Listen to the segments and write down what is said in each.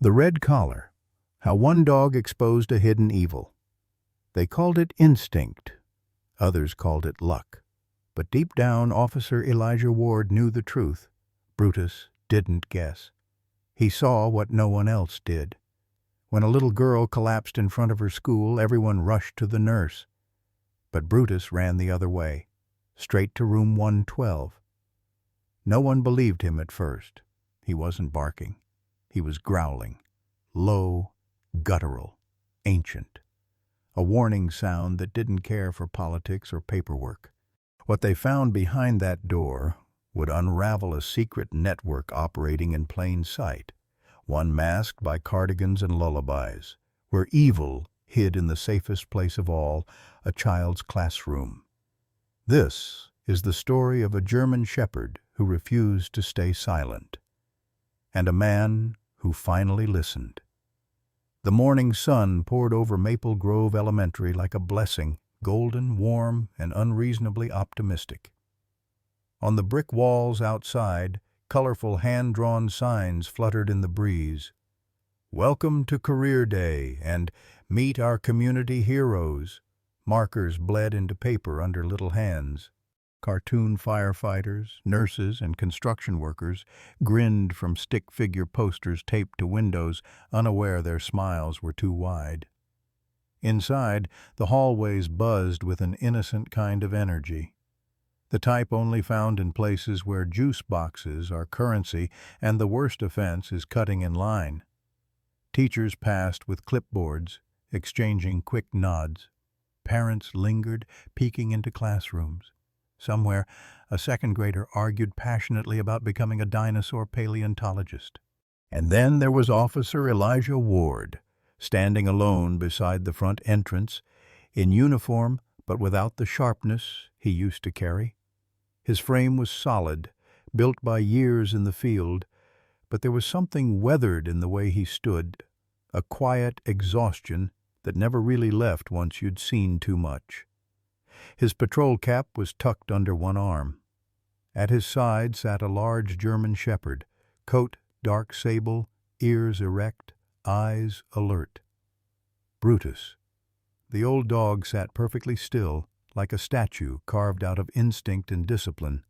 The red collar. How one dog exposed a hidden evil. They called it instinct. Others called it luck. But deep down, Officer Elijah Ward knew the truth. Brutus didn't guess. He saw what no one else did. When a little girl collapsed in front of her school, everyone rushed to the nurse. But Brutus ran the other way, straight to room 112. No one believed him at first. He wasn't barking. He was growling. Low, guttural, ancient. A warning sound that didn't care for politics or paperwork. What they found behind that door would unravel a secret network operating in plain sight, one masked by cardigans and lullabies, where evil hid in the safest place of all, a child's classroom. This is the story of a German shepherd who refused to stay silent, and a man who finally listened. The morning sun poured over Maple Grove Elementary like a blessing, golden, warm, and unreasonably optimistic. On the brick walls outside, colorful hand-drawn signs fluttered in the breeze. "Welcome to Career Day" and "Meet our community heroes." Markers bled into paper under little hands. Cartoon firefighters, nurses, and construction workers grinned from stick figure posters taped to windows, unaware their smiles were too wide. Inside, the hallways buzzed with an innocent kind of energy, the type only found in places where juice boxes are currency and the worst offense is cutting in line. Teachers passed with clipboards, exchanging quick nods. Parents lingered, peeking into classrooms. Somewhere, a second grader argued passionately about becoming a dinosaur paleontologist. And then there was Officer Elijah Ward, standing alone beside the front entrance, in uniform but without the sharpness he used to carry. His frame was solid, built by years in the field, but there was something weathered in the way he stood, a quiet exhaustion that never really left once you'd seen too much. His patrol cap was tucked under one arm. At his side sat a large German shepherd, coat dark sable, ears erect, eyes alert. Brutus. The old dog sat perfectly still, like a statue carved out of instinct and discipline.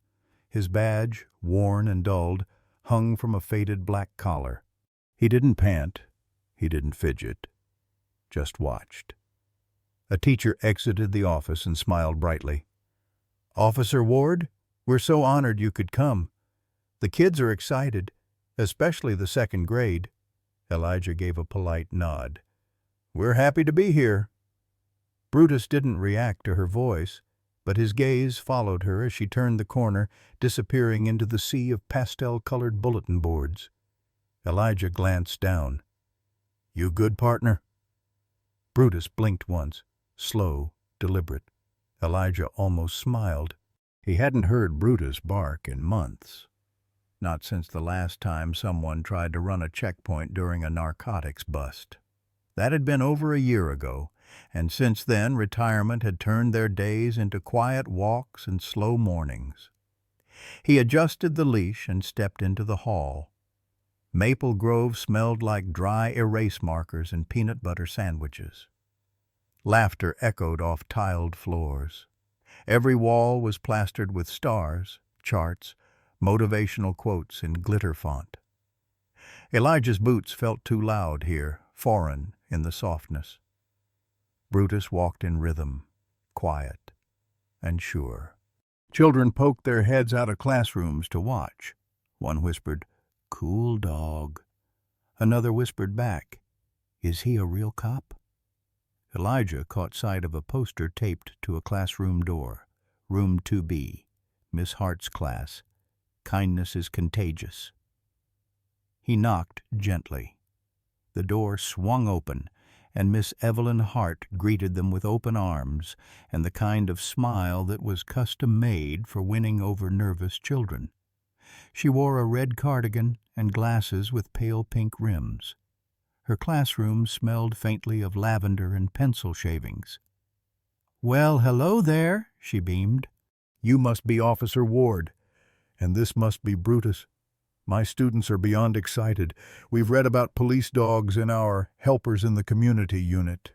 His badge, worn and dulled, hung from a faded black collar. He didn't pant, he didn't fidget, just watched. A teacher exited the office and smiled brightly. "Officer Ward, we're so honored you could come. The kids are excited, especially the second grade." Elijah gave a polite nod. "We're happy to be here." Brutus didn't react to her voice, but his gaze followed her as she turned the corner, disappearing into the sea of pastel-colored bulletin boards. Elijah glanced down. "You good, partner?" Brutus blinked once, slow, deliberate. Elijah almost smiled. He hadn't heard Brutus bark in months. Not since the last time someone tried to run a checkpoint during a narcotics bust. That had been over a year ago, and since then retirement had turned their days into quiet walks and slow mornings. He adjusted the leash and stepped into the hall. Maple Grove smelled like dry erase markers and peanut butter sandwiches. Laughter echoed off tiled floors. Every wall was plastered with stars, charts, motivational quotes in glitter font. Elijah's boots felt too loud here, foreign in the softness. Brutus walked in rhythm, quiet and sure. Children poked their heads out of classrooms to watch. One whispered, "Cool dog." Another whispered back, "Is he a real cop?" Elijah caught sight of a poster taped to a classroom door. Room 2B, Miss Hart's class. Kindness is contagious. He knocked gently. The door swung open, and Miss Evelyn Hart greeted them with open arms and the kind of smile that was custom-made for winning over nervous children. She wore a red cardigan and glasses with pale pink rims. Her classroom smelled faintly of lavender and pencil shavings. "Well, hello there," she beamed. "You must be Officer Ward, and this must be Brutus." My students are beyond excited. We've read about police dogs in our Helpers in the Community unit.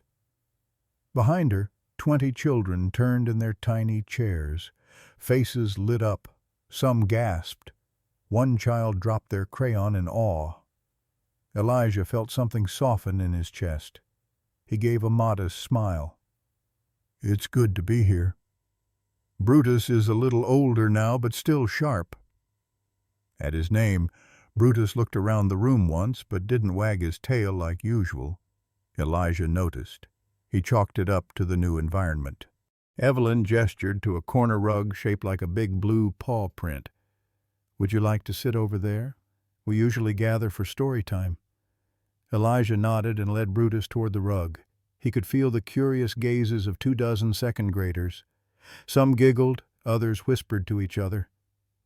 Behind her, 20 children turned in their tiny chairs. Faces lit up. Some gasped. One child dropped their crayon in awe. Elijah felt something soften in his chest. He gave a modest smile. It's good to be here. Brutus is a little older now, but still sharp. At his name, Brutus looked around the room once, but didn't wag his tail like usual. Elijah noticed. He chalked it up to the new environment. Evelyn gestured to a corner rug shaped like a big blue paw print. Would you like to sit over there? We usually gather for story time. Elijah nodded and led Brutus toward the rug. He could feel the curious gazes of 24 second graders. Some giggled, others whispered to each other.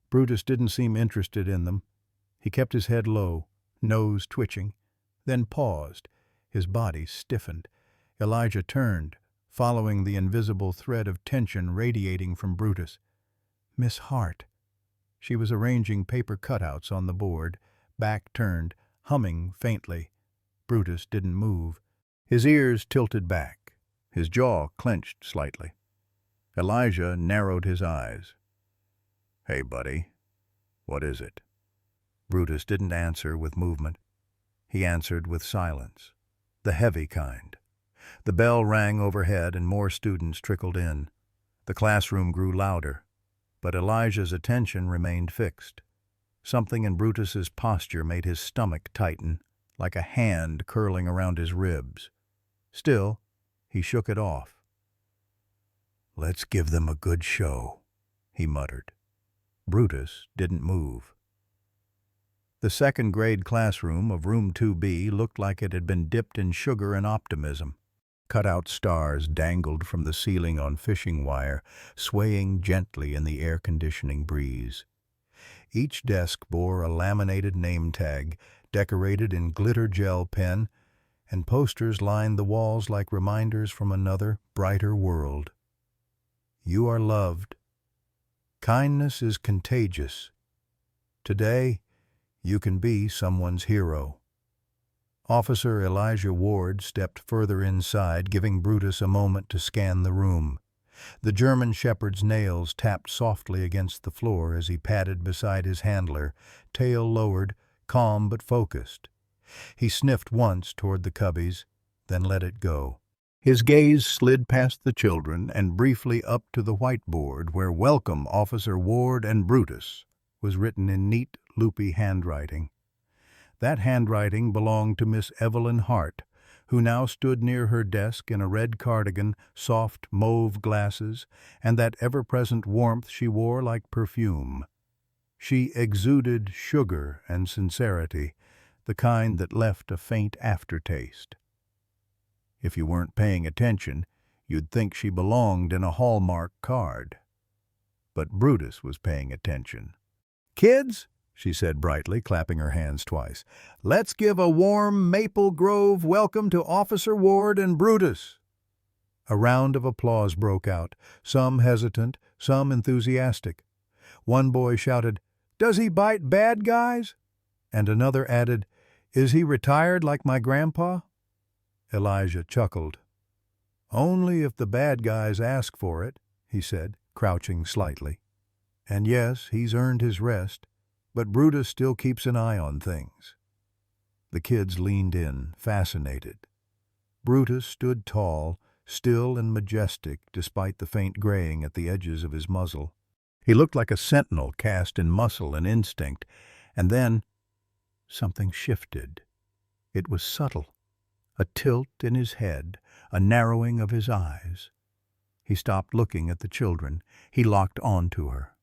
Brutus didn't seem interested in them. He kept his head low, nose twitching, then paused. His body stiffened. Elijah turned, following the invisible thread of tension radiating from Brutus. Miss Hart. She was arranging paper cutouts on the board, back turned, humming faintly. Brutus didn't move. His ears tilted back. His jaw clenched slightly. Elijah narrowed his eyes. Hey, buddy, what is it? Brutus didn't answer with movement. He answered with silence, the heavy kind. The bell rang overhead and more students trickled in. The classroom grew louder, but Elijah's attention remained fixed. Something in Brutus's posture made his stomach tighten, like a hand curling around his ribs. Still, he shook it off. Let's give them a good show, he muttered. Brutus didn't move. The second grade classroom of room 2B looked like it had been dipped in sugar and optimism. Cut-out stars dangled from the ceiling on fishing wire, swaying gently in the air-conditioning breeze. Each desk bore a laminated name tag, decorated in glitter gel pen, and posters lined the walls like reminders from another, brighter world. You are loved. Kindness is contagious. Today, you can be someone's hero. Officer Elijah Ward stepped further inside, giving Brutus a moment to scan the room. The German shepherd's nails tapped softly against the floor as he padded beside his handler, tail lowered, calm but focused. He sniffed once toward the cubbies, then let it go. His gaze slid past the children and briefly up to the whiteboard where "Welcome, Officer Ward and Brutus" was written in neat, loopy handwriting. That handwriting belonged to Miss Evelyn Hart, who now stood near her desk in a red cardigan, soft mauve glasses, and that ever-present warmth she wore like perfume. She exuded sugar and sincerity, the kind that left a faint aftertaste. If you weren't paying attention, you'd think she belonged in a Hallmark card. But Brutus was paying attention. "Kids," she said brightly, clapping her hands twice, "let's give a warm Maple Grove welcome to Officer Ward and Brutus." A round of applause broke out, some hesitant, some enthusiastic. One boy shouted, "Does he bite bad guys?" And another added, "Is he retired like my grandpa?" Elijah chuckled. "Only if the bad guys ask for it," he said, crouching slightly. "And yes, he's earned his rest, but Brutus still keeps an eye on things." The kids leaned in, fascinated. Brutus stood tall, still and majestic despite the faint graying at the edges of his muzzle. He looked like a sentinel cast in muscle and instinct, and then something shifted. It was subtle. A tilt in his head, a narrowing of his eyes. He stopped looking at the children. He locked onto her.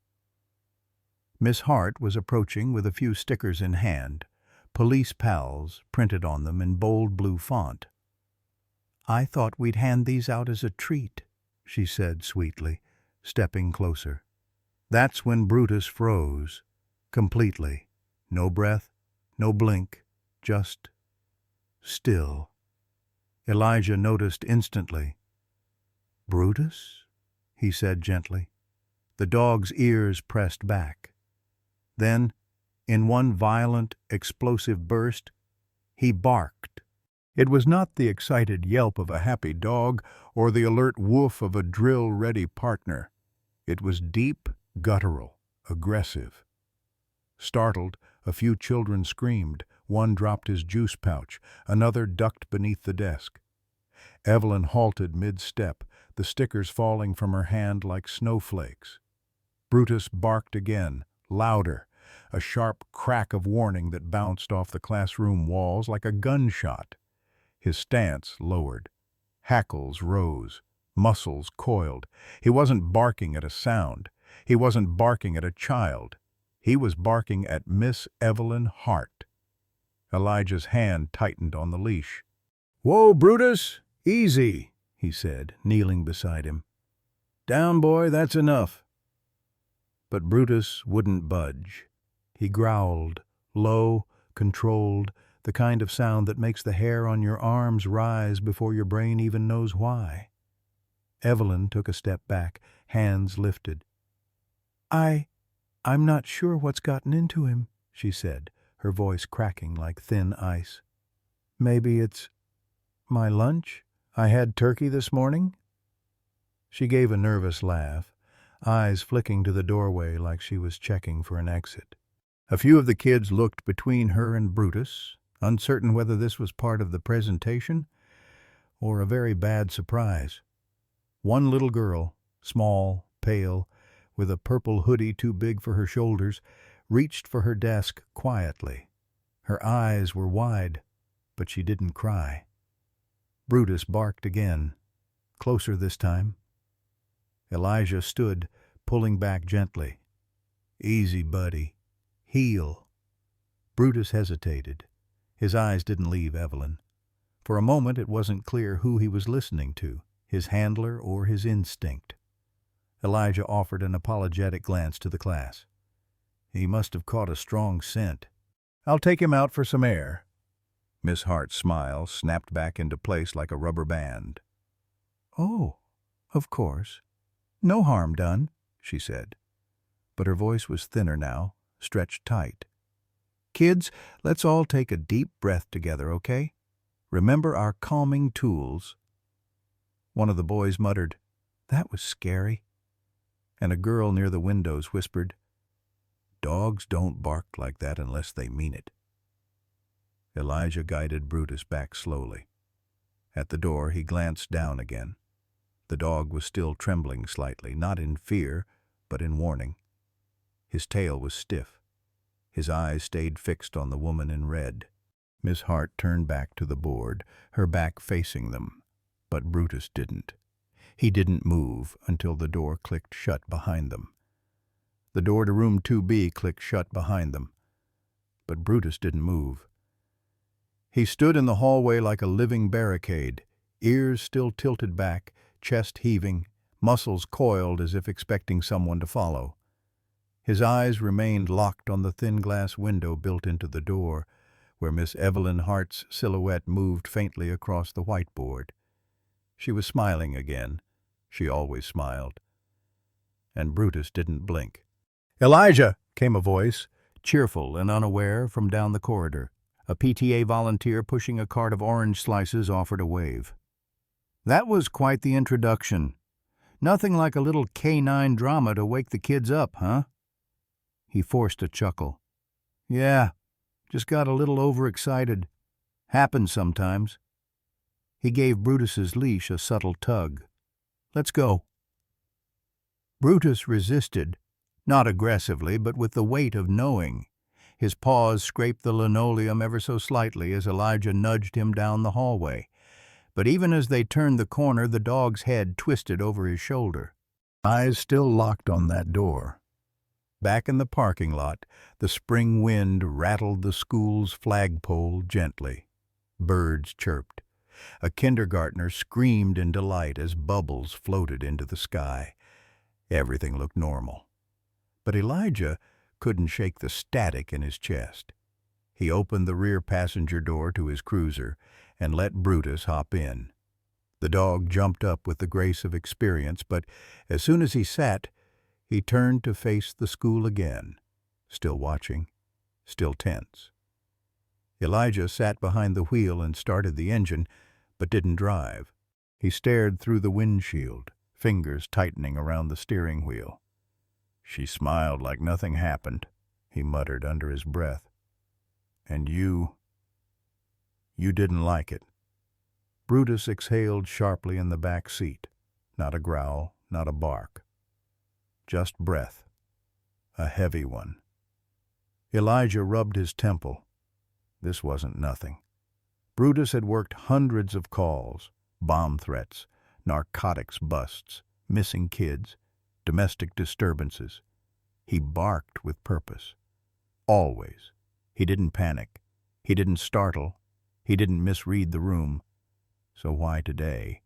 Miss Hart was approaching with a few stickers in hand, "Police Pals" printed on them in bold blue font. "I thought we'd hand these out as a treat," she said sweetly, stepping closer. That's when Brutus froze, completely. No breath, no blink, just still. Elijah noticed instantly. "Brutus?" he said gently. The dog's ears pressed back. Then In one violent, explosive burst, he barked. It was not the excited yelp of a happy dog or the alert woof of a drill-ready partner. It was deep, guttural, aggressive. Startled, a few children screamed. One dropped his juice pouch. Another ducked beneath the desk. Evelyn halted mid-step, the stickers falling from her hand like snowflakes. Brutus barked again, louder, a sharp crack of warning that bounced off the classroom walls like a gunshot. His stance lowered. Hackles rose. Muscles coiled. He wasn't barking at a sound. He wasn't barking at a child. He was barking at Miss Evelyn Hart. Elijah's hand tightened on the leash. "Whoa, Brutus! Easy," he said, kneeling beside him. "Down, boy, that's enough." But Brutus wouldn't budge. He growled, low, controlled, the kind of sound that makes the hair on your arms rise before your brain even knows why. Evelyn took a step back, hands lifted. I'm not sure what's gotten into him," she said, her voice cracking like thin ice. "Maybe it's my lunch? I had turkey this morning?" She gave a nervous laugh, eyes flicking to the doorway like she was checking for an exit. A few of the kids looked between her and Brutus, uncertain whether this was part of the presentation or a very bad surprise. One little girl, small, pale, with a purple hoodie too big for her shoulders, reached for her desk quietly. Her eyes were wide, but she didn't cry. Brutus barked again, closer this time. Elijah stood, pulling back gently. "Easy, buddy. Heel." Brutus hesitated. His eyes didn't leave Evelyn. For a moment it wasn't clear who he was listening to, his handler or his instinct. Elijah offered an apologetic glance to the class. "He must have caught a strong scent. I'll take him out for some air." Miss Hart's smile snapped back into place like a rubber band. "Oh, of course. No harm done," she said. But her voice was thinner now, stretched tight. "Kids, let's all take a deep breath together, okay? Remember our calming tools." One of the boys muttered, "That was scary." And a girl near the windows whispered, "Dogs don't bark like that unless they mean it." Elijah guided Brutus back slowly. At the door he glanced down again. The dog was still trembling slightly, not in fear, but in warning. His tail was stiff. His eyes stayed fixed on the woman in red. Miss Hart turned back to the board, her back facing them, but Brutus didn't. He didn't move until the door clicked shut behind them. The door to room 2B clicked shut behind them, but Brutus didn't move. He stood in the hallway like a living barricade, ears still tilted back, chest heaving, muscles coiled as if expecting someone to follow. His eyes remained locked on the thin glass window built into the door, where Miss Evelyn Hart's silhouette moved faintly across the whiteboard. She was smiling again. She always smiled. And Brutus didn't blink. "Elijah!" came a voice, cheerful and unaware, from down the corridor. A PTA volunteer pushing a cart of orange slices offered a wave. "That was quite the introduction. Nothing like a little canine drama to wake the kids up, huh?" He forced a chuckle. "Yeah, just got a little overexcited. Happens sometimes." He gave Brutus's leash a subtle tug. "Let's go." Brutus resisted, not aggressively, but with the weight of knowing. His paws scraped the linoleum ever so slightly as Elijah nudged him down the hallway. But even as they turned the corner, the dog's head twisted over his shoulder. Eyes still locked on that door. Back in the parking lot, the spring wind rattled the school's flagpole gently. Birds chirped. A kindergartner screamed in delight as bubbles floated into the sky. Everything looked normal. But Elijah couldn't shake the static in his chest. He opened the rear passenger door to his cruiser and let Brutus hop in. The dog jumped up with the grace of experience, but as soon as he sat, he turned to face the school again, still watching, still tense. Elijah sat behind the wheel and started the engine, but didn't drive. He stared through the windshield, fingers tightening around the steering wheel. "She smiled like nothing happened," he muttered under his breath. "And you didn't like it." Brutus exhaled sharply in the back seat. Not a growl, not a bark. Just breath. A heavy one. Elijah rubbed his temple. This wasn't nothing. Brutus had worked hundreds of calls, bomb threats, narcotics busts, missing kids, domestic disturbances. He barked with purpose. Always. He didn't panic. He didn't startle. He didn't misread the room. So why today?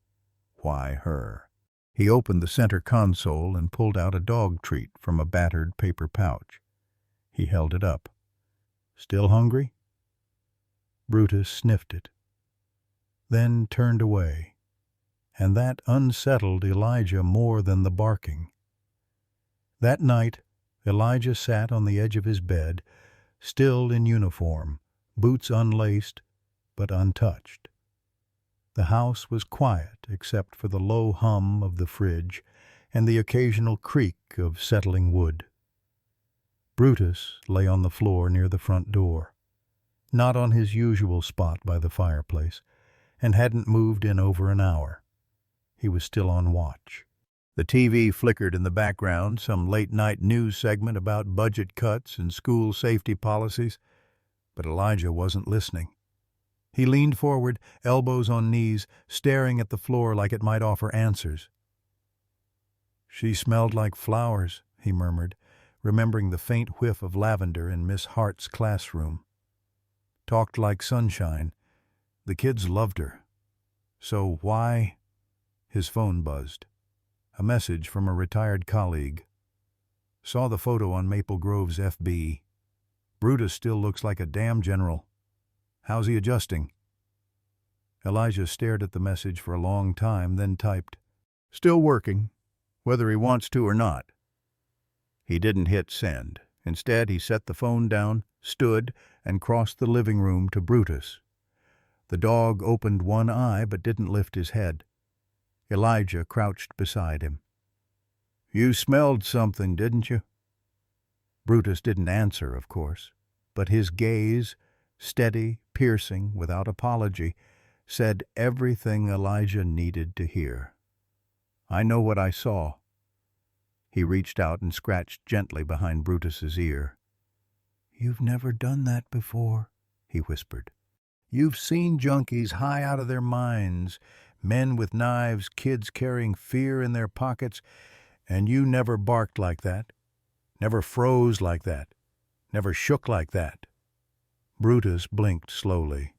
Why her? He opened the center console and pulled out a dog treat from a battered paper pouch. He held it up. "Still hungry?" Brutus sniffed it, then turned away, and that unsettled Elijah more than the barking. That night, Elijah sat on the edge of his bed, still in uniform, boots unlaced but untouched. The house was quiet except for the low hum of the fridge and the occasional creak of settling wood. Brutus lay on the floor near the front door, not on his usual spot by the fireplace, and hadn't moved in over an hour. He was still on watch. The TV flickered in the background, some late-night news segment about budget cuts and school safety policies, but Elijah wasn't listening. He leaned forward, elbows on knees, staring at the floor like it might offer answers. "She smelled like flowers," he murmured, remembering the faint whiff of lavender in Miss Hart's classroom. "Talked like sunshine. The kids loved her. So why—" His phone buzzed. A message from a retired colleague. "Saw the photo on Maple Grove's FB. Brutus still looks like a damn general. How's he adjusting?" Elijah stared at the message for a long time, then typed, "Still working, whether he wants to or not." He didn't hit send. Instead, he set the phone down, stood, and crossed the living room to Brutus. The dog opened one eye but didn't lift his head. Elijah crouched beside him. "You smelled something, didn't you?" Brutus didn't answer, of course, but his gaze, steady, piercing, without apology, said everything Elijah needed to hear. "I know what I saw." He reached out and scratched gently behind Brutus's ear. "You've never done that before," he whispered. "You've seen junkies high out of their minds, men with knives, kids carrying fear in their pockets, and you never barked like that, never froze like that, never shook like that." Brutus blinked slowly.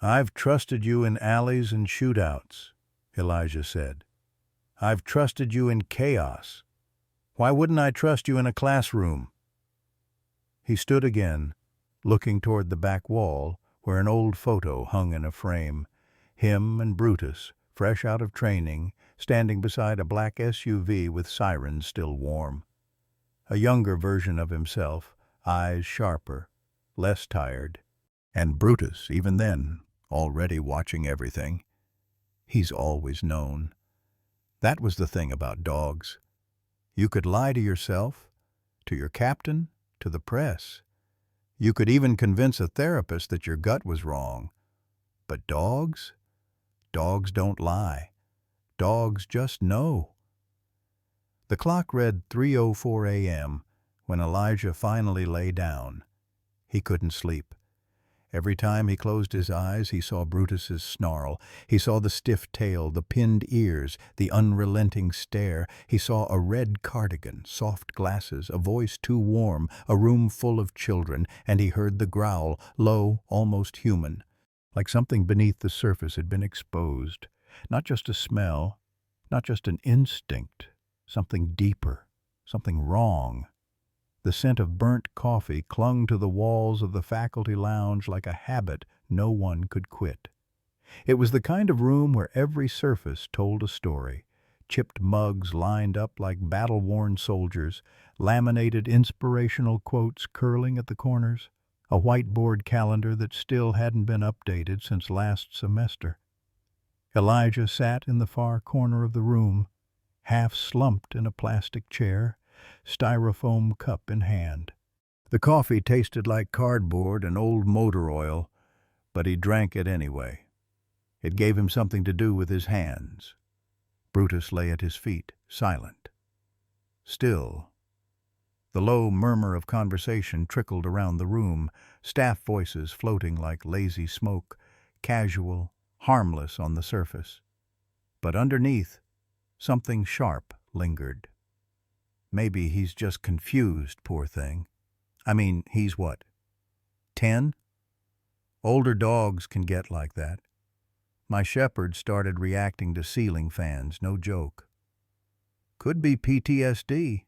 "I've trusted you in alleys and shootouts," Elijah said. "I've trusted you in chaos. Why wouldn't I trust you in a classroom?" He stood again, looking toward the back wall where an old photo hung in a frame. Him and Brutus, fresh out of training, standing beside a black SUV with sirens still warm. A younger version of himself, eyes sharper, less tired. And Brutus, even then, already watching everything. He's always known. That was the thing about dogs. You could lie to yourself, to your captain, to the press. You could even convince a therapist that your gut was wrong. But dogs? Dogs don't lie. Dogs just know. The clock read 3:04 a.m. when Elijah finally lay down. He couldn't sleep. Every time he closed his eyes, he saw Brutus's snarl. He saw the stiff tail, the pinned ears, the unrelenting stare. He saw a red cardigan, soft glasses, a voice too warm, a room full of children, and he heard the growl, low, almost human, like something beneath the surface had been exposed. Not just a smell, not just an instinct, something deeper, something wrong. The scent of burnt coffee clung to the walls of the faculty lounge like a habit no one could quit. It was the kind of room where every surface told a story. chipped mugs lined up like battle-worn soldiers, laminated inspirational quotes curling at the corners, a whiteboard calendar that still hadn't been updated since last semester. Elijah sat in the far corner of the room, half slumped in a plastic chair, styrofoam cup in hand. The coffee tasted like cardboard and old motor oil, but he drank it anyway. It gave him something to do with his hands. Brutus lay at his feet, silent, still. The low murmur of conversation trickled around the room, staff voices floating like lazy smoke, casual, harmless on the surface. But underneath, something sharp lingered. Maybe he's just confused, poor thing. I mean, he's what, 10? Older dogs can get like that. My shepherd started reacting to ceiling fans, no joke. Could be PTSD.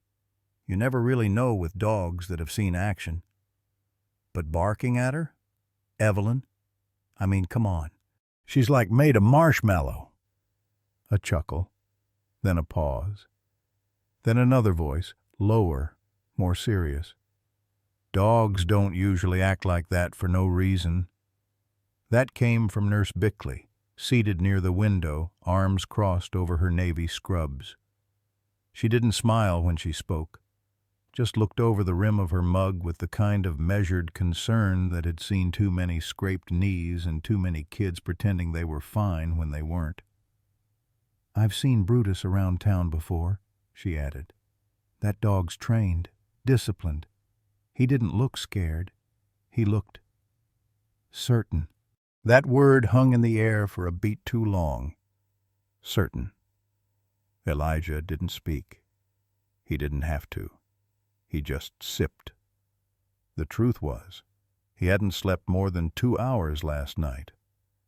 You never really know with dogs that have seen action. But barking at her? Evelyn? I mean, come on. She's like made of marshmallow. A chuckle, then a pause. Then another voice, lower, more serious. Dogs don't usually act like that for no reason. That came from Nurse Bickley, seated near the window, arms crossed over her navy scrubs. She didn't smile when she spoke, just looked over the rim of her mug with the kind of measured concern that had seen too many scraped knees and too many kids pretending they were fine when they weren't. "I've seen Brutus around town before," she added. "That dog's trained, disciplined. He didn't look scared. He looked certain." That word hung in the air for a beat too long. Certain. Elijah didn't speak. He didn't have to. He just sipped. The truth was, he hadn't slept more than 2 hours last night.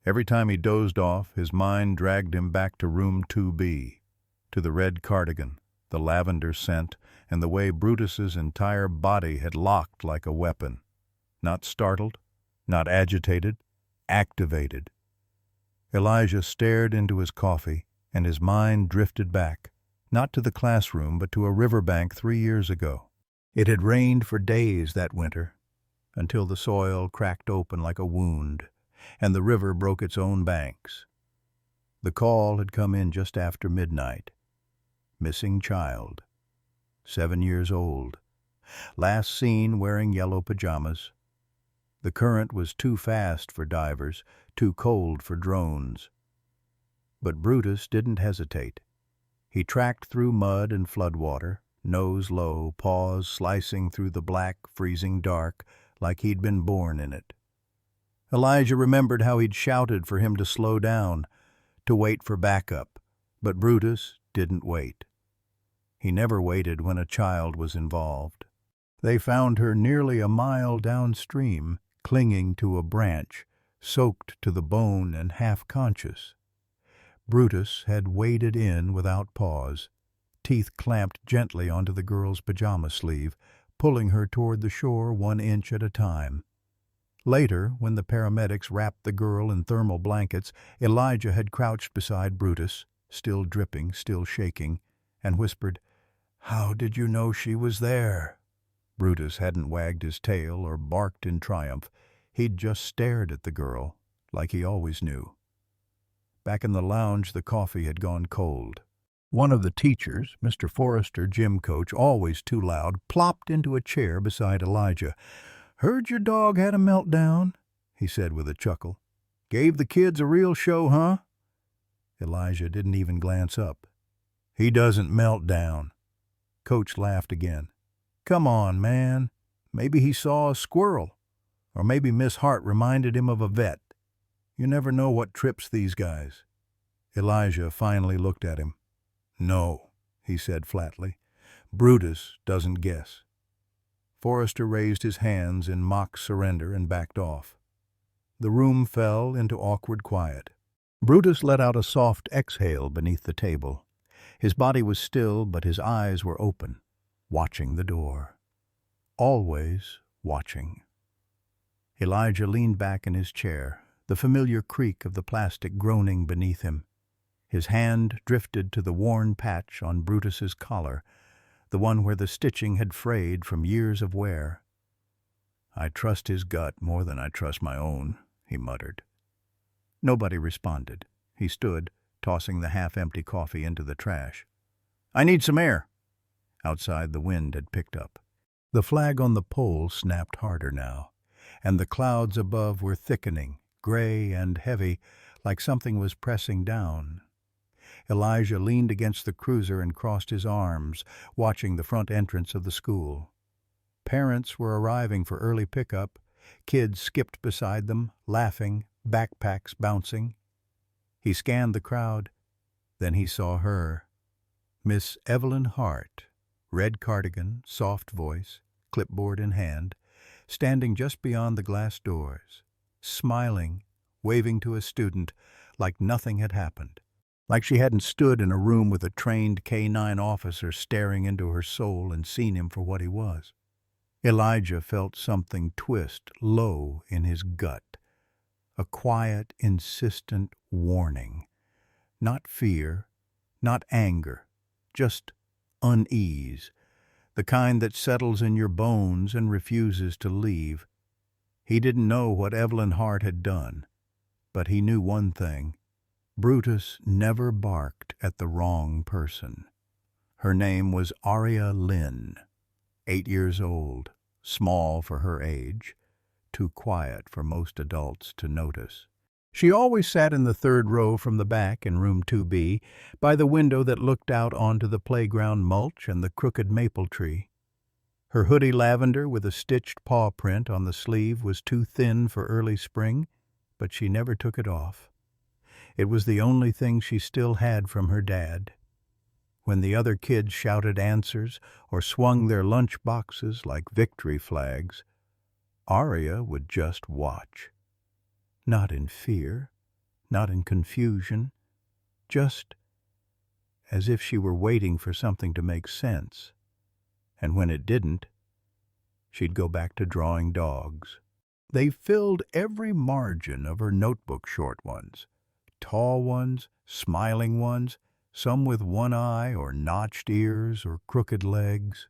Every time he dozed off, his mind dragged him back to room 2B, to the red cardigan, the lavender scent, and the way Brutus's entire body had locked like a weapon. Not startled, not agitated, activated. Elijah stared into his coffee, and his mind drifted back, not to the classroom, but to a riverbank 3 years ago. It had rained for days that winter, until the soil cracked open like a wound, and the river broke its own banks. The call had come in just after midnight. Missing child. 7 years old. Last seen wearing yellow pajamas. The current was too fast for divers, too cold for drones. But Brutus didn't hesitate. He tracked through mud and floodwater, nose low, paws slicing through the black, freezing dark, like he'd been born in it. Elijah remembered how he'd shouted for him to slow down, to wait for backup, but Brutus didn't wait. He never waited when a child was involved. They found her nearly a mile downstream, clinging to a branch, soaked to the bone and half-conscious. Brutus had waded in without pause, teeth clamped gently onto the girl's pajama sleeve, pulling her toward the shore 1 inch at a time. Later, when the paramedics wrapped the girl in thermal blankets, Elijah had crouched beside Brutus, still dripping, still shaking, and whispered, "How did you know she was there?" Brutus hadn't wagged his tail or barked in triumph. He'd just stared at the girl, like he always knew. Back in the lounge, the coffee had gone cold. One of the teachers, Mr. Forrester, gym coach, always too loud, plopped into a chair beside Elijah. "Heard your dog had a meltdown," he said with a chuckle. "Gave the kids a real show, huh?" Elijah didn't even glance up. "He doesn't melt down." Coach laughed again. "Come on, man. Maybe he saw a squirrel. Or maybe Miss Hart reminded him of a vet. You never know what trips these guys." Elijah finally looked at him. "No," he said flatly. "Brutus doesn't guess." Forrester raised his hands in mock surrender and backed off. The room fell into awkward quiet. Brutus let out a soft exhale beneath the table. His body was still, but his eyes were open, watching the door. Always watching. Elijah leaned back in his chair, the familiar creak of the plastic groaning beneath him. His hand drifted to the worn patch on Brutus's collar, the one where the stitching had frayed from years of wear. "I trust his gut more than I trust my own," he muttered. Nobody responded. He stood, tossing the half-empty coffee into the trash. "I need some air." Outside, the wind had picked up. The flag on the pole snapped harder now, and the clouds above were thickening, gray and heavy, like something was pressing down. Elijah leaned against the cruiser and crossed his arms, watching the front entrance of the school. Parents were arriving for early pickup. Kids skipped beside them, laughing, backpacks bouncing. He scanned the crowd. Then he saw her. Miss Evelyn Hart, red cardigan, soft voice, clipboard in hand, standing just beyond the glass doors, smiling, waving to a student like nothing had happened, like she hadn't stood in a room with a trained K-9 officer staring into her soul and seen him for what he was. Elijah felt something twist low in his gut, a quiet, insistent warning. Not fear, not anger, just unease, the kind that settles in your bones and refuses to leave. He didn't know what Evelyn Hart had done, but he knew one thing. Brutus never barked at the wrong person. Her name was Aria Lynn, 8 years old, small for her age, too quiet for most adults to notice. She always sat in the third row from the back in room 2B, by the window that looked out onto the playground mulch and the crooked maple tree. Her hoodie lavender with a stitched paw print on the sleeve was too thin for early spring, but she never took it off. It was the only thing she still had from her dad. When the other kids shouted answers or swung their lunch boxes like victory flags, Aria would just watch. Not in fear, not in confusion, just as if she were waiting for something to make sense. And when it didn't, she'd go back to drawing dogs. They filled every margin of her notebook, short ones, tall ones, smiling ones, some with one eye or notched ears or crooked legs.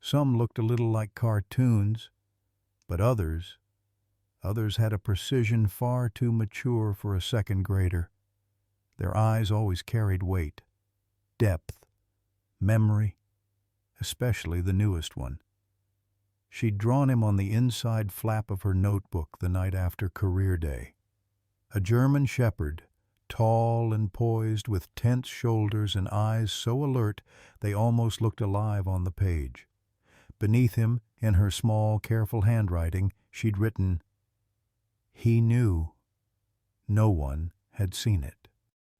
Some looked a little like cartoons, but others had a precision far too mature for a second grader. Their eyes always carried weight, depth, memory, especially the newest one. She'd drawn him on the inside flap of her notebook the night after career day. A German shepherd, tall and poised with tense shoulders and eyes so alert they almost looked alive on the page. Beneath him, in her small, careful handwriting, she'd written, "He knew. No one had seen it."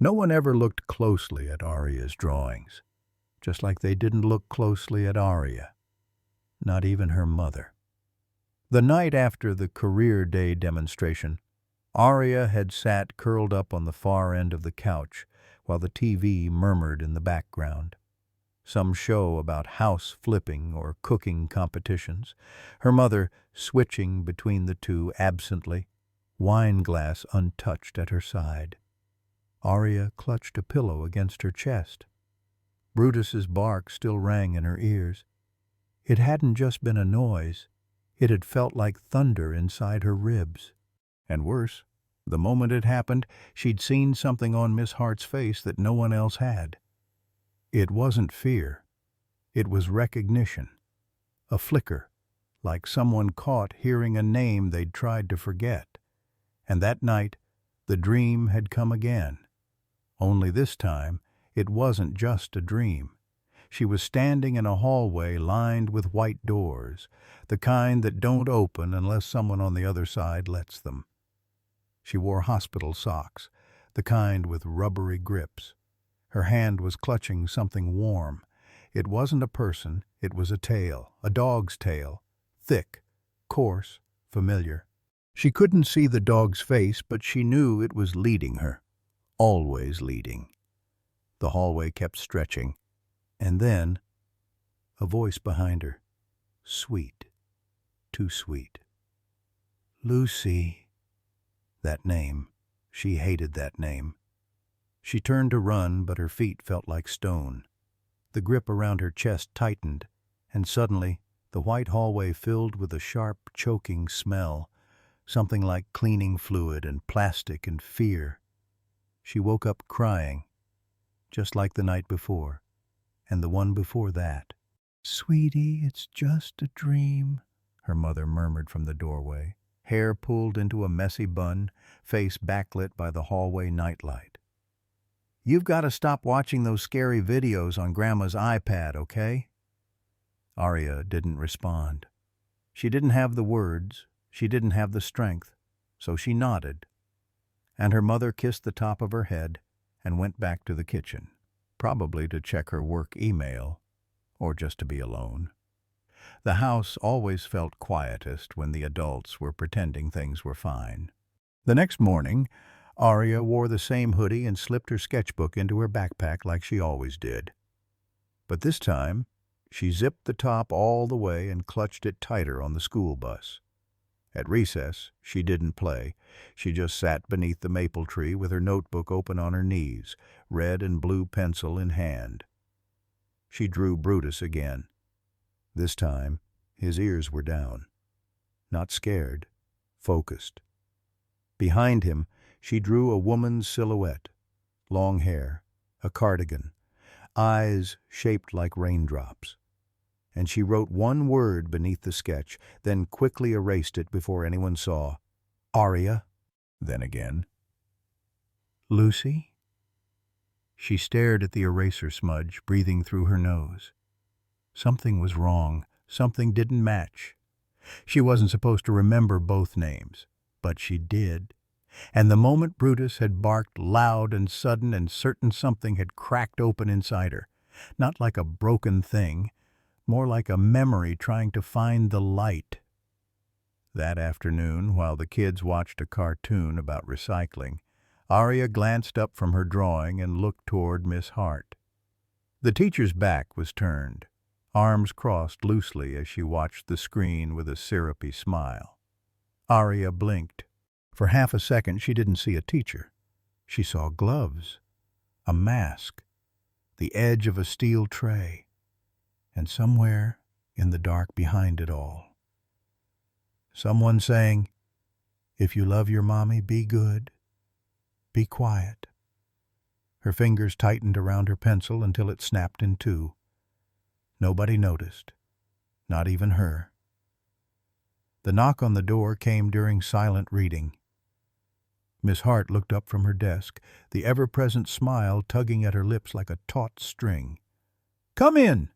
No one ever looked closely at Aria's drawings, just like they didn't look closely at Aria, not even her mother. The night after the career day demonstration, Aria had sat curled up on the far end of the couch while the TV murmured in the background. Some show about house flipping or cooking competitions, her mother switching between the two absently, wine glass untouched at her side. Aria clutched a pillow against her chest. Brutus's bark still rang in her ears. It hadn't just been a noise. It had felt like thunder inside her ribs. And worse, the moment it happened, she'd seen something on Miss Hart's face that no one else had. It wasn't fear. It was recognition. A flicker, like someone caught hearing a name they'd tried to forget. And that night, the dream had come again. Only this time, it wasn't just a dream. She was standing in a hallway lined with white doors, the kind that don't open unless someone on the other side lets them. She wore hospital socks, the kind with rubbery grips. Her hand was clutching something warm. It wasn't a person, it was a tail, a dog's tail, thick, coarse, familiar. She couldn't see the dog's face, but she knew it was leading her, always leading. The hallway kept stretching, and then a voice behind her, sweet, too sweet. Lucy. That name, she hated that name. She turned to run, but her feet felt like stone. The grip around her chest tightened, and suddenly the white hallway filled with a sharp, choking smell, something like cleaning fluid and plastic and fear. She woke up crying, just like the night before, and the one before that. "Sweetie, it's just a dream," her mother murmured from the doorway, hair pulled into a messy bun, face backlit by the hallway nightlight. "You've got to stop watching those scary videos on Grandma's iPad, okay?" Arya didn't respond. She didn't have the words, she didn't have the strength, so she nodded. And her mother kissed the top of her head and went back to the kitchen, probably to check her work email, or just to be alone. The house always felt quietest when the adults were pretending things were fine. The next morning, Arya wore the same hoodie and slipped her sketchbook into her backpack like she always did. But this time, she zipped the top all the way and clutched it tighter on the school bus. At recess, she didn't play. She just sat beneath the maple tree with her notebook open on her knees, red and blue pencil in hand. She drew Brutus again. This time, his ears were down. Not scared, focused. Behind him, she drew a woman's silhouette, long hair, a cardigan, eyes shaped like raindrops. And she wrote one word beneath the sketch, then quickly erased it before anyone saw. "Arya." Then again. "Lucy?" She stared at the eraser smudge, breathing through her nose. Something was wrong. Something didn't match. She wasn't supposed to remember both names, but she did. And the moment Brutus had barked loud and sudden and certain something had cracked open inside her, not like a broken thing, more like a memory trying to find the light. That afternoon, while the kids watched a cartoon about recycling, Arya glanced up from her drawing and looked toward Miss Hart. The teacher's back was turned, arms crossed loosely as she watched the screen with a syrupy smile. Arya blinked. For half a second she didn't see a teacher. She saw gloves, a mask, the edge of a steel tray, and somewhere in the dark behind it all, someone saying, "If you love your mommy, be good, be quiet." Her fingers tightened around her pencil until it snapped in two. Nobody noticed, not even her. The knock on the door came during silent reading. Miss Hart looked up from her desk, the ever-present smile tugging at her lips like a taut string. "Come in!"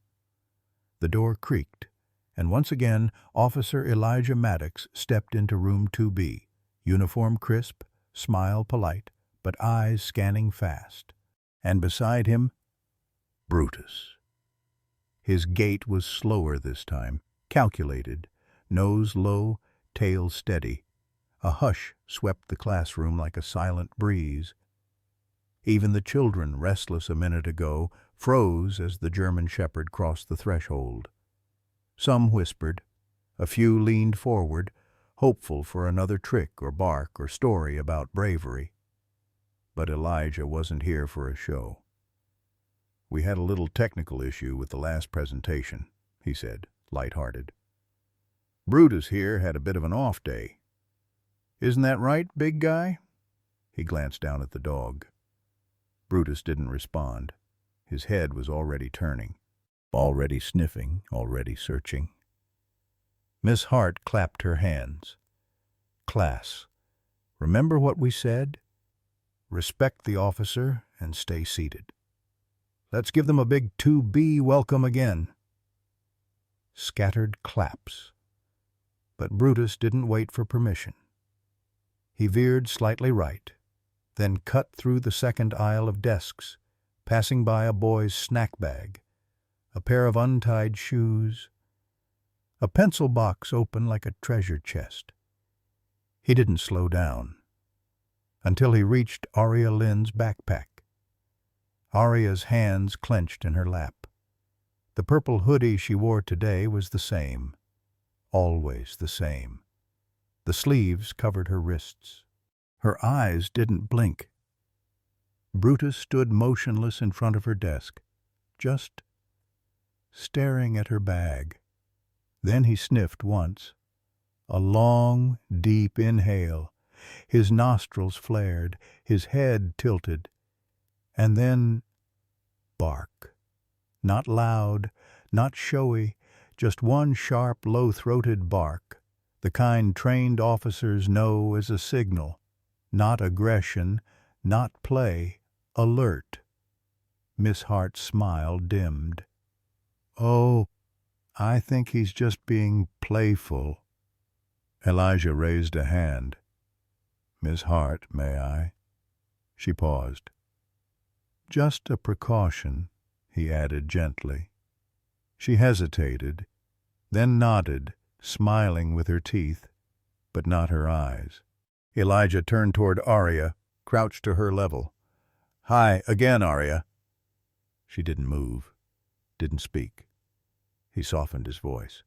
The door creaked, and once again Officer Elijah Maddox stepped into room 2B, uniform crisp, smile polite, but eyes scanning fast. And beside him, Brutus. His gait was slower this time, calculated, nose low, tail steady. A hush swept the classroom like a silent breeze. Even the children, restless a minute ago, froze as the German shepherd crossed the threshold. Some whispered, a few leaned forward, hopeful for another trick or bark or story about bravery. But Elijah wasn't here for a show. "We had a little technical issue with the last presentation," he said, light-hearted. "Brutus here had a bit of an off day. Isn't that right, big guy?" He glanced down at the dog. Brutus didn't respond. His head was already turning, already sniffing, already searching. Miss Hart clapped her hands. "Class, remember what we said? Respect the officer and stay seated. Let's give them a big 2B welcome again." Scattered claps. But Brutus didn't wait for permission. He veered slightly right, then cut through the second aisle of desks, passing by a boy's snack bag, a pair of untied shoes, a pencil box open like a treasure chest. He didn't slow down until he reached Arya Lynn's backpack. Arya's hands clenched in her lap. The purple hoodie she wore today was the same, always the same. The sleeves covered her wrists. Her eyes didn't blink. Brutus stood motionless in front of her desk, just staring at her bag. Then he sniffed once, a long, deep inhale. His nostrils flared, his head tilted, and then bark. Not loud, not showy, just one sharp, low-throated bark, the kind trained officers know as a signal. Not aggression, not play, alert. Miss Hart's smile dimmed. "Oh, I think he's just being playful." Elijah raised a hand. "Miss Hart, may I?" She paused. "Just a precaution," he added gently. She hesitated, then nodded, smiling with her teeth, but not her eyes. Elijah turned toward Arya, crouched to her level. "Hi, again, Arya." She didn't move, didn't speak. He softened his voice.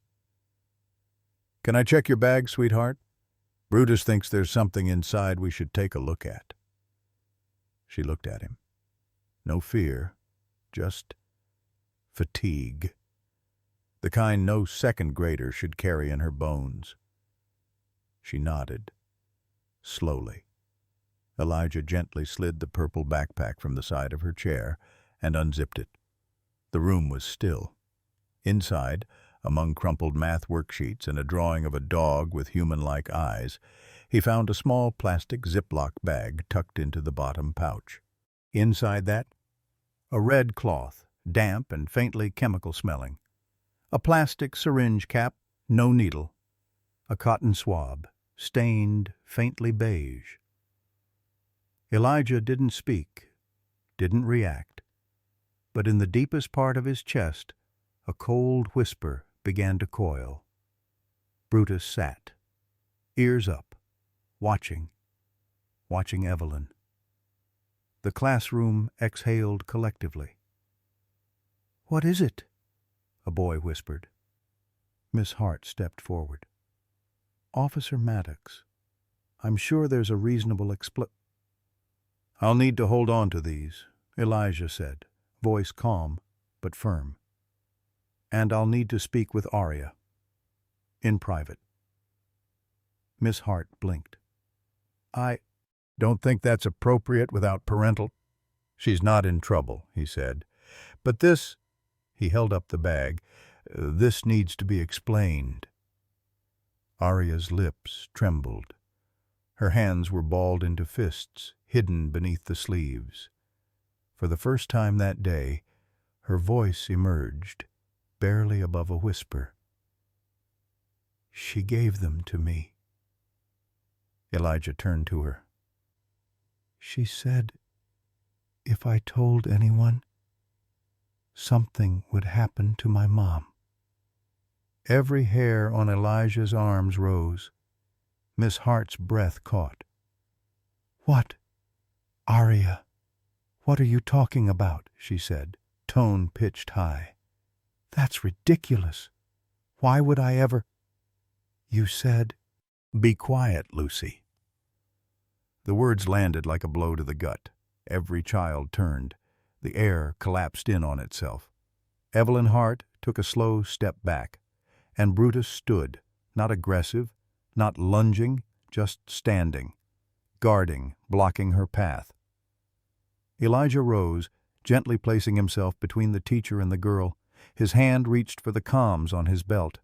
"Can I check your bag, sweetheart? Brutus thinks there's something inside we should take a look at." She looked at him. No fear, just fatigue. The kind no second grader should carry in her bones. She nodded, slowly. Elijah gently slid the purple backpack from the side of her chair and unzipped it. The room was still. Inside, among crumpled math worksheets and a drawing of a dog with human-like eyes, he found a small plastic Ziploc bag tucked into the bottom pouch. Inside that, a red cloth, damp and faintly chemical-smelling. A plastic syringe cap, no needle. A cotton swab, stained faintly beige. Elijah didn't speak, didn't react, but in the deepest part of his chest, a cold whisper began to coil. Brutus sat, ears up, watching Evelyn. The classroom exhaled collectively. "What is it?" a boy whispered. Miss Hart stepped forward. "Officer Maddox, I'm sure there's a reasonable "I'll need to hold on to these," Elijah said, voice calm but firm. "And I'll need to speak with Arya. In private." Miss Hart blinked. "I don't think that's appropriate without parental—" "She's not in trouble," he said. "But this—" he held up the bag. "This needs to be explained." Arya's lips trembled. Her hands were balled into fists, hidden beneath the sleeves. For the first time that day, her voice emerged, barely above a whisper. "She gave them to me." Elijah turned to her. "She said if I told anyone, something would happen to my mom." Every hair on Elijah's arms rose. Miss Hart's breath caught. "What? Arya, what are you talking about?" she said, tone pitched high. "That's ridiculous. Why would I ever—" "You said—" "Be quiet, Lucy." The words landed like a blow to the gut. Every child turned. The air collapsed in on itself. Evelyn Hart took a slow step back, and Brutus stood, not aggressive, not lunging, just standing, guarding, blocking her path. Elijah rose, gently placing himself between the teacher and the girl. His hand reached for the comms on his belt.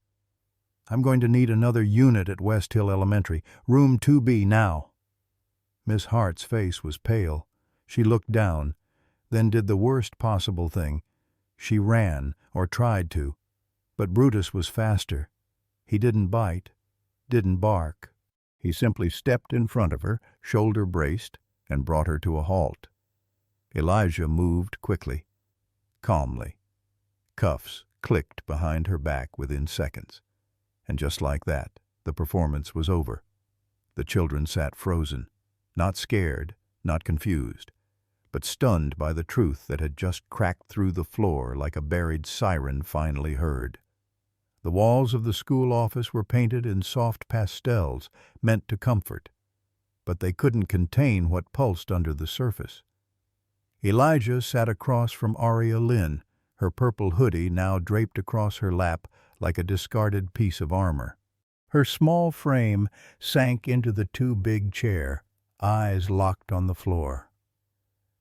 "I'm going to need another unit at West Hill Elementary. Room 2B now." Miss Hart's face was pale. She looked down, then did the worst possible thing. She ran, or tried to. But Brutus was faster. He didn't bite, didn't bark. He simply stepped in front of her, shoulder braced, and brought her to a halt. Elijah moved quickly, calmly. Cuffs clicked behind her back within seconds. And just like that, the performance was over. The children sat frozen, not scared, not confused, but stunned by the truth that had just cracked through the floor like a buried siren finally heard. The walls of the school office were painted in soft pastels, meant to comfort, but they couldn't contain what pulsed under the surface. Elijah sat across from Aria Lynn, her purple hoodie now draped across her lap like a discarded piece of armor. Her small frame sank into the too big chair, eyes locked on the floor.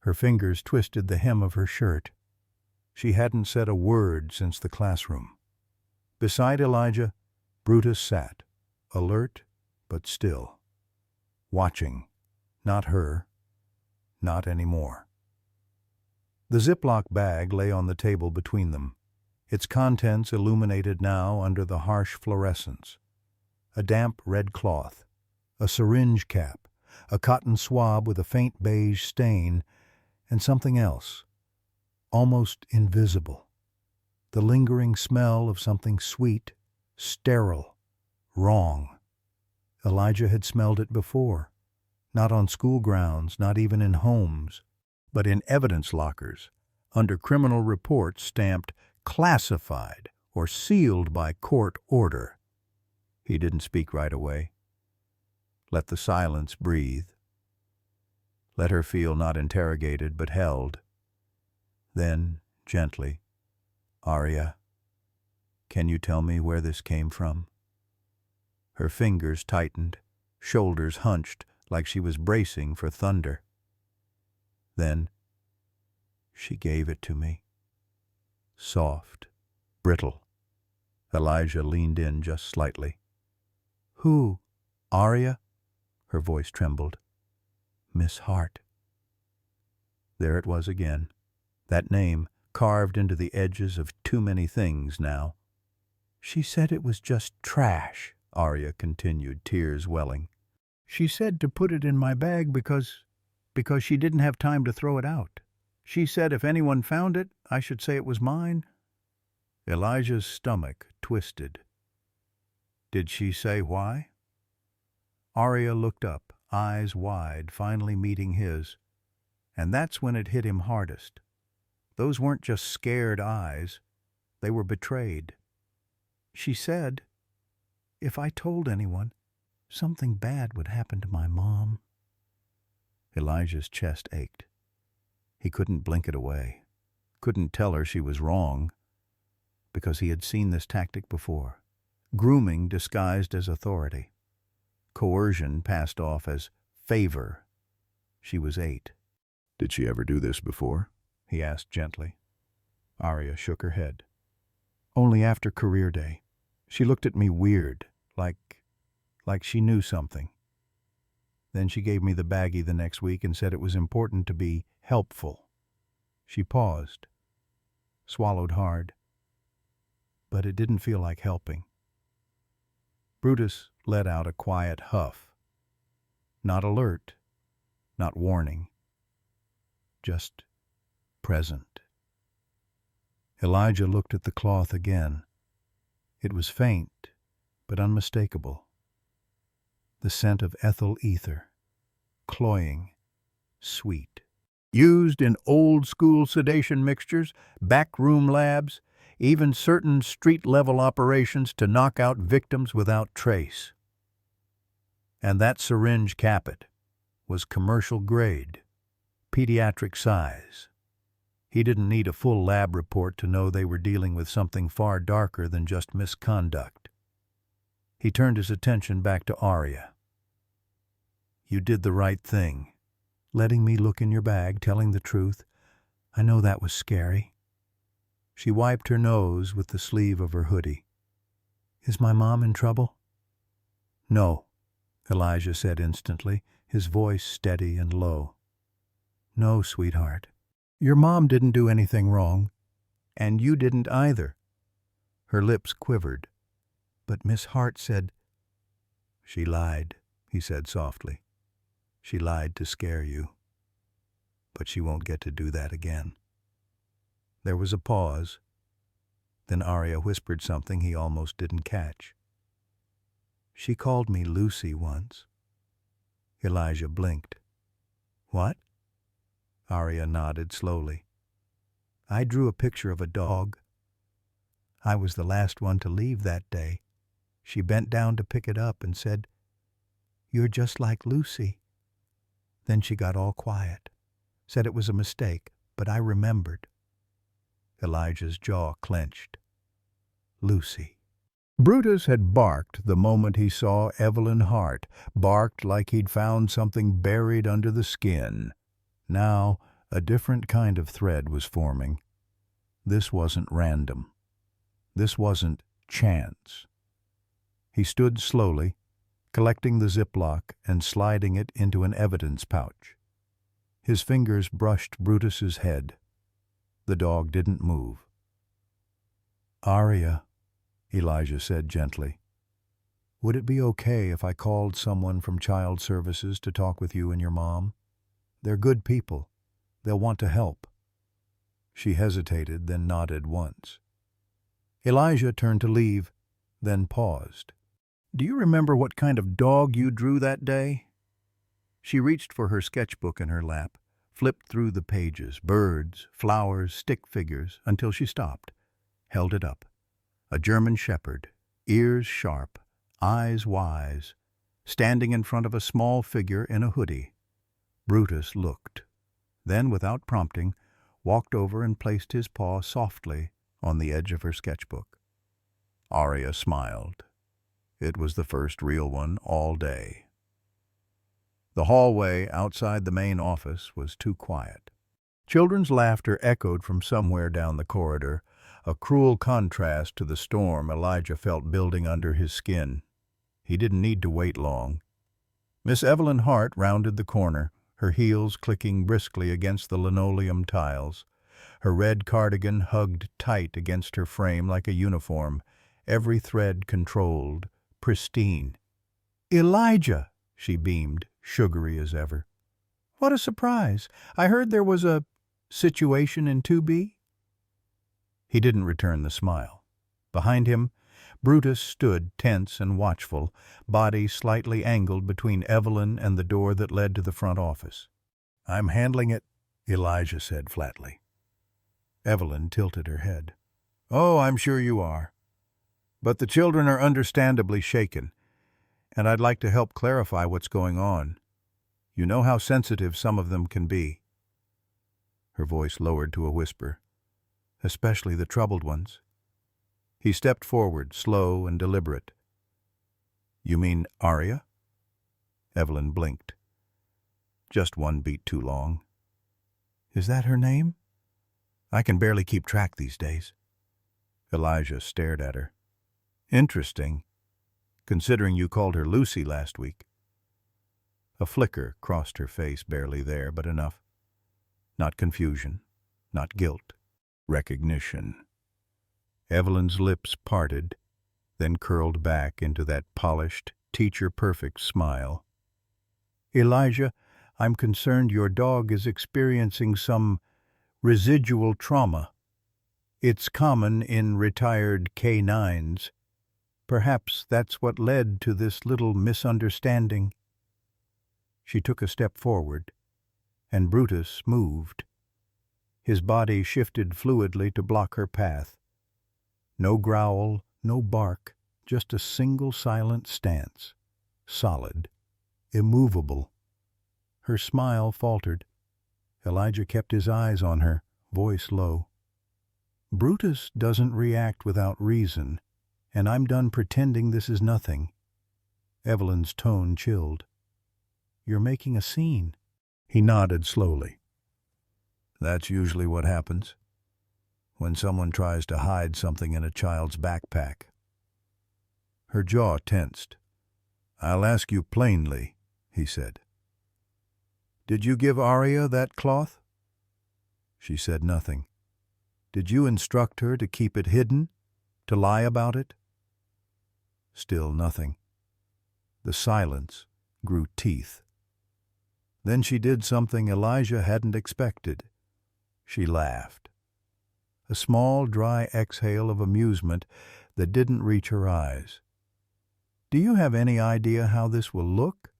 Her fingers twisted the hem of her shirt. She hadn't said a word since the classroom. Beside Elijah, Brutus sat, alert but still, watching, not her, not anymore. The Ziploc bag lay on the table between them, its contents illuminated now under the harsh fluorescence. A damp red cloth, a syringe cap, a cotton swab with a faint beige stain, and something else, almost invisible. The lingering smell of something sweet, sterile, wrong. Elijah had smelled it before, not on school grounds, not even in homes, but in evidence lockers, under criminal reports stamped classified or sealed by court order. He didn't speak right away. Let the silence breathe. Let her feel not interrogated but held. Then, gently, "Aria, can you tell me where this came from?" Her fingers tightened, shoulders hunched like she was bracing for thunder. Then, "She gave it to me." Soft, brittle. Elijah leaned in just slightly. "Who? Aria?" Her voice trembled. "Miss Hart." There it was again, that name carved into the edges of too many things now. "She said it was just trash," Aria continued, tears welling. "She said to put it in my bag because she didn't have time to throw it out. She said if anyone found it, I should say it was mine." Elijah's stomach twisted. Did she say why? Aria looked up, eyes wide, finally meeting his. And that's when it hit him hardest. Those weren't just scared eyes. They were betrayed. She said, if I told anyone, something bad would happen to my mom. Elijah's chest ached. He couldn't blink it away, couldn't tell her she was wrong, because he had seen this tactic before. Grooming disguised as authority. Coercion passed off as favor. She was 8. "Did she ever do this before?" he asked gently. Aria shook her head. "Only after career day. She looked at me weird, like she knew something. Then she gave me the baggie the next week and said it was important to be helpful." She paused, swallowed hard, but it didn't feel like helping. Brutus let out a quiet huff. Not alert, not warning, just present. Elijah looked at the cloth again. It was faint, but unmistakable. The scent of ethyl ether, cloying, sweet. Used in old-school sedation mixtures, backroom labs, even certain street-level operations to knock out victims without trace. And that syringe capet was commercial grade, pediatric size. He didn't need a full lab report to know they were dealing with something far darker than just misconduct. He turned his attention back to Aria. "You did the right thing, letting me look in your bag, telling the truth. I know that was scary." She wiped her nose with the sleeve of her hoodie. "Is my mom in trouble?" "No," Elijah said instantly, his voice steady and low. "No, sweetheart. Your mom didn't do anything wrong, and you didn't either." Her lips quivered, but Miss Hart said, "She lied," he said softly. "She lied to scare you. But she won't get to do that again." There was a pause. Then Aria whispered something he almost didn't catch. "She called me Lucy once." Elijah blinked. "What?" Aria nodded slowly. "I drew a picture of a dog. I was the last one to leave that day. She bent down to pick it up and said, 'You're just like Lucy.' Then she got all quiet, said it was a mistake, but I remembered. Elijah's jaw clenched. Lucy. Brutus had barked the moment he saw Evelyn Hart, barked like he'd found something buried under the skin. Now, a different kind of thread was forming. This wasn't random. This wasn't chance. He stood slowly, collecting the Ziploc and sliding it into an evidence pouch. His fingers brushed Brutus's head. The dog didn't move. "Aria," Elijah said gently, "would it be okay if I called someone from Child Services to talk with you and your mom? They're good people. They'll want to help." She hesitated, then nodded once. Elijah turned to leave, then paused. "Do you remember what kind of dog you drew that day?" She reached for her sketchbook in her lap, flipped through the pages, birds, flowers, stick figures, until she stopped, held it up. A German shepherd, ears sharp, eyes wise, standing in front of a small figure in a hoodie. Brutus looked, then, without prompting, walked over and placed his paw softly on the edge of her sketchbook. Aria smiled. It was the first real one all day. The hallway outside the main office was too quiet. Children's laughter echoed from somewhere down the corridor, a cruel contrast to the storm Elijah felt building under his skin. He didn't need to wait long. Miss Evelyn Hart rounded the corner, her heels clicking briskly against the linoleum tiles. Her red cardigan hugged tight against her frame like a uniform, every thread controlled, pristine. "Elijah!" she beamed, sugary as ever. "What a surprise! I heard there was a situation in 2B?" He didn't return the smile. Behind him, Brutus stood tense and watchful, body slightly angled between Evelyn and the door that led to the front office. "I'm handling it," Elijah said flatly. Evelyn tilted her head. "Oh, I'm sure you are. But the children are understandably shaken, and I'd like to help clarify what's going on. You know how sensitive some of them can be." Her voice lowered to a whisper. "Especially the troubled ones." He stepped forward, slow and deliberate. "You mean Aria?" Evelyn blinked. Just one beat too long. "Is that her name? I can barely keep track these days." Elijah stared at her. "Interesting, considering you called her Lucy last week." A flicker crossed her face, barely there, but enough. Not confusion, not guilt, recognition. Evelyn's lips parted, then curled back into that polished, teacher-perfect smile. "Elijah, I'm concerned your dog is experiencing some residual trauma. It's common in retired canines. Perhaps that's what led to this little misunderstanding." She took a step forward, and Brutus moved. His body shifted fluidly to block her path. No growl, no bark, just a single silent stance. Solid, immovable. Her smile faltered. Elijah kept his eyes on her, voice low. "Brutus doesn't react without reason, and I'm done pretending this is nothing." Evelyn's tone chilled. "You're making a scene." He nodded slowly. "That's usually what happens when someone tries to hide something in a child's backpack." Her jaw tensed. "I'll ask you plainly," he said. "Did you give Aria that cloth?" She said nothing. "Did you instruct her to keep it hidden, to lie about it?" Still nothing. The silence grew teeth. Then she did something Elijah hadn't expected. She laughed. A small, dry exhale of amusement that didn't reach her eyes. "Do you have any idea how this will look?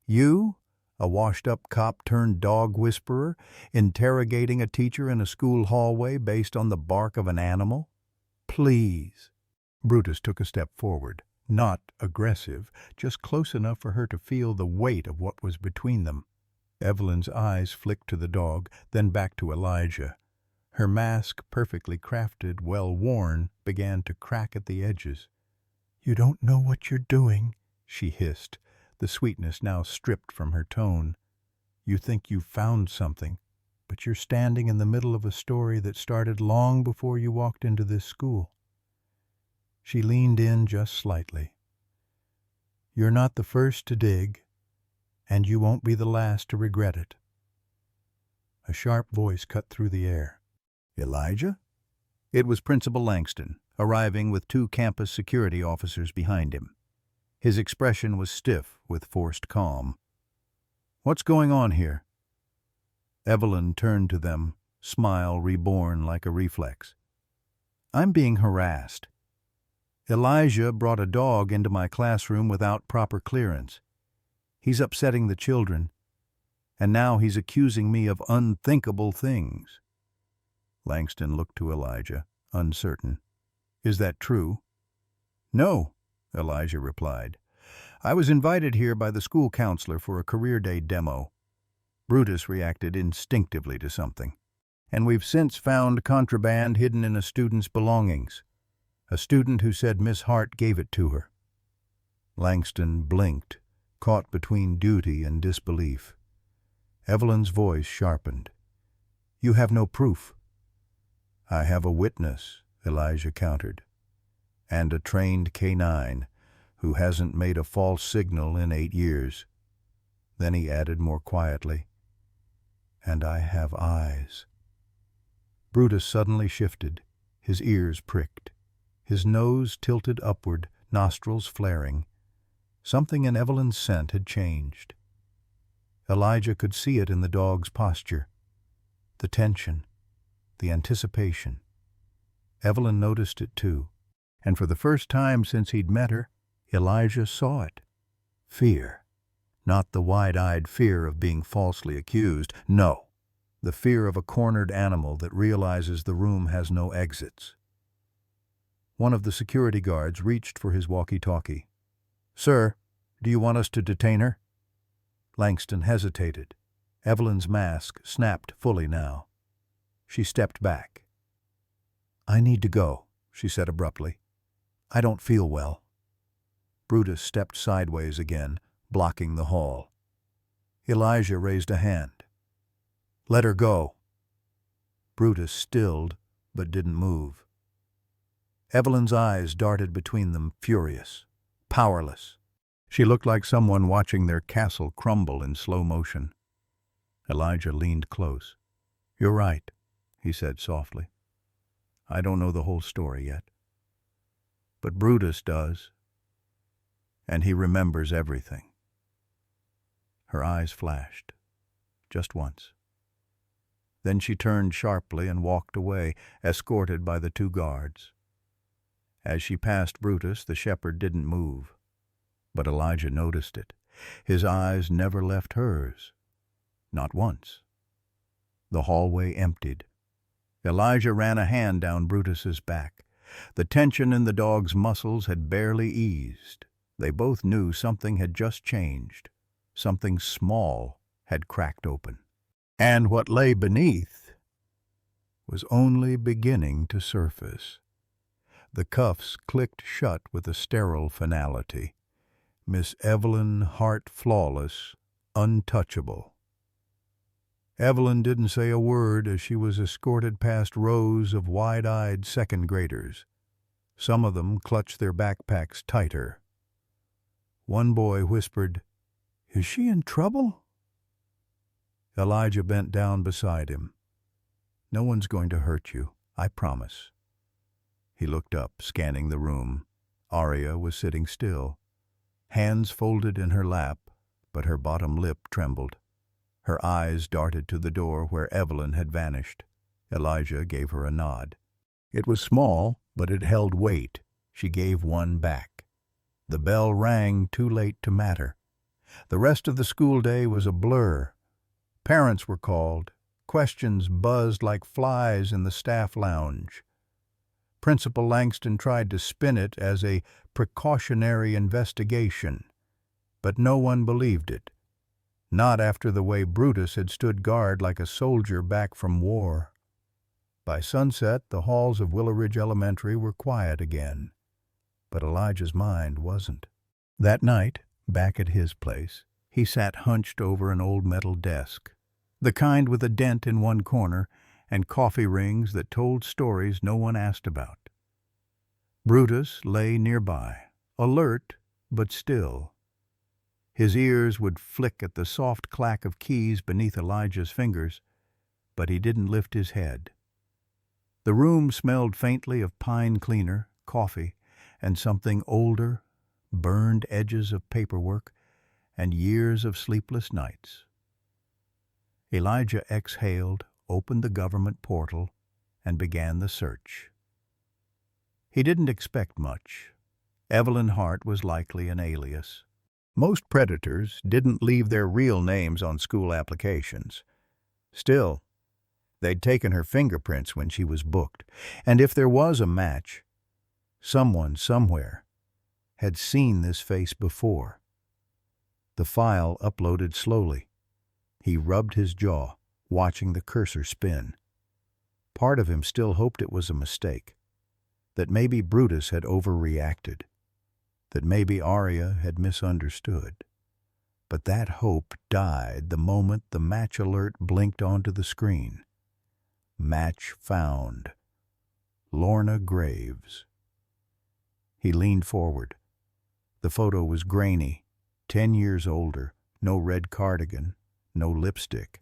You, a washed-up cop-turned-dog whisperer, interrogating a teacher in a school hallway based on the bark of an animal? Please." Brutus took a step forward, not aggressive, just close enough for her to feel the weight of what was between them. Evelyn's eyes flicked to the dog, then back to Elijah. Her mask, perfectly crafted, well worn, began to crack at the edges. "You don't know what you're doing," she hissed, the sweetness now stripped from her tone. "You think you've found something, but you're standing in the middle of a story that started long before you walked into this school." She leaned in just slightly. "You're not the first to dig, and you won't be the last to regret it." A sharp voice cut through the air. "Elijah?" It was Principal Langston, arriving with 2 campus security officers behind him. His expression was stiff with forced calm. "What's going on here?" Evelyn turned to them, smile reborn like a reflex. "I'm being harassed. Elijah brought a dog into my classroom without proper clearance. He's upsetting the children, and now he's accusing me of unthinkable things." Langston looked to Elijah, uncertain. "Is that true?" "No," Elijah replied. "I was invited here by the school counselor for a career day demo. Brutus reacted instinctively to something, and we've since found contraband hidden in a student's belongings. A student who said Miss Hart gave it to her." Langston blinked, caught between duty and disbelief. Evelyn's voice sharpened. "You have no proof." "I have a witness," Elijah countered, "and a trained canine who hasn't made a false signal in 8 years. Then he added more quietly, "And I have eyes." Brutus suddenly shifted, his ears pricked, his nose tilted upward, nostrils flaring. Something in Evelyn's scent had changed. Elijah could see it in the dog's posture. The tension, the anticipation. Evelyn noticed it too, and for the first time since he'd met her, Elijah saw it. Fear. Not the wide-eyed fear of being falsely accused. No, the fear of a cornered animal that realizes the room has no exits. One of the security guards reached for his walkie-talkie. "Sir, do you want us to detain her?" Langston hesitated. Evelyn's mask snapped fully now. She stepped back. "I need to go," she said abruptly. "I don't feel well." Brutus stepped sideways again, blocking the hall. Elijah raised a hand. "Let her go." Brutus stilled, but didn't move. Evelyn's eyes darted between them, furious, powerless. She looked like someone watching their castle crumble in slow motion. Elijah leaned close. "You're right," he said softly. "I don't know the whole story yet. But Brutus does, and he remembers everything." Her eyes flashed, just once. Then she turned sharply and walked away, escorted by the 2 guards. As she passed Brutus, the shepherd didn't move. But Elijah noticed it. His eyes never left hers. Not once. The hallway emptied. Elijah ran a hand down Brutus's back. The tension in the dog's muscles had barely eased. They both knew something had just changed. Something small had cracked open. And what lay beneath was only beginning to surface. The cuffs clicked shut with a sterile finality. Miss Evelyn Hart flawless, untouchable. Evelyn didn't say a word as she was escorted past rows of wide-eyed second graders. Some of them clutched their backpacks tighter. One boy whispered, "Is she in trouble?" Elijah bent down beside him. "No one's going to hurt you, I promise." He looked up, scanning the room. Aria was sitting still, hands folded in her lap, but her bottom lip trembled. Her eyes darted to the door where Evelyn had vanished. Elijah gave her a nod. It was small, but it held weight. She gave one back. The bell rang too late to matter. The rest of the school day was a blur. Parents were called. Questions buzzed like flies in the staff lounge. Principal Langston tried to spin it as a precautionary investigation, but no one believed it. Not after the way Brutus had stood guard like a soldier back from war. By sunset, the halls of Willow Ridge Elementary were quiet again, but Elijah's mind wasn't. That night, back at his place, he sat hunched over an old metal desk, the kind with a dent in one corner and coffee rings that told stories no one asked about. Brutus lay nearby, alert but still. His ears would flick at the soft clack of keys beneath Elijah's fingers, but he didn't lift his head. The room smelled faintly of pine cleaner, coffee, and something older, burned edges of paperwork, and years of sleepless nights. Elijah exhaled, opened the government portal, and began the search. He didn't expect much. Evelyn Hart was likely an alias. Most predators didn't leave their real names on school applications. Still, they'd taken her fingerprints when she was booked, and if there was a match, someone somewhere had seen this face before. The file uploaded slowly. He rubbed his jaw, watching the cursor spin. Part of him still hoped it was a mistake, that maybe Brutus had overreacted, that maybe Arya had misunderstood. But that hope died the moment the match alert blinked onto the screen. Match found. Lorna Graves. He leaned forward. The photo was grainy, 10 years older, no red cardigan, no lipstick.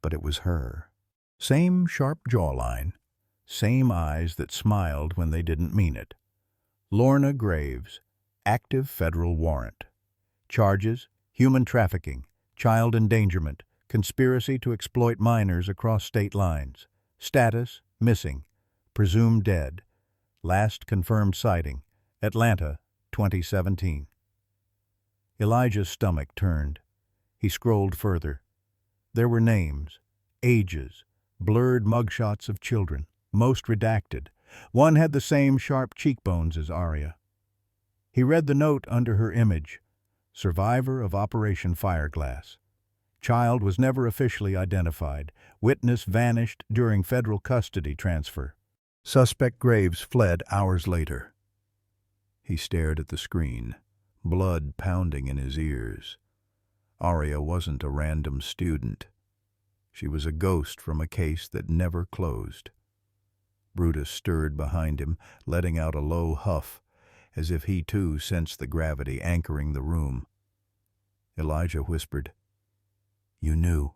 But it was her. Same sharp jawline, same eyes that smiled when they didn't mean it. Lorna Graves, active federal warrant. Charges: human trafficking, child endangerment, conspiracy to exploit minors across state lines. Status: missing, presumed dead. Last confirmed sighting: Atlanta, 2017. Elijah's stomach turned. He scrolled further. There were names, ages, blurred mugshots of children, most redacted. One had the same sharp cheekbones as Arya. He read the note under her image: survivor of Operation Fireglass. Child was never officially identified. Witness vanished during federal custody transfer. Suspect Graves fled hours later. He stared at the screen, blood pounding in his ears. Arya wasn't a random student. She was a ghost from a case that never closed. Brutus stirred behind him, letting out a low huff, as if he too sensed the gravity anchoring the room. Elijah whispered, "You knew."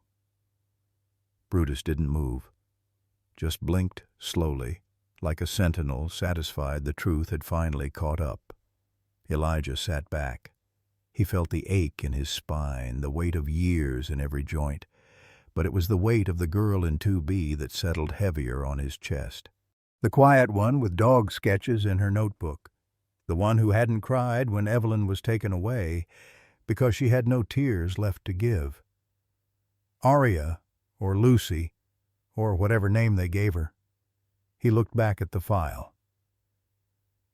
Brutus didn't move, just blinked slowly, like a sentinel satisfied the truth had finally caught up. Elijah sat back. He felt the ache in his spine, the weight of years in every joint, but it was the weight of the girl in 2B that settled heavier on his chest. The quiet one with dog sketches in her notebook. The one who hadn't cried when Evelyn was taken away because she had no tears left to give. Arya, or Lucy, or whatever name they gave her. He looked back at the file.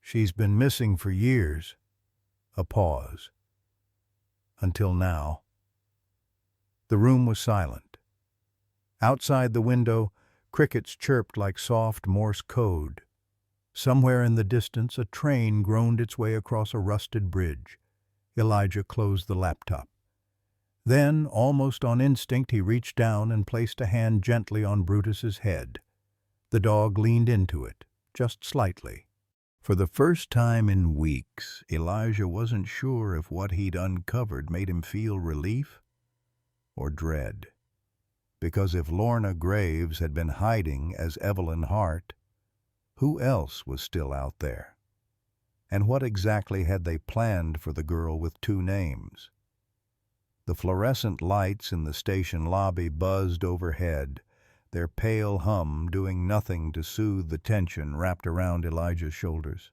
She's been missing for years. A pause. Until now. The room was silent. Outside the window, crickets chirped like soft Morse code. Somewhere in the distance, a train groaned its way across a rusted bridge. Elijah closed the laptop. Then, almost on instinct, he reached down and placed a hand gently on Brutus's head. The dog leaned into it, just slightly. For the first time in weeks, Elijah wasn't sure if what he'd uncovered made him feel relief or dread. Because if Lorna Graves had been hiding as Evelyn Hart, who else was still out there? And what exactly had they planned for the girl with 2 names? The fluorescent lights in the station lobby buzzed overhead, their pale hum doing nothing to soothe the tension wrapped around Elijah's shoulders.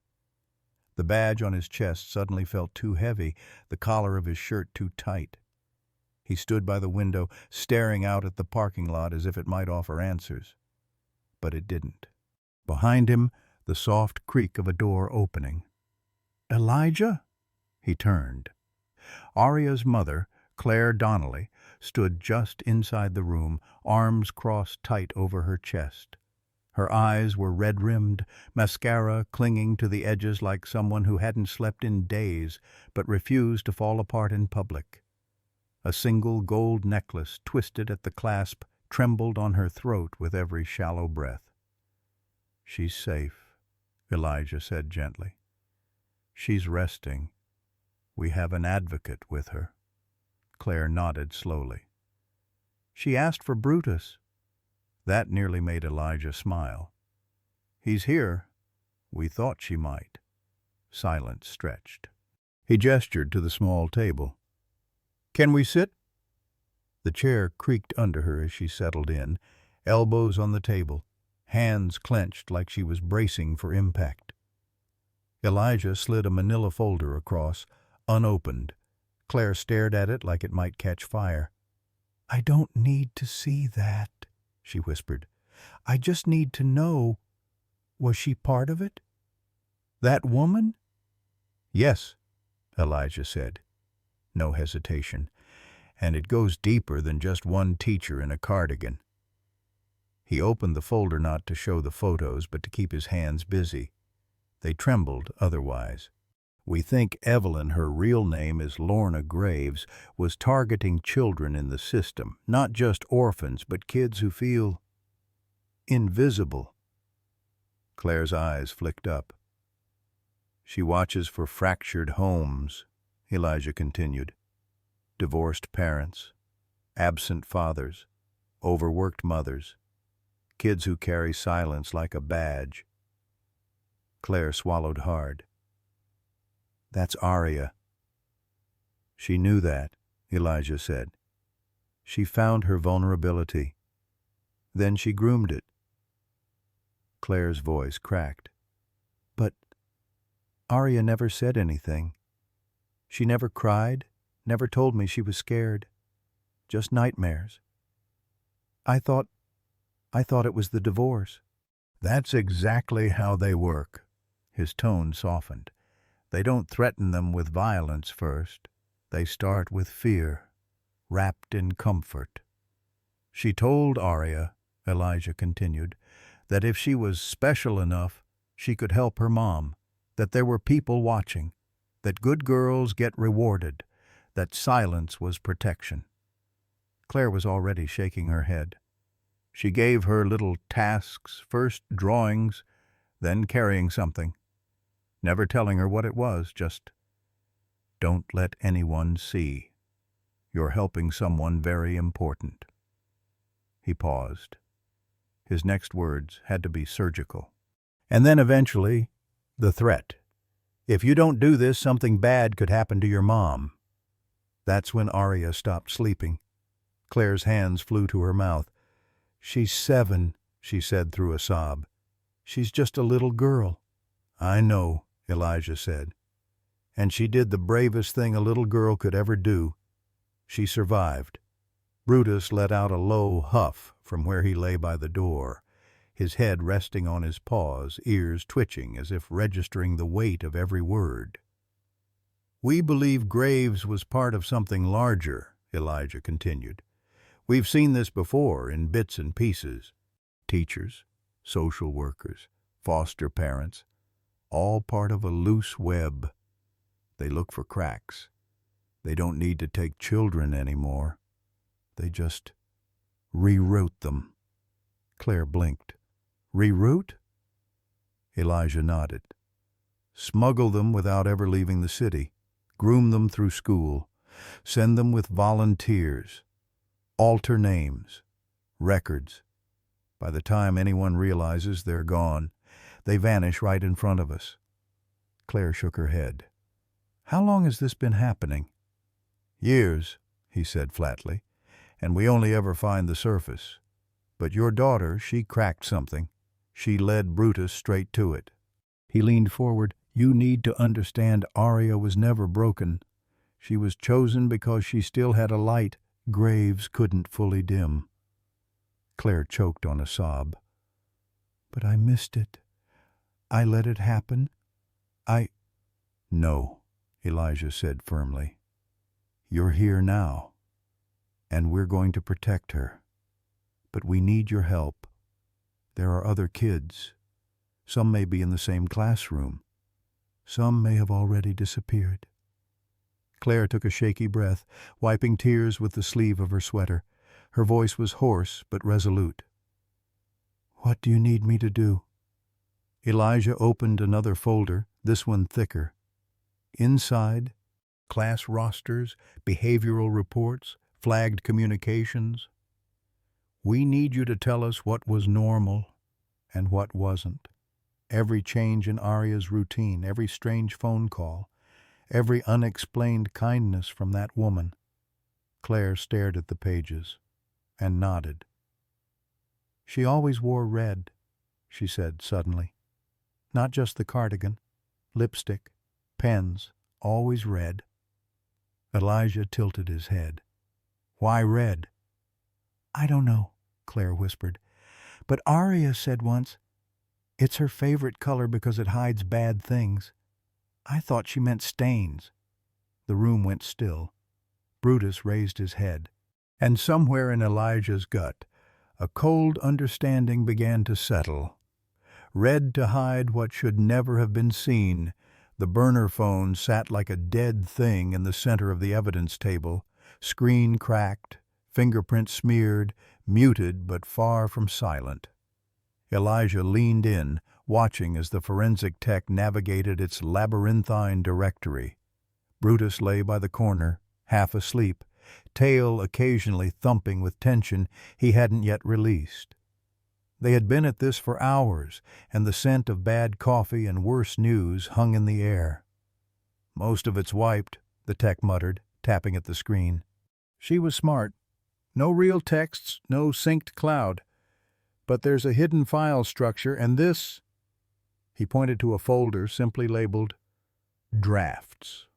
The badge on his chest suddenly felt too heavy, the collar of his shirt too tight. He stood by the window, staring out at the parking lot as if it might offer answers. But it didn't. Behind him, the soft creak of a door opening. "Elijah?" He turned. Arya's mother, Claire Donnelly, stood just inside the room, arms crossed tight over her chest. Her eyes were red-rimmed, mascara clinging to the edges like someone who hadn't slept in days but refused to fall apart in public. A single gold necklace, twisted at the clasp, trembled on her throat with every shallow breath. "She's safe," Elijah said gently. "She's resting. We have an advocate with her." Claire nodded slowly. "She asked for Brutus." That nearly made Elijah smile. "He's here. We thought she might." Silence stretched. He gestured to the small table. "Can we sit?" The chair creaked under her as she settled in, elbows on the table, hands clenched like she was bracing for impact. Elijah slid a manila folder across, unopened. Claire stared at it like it might catch fire. "I don't need to see that," she whispered. "I just need to know, was she part of it? That woman?" "Yes," Elijah said. No hesitation. "And it goes deeper than just one teacher in a cardigan." He opened the folder not to show the photos, but to keep his hands busy. They trembled otherwise. "We think Evelyn, her real name is Lorna Graves, was targeting children in the system, not just orphans, but kids who feel invisible." Claire's eyes flicked up. "She watches for fractured homes," Elijah continued. "Divorced parents, absent fathers, overworked mothers, kids who carry silence like a badge." Claire swallowed hard. "That's Aria." "She knew that," Elijah said. "She found her vulnerability. Then she groomed it." Claire's voice cracked. "But Aria never said anything. She never cried, never told me she was scared. Just nightmares. I thought it was the divorce." "That's exactly how they work." His tone softened. "They don't threaten them with violence first. They start with fear, wrapped in comfort." "She told Aria," Elijah continued, "that if she was special enough, she could help her mom, that there were people watching, that good girls get rewarded, that silence was protection." Claire was already shaking her head. "She gave her little tasks, first drawings, then carrying something, never telling her what it was, just, 'Don't let anyone see. You're helping someone very important.'" He paused. His next words had to be surgical. "And then eventually, the threat. If you don't do this, something bad could happen to your mom." That's when Aria stopped sleeping. Claire's hands flew to her mouth. "She's 7, she said through a sob. "She's just a little girl." "I know," Elijah said. "And she did the bravest thing a little girl could ever do. She survived." Brutus let out a low huff from where he lay by the door, his head resting on his paws, ears twitching as if registering the weight of every word. "We believe Graves was part of something larger," Elijah continued. "We've seen this before in bits and pieces. Teachers, social workers, foster parents, all part of a loose web. They look for cracks. They don't need to take children anymore. They just reroute them." Claire blinked. "Reroute?" Elijah nodded. "Smuggle them without ever leaving the city. Groom them through school. Send them with volunteers. Alter names. Records. By the time anyone realizes they're gone, they vanish right in front of us." Claire shook her head. "How long has this been happening?" "Years," he said flatly, "and we only ever find the surface. But your daughter, she cracked something. She led Brutus straight to it." He leaned forward. "You need to understand Aria was never broken. She was chosen because she still had a light Graves couldn't fully dim." Claire choked on a sob. "But I missed it. I let it happen. "No," Elijah said firmly. "You're here now. And we're going to protect her. But we need your help. There are other kids. Some may be in the same classroom. Some may have already disappeared." Claire took a shaky breath, wiping tears with the sleeve of her sweater. Her voice was hoarse but resolute. "What do you need me to do?" Elijah opened another folder, this one thicker. Inside, class rosters, behavioral reports, flagged communications. "We need you to tell us what was normal and what wasn't. Every change in Arya's routine, every strange phone call, every unexplained kindness from that woman." Claire stared at the pages and nodded. "She always wore red," she said suddenly. "Not just the cardigan. Lipstick, pens, always red." Elijah tilted his head. "Why red?" "I don't know," Claire whispered. "But Arya said once, it's her favorite color because it hides bad things. I thought she meant stains." The room went still. Brutus raised his head. And somewhere in Elijah's gut, a cold understanding began to settle. Red to hide what should never have been seen, the burner phone sat like a dead thing in the center of the evidence table, screen cracked, fingerprint smeared, muted but far from silent. Elijah leaned in, watching as the forensic tech navigated its labyrinthine directory. Brutus lay by the corner, half asleep, tail occasionally thumping with tension he hadn't yet released. They had been at this for hours, and the scent of bad coffee and worse news hung in the air. "Most of it's wiped," the tech muttered, tapping at the screen. "She was smart. No real texts, no synced cloud. But there's a hidden file structure, and this—" He pointed to a folder simply labeled Drafts.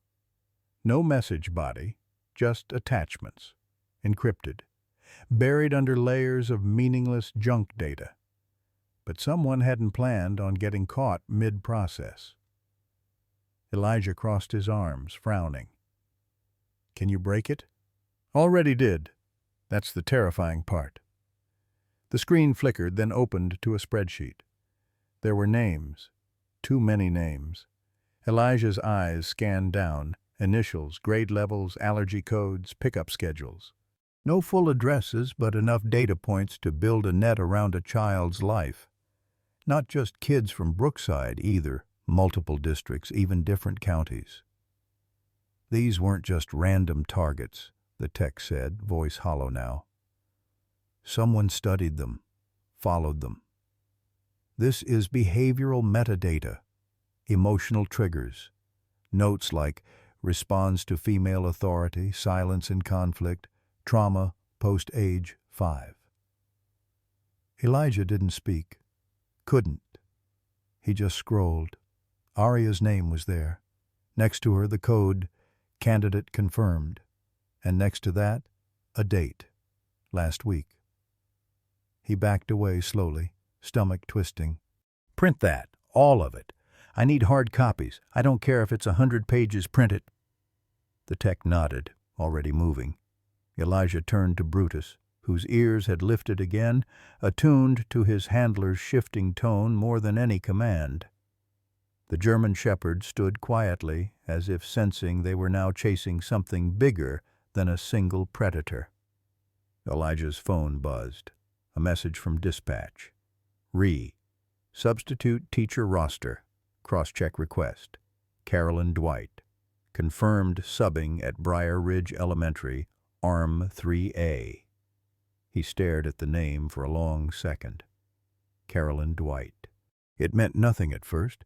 No message body, just attachments, encrypted, buried under layers of meaningless junk data. But someone hadn't planned on getting caught mid-process. Elijah crossed his arms, frowning. "Can you break it?" "Already did. That's the terrifying part." The screen flickered, then opened to a spreadsheet. There were names. Too many names. Elijah's eyes scanned down. Initials, grade levels, allergy codes, pickup schedules. No full addresses, but enough data points to build a net around a child's life. Not just kids from Brookside, either. Multiple districts, even different counties. These weren't just random targets, the tech said, voice hollow now. Someone studied them, followed them. This is behavioral metadata, emotional triggers, notes like responds to female authority, silence in conflict, trauma, post-age 5. Elijah didn't speak. Couldn't. He just scrolled. Arya's name was there. Next to her, the code, candidate confirmed. And next to that, a date, last week. He backed away slowly, stomach twisting. "Print that, all of it. I need hard copies. I don't care if it's 100 pages printed." The tech nodded, already moving. Elijah turned to Brutus, whose ears had lifted again, attuned to his handler's shifting tone more than any command. The German shepherd stood quietly, as if sensing they were now chasing something bigger than a single predator. Elijah's phone buzzed. A message from dispatch. Substitute teacher roster. Cross-check request. Carolyn Dwight. Confirmed subbing at Briar Ridge Elementary, ARM 3A. He stared at the name for a long second. Carolyn Dwight. It meant nothing at first,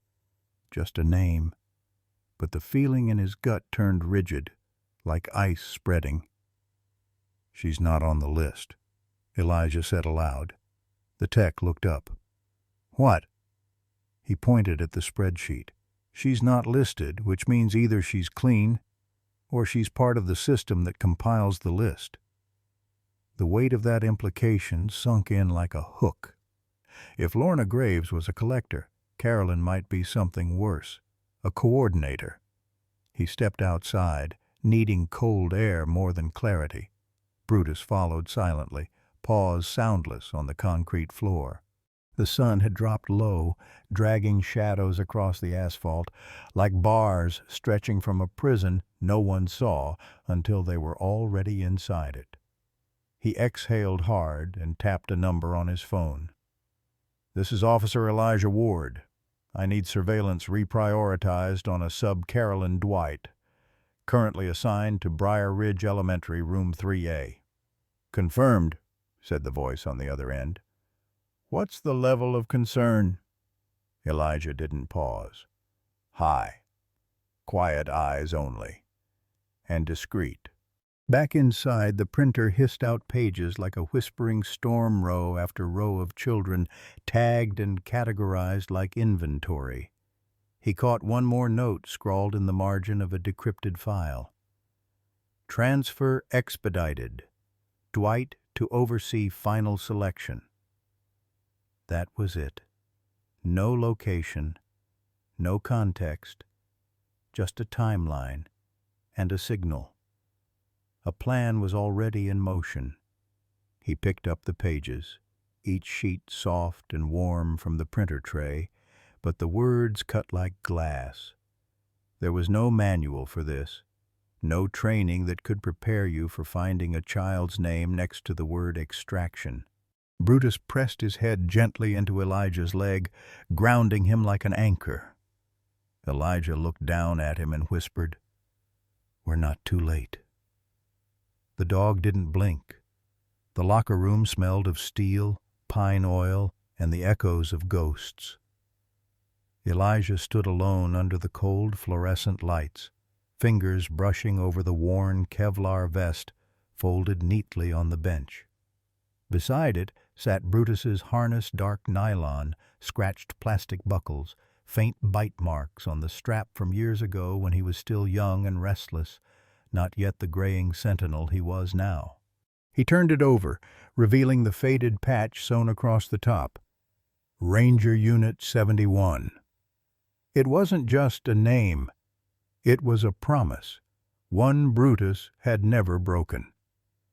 just a name. But the feeling in his gut turned rigid, like ice spreading. "She's not on the list," Elijah said aloud. The tech looked up. "What?" He pointed at the spreadsheet. "She's not listed, which means either she's clean or she's part of the system that compiles the list." The weight of that implication sunk in like a hook. If Lorna Graves was a collector, Carolyn might be something worse, a coordinator. He stepped outside, needing cold air more than clarity. Brutus followed silently, paws soundless on the concrete floor. The sun had dropped low, dragging shadows across the asphalt, like bars stretching from a prison no one saw until they were already inside it. He exhaled hard and tapped a number on his phone. "This is Officer Elijah Ward. I need surveillance reprioritized on a sub-Carolyn Dwight, currently assigned to Briar Ridge Elementary, Room 3A. "Confirmed," said the voice on the other end. "What's the level of concern?" Elijah didn't pause. High. Quiet eyes only. And discreet. Back inside, the printer hissed out pages like a whispering storm, row after row of children, tagged and categorized like inventory. He caught one more note scrawled in the margin of a decrypted file. "Transfer expedited. Dwight to oversee final selection." That was it. No location, no context, just a timeline and a signal. A plan was already in motion. He picked up the pages, each sheet soft and warm from the printer tray, but the words cut like glass. There was no manual for this, no training that could prepare you for finding a child's name next to the word extraction. Brutus pressed his head gently into Elijah's leg, grounding him like an anchor. Elijah looked down at him and whispered, "We're not too late." The dog didn't blink. The locker room smelled of steel, pine oil, and the echoes of ghosts. Elijah stood alone under the cold fluorescent lights, fingers brushing over the worn Kevlar vest folded neatly on the bench. Beside it sat Brutus's harness, dark nylon, scratched plastic buckles, faint bite marks on the strap from years ago when he was still young and restless, not yet the graying sentinel he was now. He turned it over, revealing the faded patch sewn across the top. Ranger Unit 71. It wasn't just a name. It was a promise, one Brutus had never broken.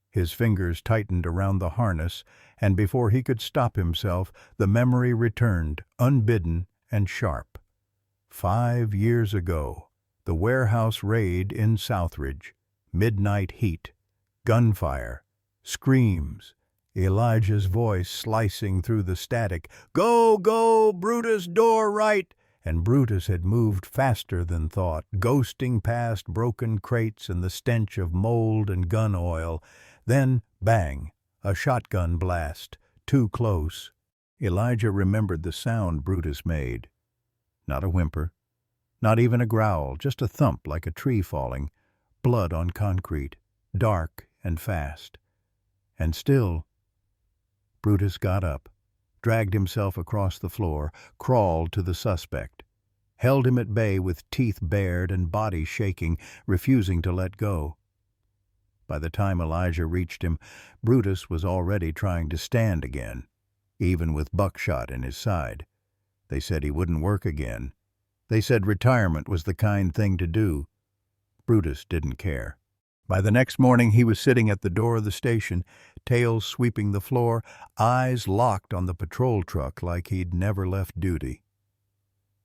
His fingers tightened around the harness, and before he could stop himself, the memory returned, unbidden and sharp. 5 years ago, the warehouse raid in Southridge, midnight heat, gunfire, screams, Elijah's voice slicing through the static, "Go, go, Brutus, door right!" And Brutus had moved faster than thought, ghosting past broken crates and the stench of mold and gun oil. Then, bang, a shotgun blast, too close. Elijah remembered the sound Brutus made. Not a whimper, not even a growl, just a thump like a tree falling, blood on concrete, dark and fast. And still, Brutus got up, dragged himself across the floor, crawled to the suspect, held him at bay with teeth bared and body shaking, refusing to let go. By the time Elijah reached him, Brutus was already trying to stand again, even with buckshot in his side. They said he wouldn't work again. They said retirement was the kind thing to do. Brutus didn't care. By the next morning he was sitting at the door of the station, tail sweeping the floor, eyes locked on the patrol truck like he'd never left duty.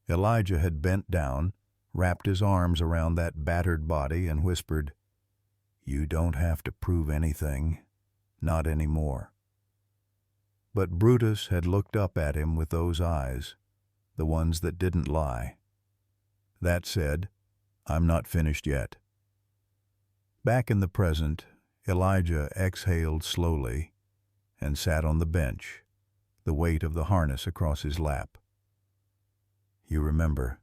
Elijah had bent down, wrapped his arms around that battered body, and whispered, "You don't have to prove anything, not anymore." But Brutus had looked up at him with those eyes, the ones that didn't lie. That said, "I'm not finished yet." Back in the present, Elijah exhaled slowly and sat on the bench, the weight of the harness across his lap. "You remember,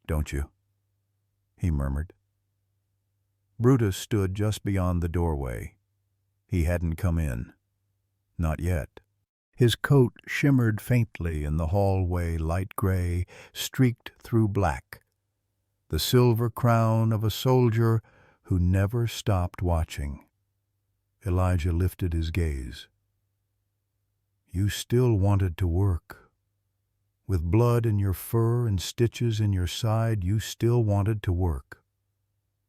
don't you?" he murmured. Brutus stood just beyond the doorway. He hadn't come in. Not yet. His coat shimmered faintly in the hallway, light gray, streaked through black. The silver crown of a soldier who never stopped watching. Elijah lifted his gaze. "You still wanted to work. With blood in your fur and stitches in your side, you still wanted to work."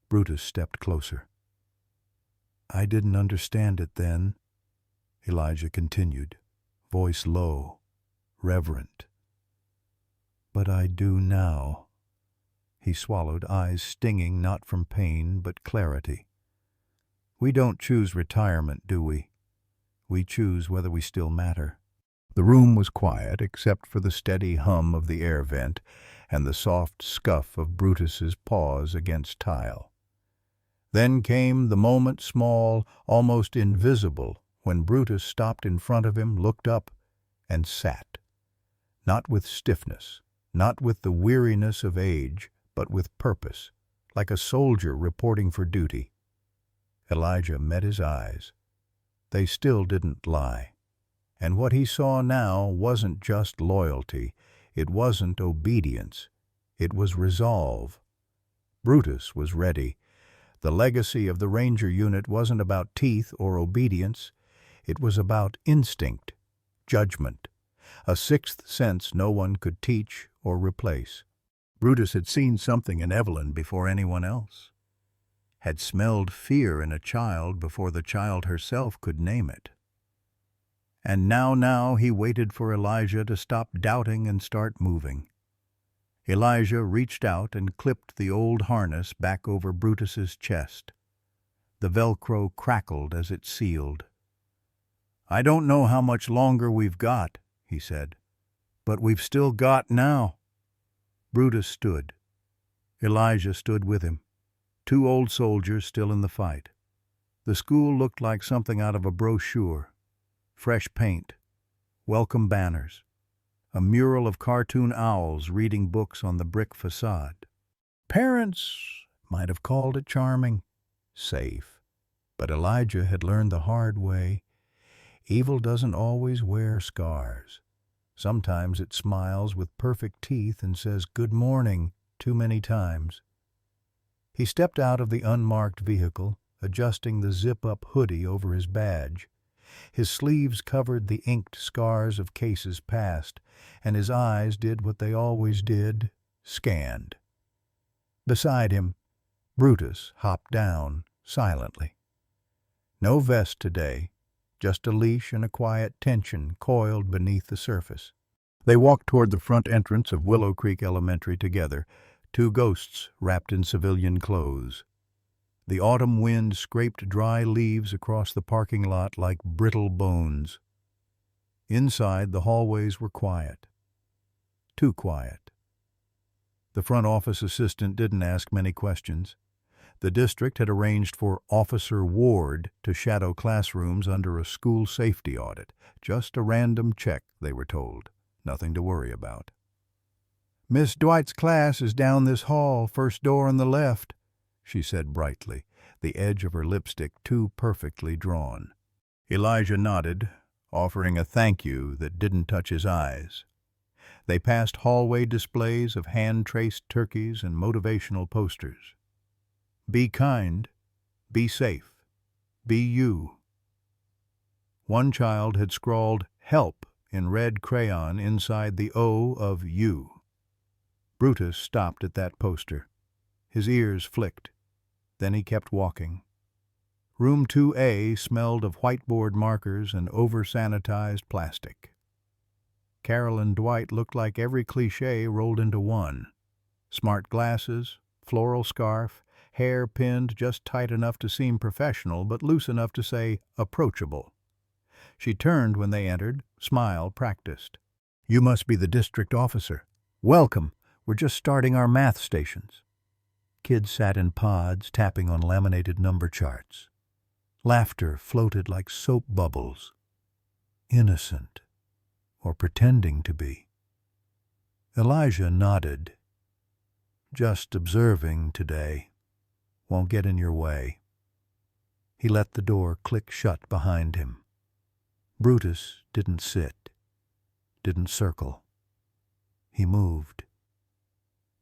Brutus stepped closer. I didn't understand it then, Elijah continued, voice low, reverent. But I do now. He swallowed, eyes stinging not from pain but clarity. We don't choose retirement, do we? We choose whether we still matter. The room was quiet except for the steady hum of the air vent and the soft scuff of Brutus's paws against tile. Then came the moment, small, almost invisible, when Brutus stopped in front of him, looked up, and sat. Not with stiffness, not with the weariness of age, but with purpose, like a soldier reporting for duty. Elijah met his eyes. They still didn't lie. And what he saw now wasn't just loyalty, it wasn't obedience, it was resolve. Brutus was ready. The legacy of the Ranger unit wasn't about teeth or obedience, it was about instinct, judgment, a sixth sense no one could teach or replace. Brutus had seen something in Evelyn before anyone else, had smelled fear in a child before the child herself could name it. And now he waited for Elijah to stop doubting and start moving. Elijah reached out and clipped the old harness back over Brutus's chest. The Velcro crackled as it sealed. "I don't know how much longer we've got," he said, "but we've still got now." Brutus stood. Elijah stood with him. Two old soldiers still in the fight. The school looked like something out of a brochure. Fresh paint, welcome banners, a mural of cartoon owls reading books on the brick facade. Parents might have called it charming, safe. But Elijah had learned the hard way. Evil doesn't always wear scars. Sometimes it smiles with perfect teeth and says good morning too many times. He stepped out of the unmarked vehicle, adjusting the zip-up hoodie over his badge. His sleeves covered the inked scars of cases past, and his eyes did what they always did, scanned. Beside him, Brutus hopped down silently. No vest today, just a leash and a quiet tension coiled beneath the surface. They walked toward the front entrance of Willow Creek Elementary together, two ghosts wrapped in civilian clothes. The autumn wind scraped dry leaves across the parking lot like brittle bones. Inside, the hallways were quiet. Too quiet. The front office assistant didn't ask many questions. The district had arranged for Officer Ward to shadow classrooms under a school safety audit. Just a random check, they were told. Nothing to worry about. "Miss Dwight's class is down this hall, first door on the left," she said brightly, the edge of her lipstick too perfectly drawn. Elijah nodded, offering a thank you that didn't touch his eyes. They passed hallway displays of hand-traced turkeys and motivational posters. Be kind, be safe, be you. One child had scrawled "help" in red crayon inside the O of you. Brutus stopped at that poster. His ears flicked. Then he kept walking. Room 2A smelled of whiteboard markers and over-sanitized plastic. Carol and Dwight looked like every cliché rolled into one. Smart glasses, floral scarf, hair pinned just tight enough to seem professional but loose enough to say approachable. She turned when they entered, smile practiced. "You must be the district officer. Welcome. We're just starting our math stations." Kids sat in pods, tapping on laminated number charts. Laughter floated like soap bubbles. Innocent, or pretending to be. Elijah nodded. "Just observing today. Won't get in your way." He let the door click shut behind him. Brutus didn't sit, didn't circle. He moved.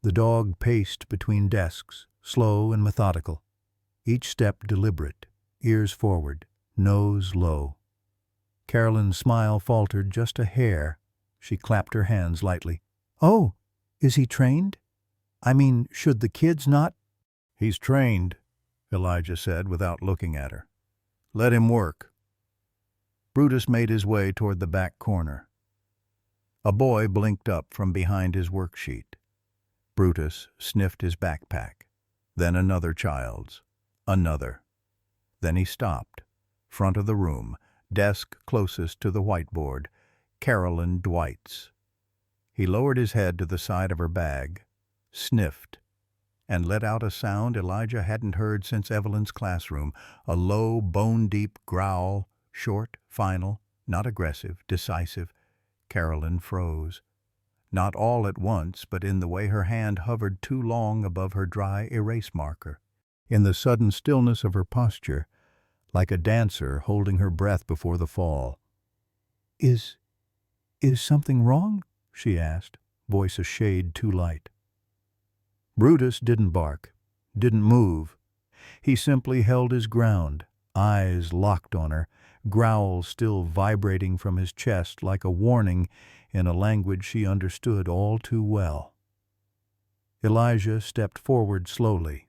The dog paced between desks, slow and methodical, each step deliberate, ears forward, nose low. Carolyn's smile faltered just a hair. She clapped her hands lightly. "Oh, is he trained? I mean, should the kids not—" "He's trained," Elijah said without looking at her. Let him work." Brutus made his way toward the back corner. A boy blinked up from behind his worksheet. Brutus sniffed his backpack. Then another child's. Another. Then he stopped. Front of the room, desk closest to the whiteboard, Carolyn Dwight's. He lowered his head to the side of her bag, sniffed, and let out a sound Elijah hadn't heard since Evelyn's classroom, a low, bone-deep growl, short, final, not aggressive, decisive. Carolyn froze. Not all at once, but in the way her hand hovered too long above her dry erase marker. In the sudden stillness of her posture, like a dancer holding her breath before the fall. Is something wrong?" she asked, voice a shade too light. Brutus didn't bark, didn't move. He simply held his ground, eyes locked on her, growl still vibrating from his chest like a warning in a language she understood all too well. Elijah stepped forward slowly.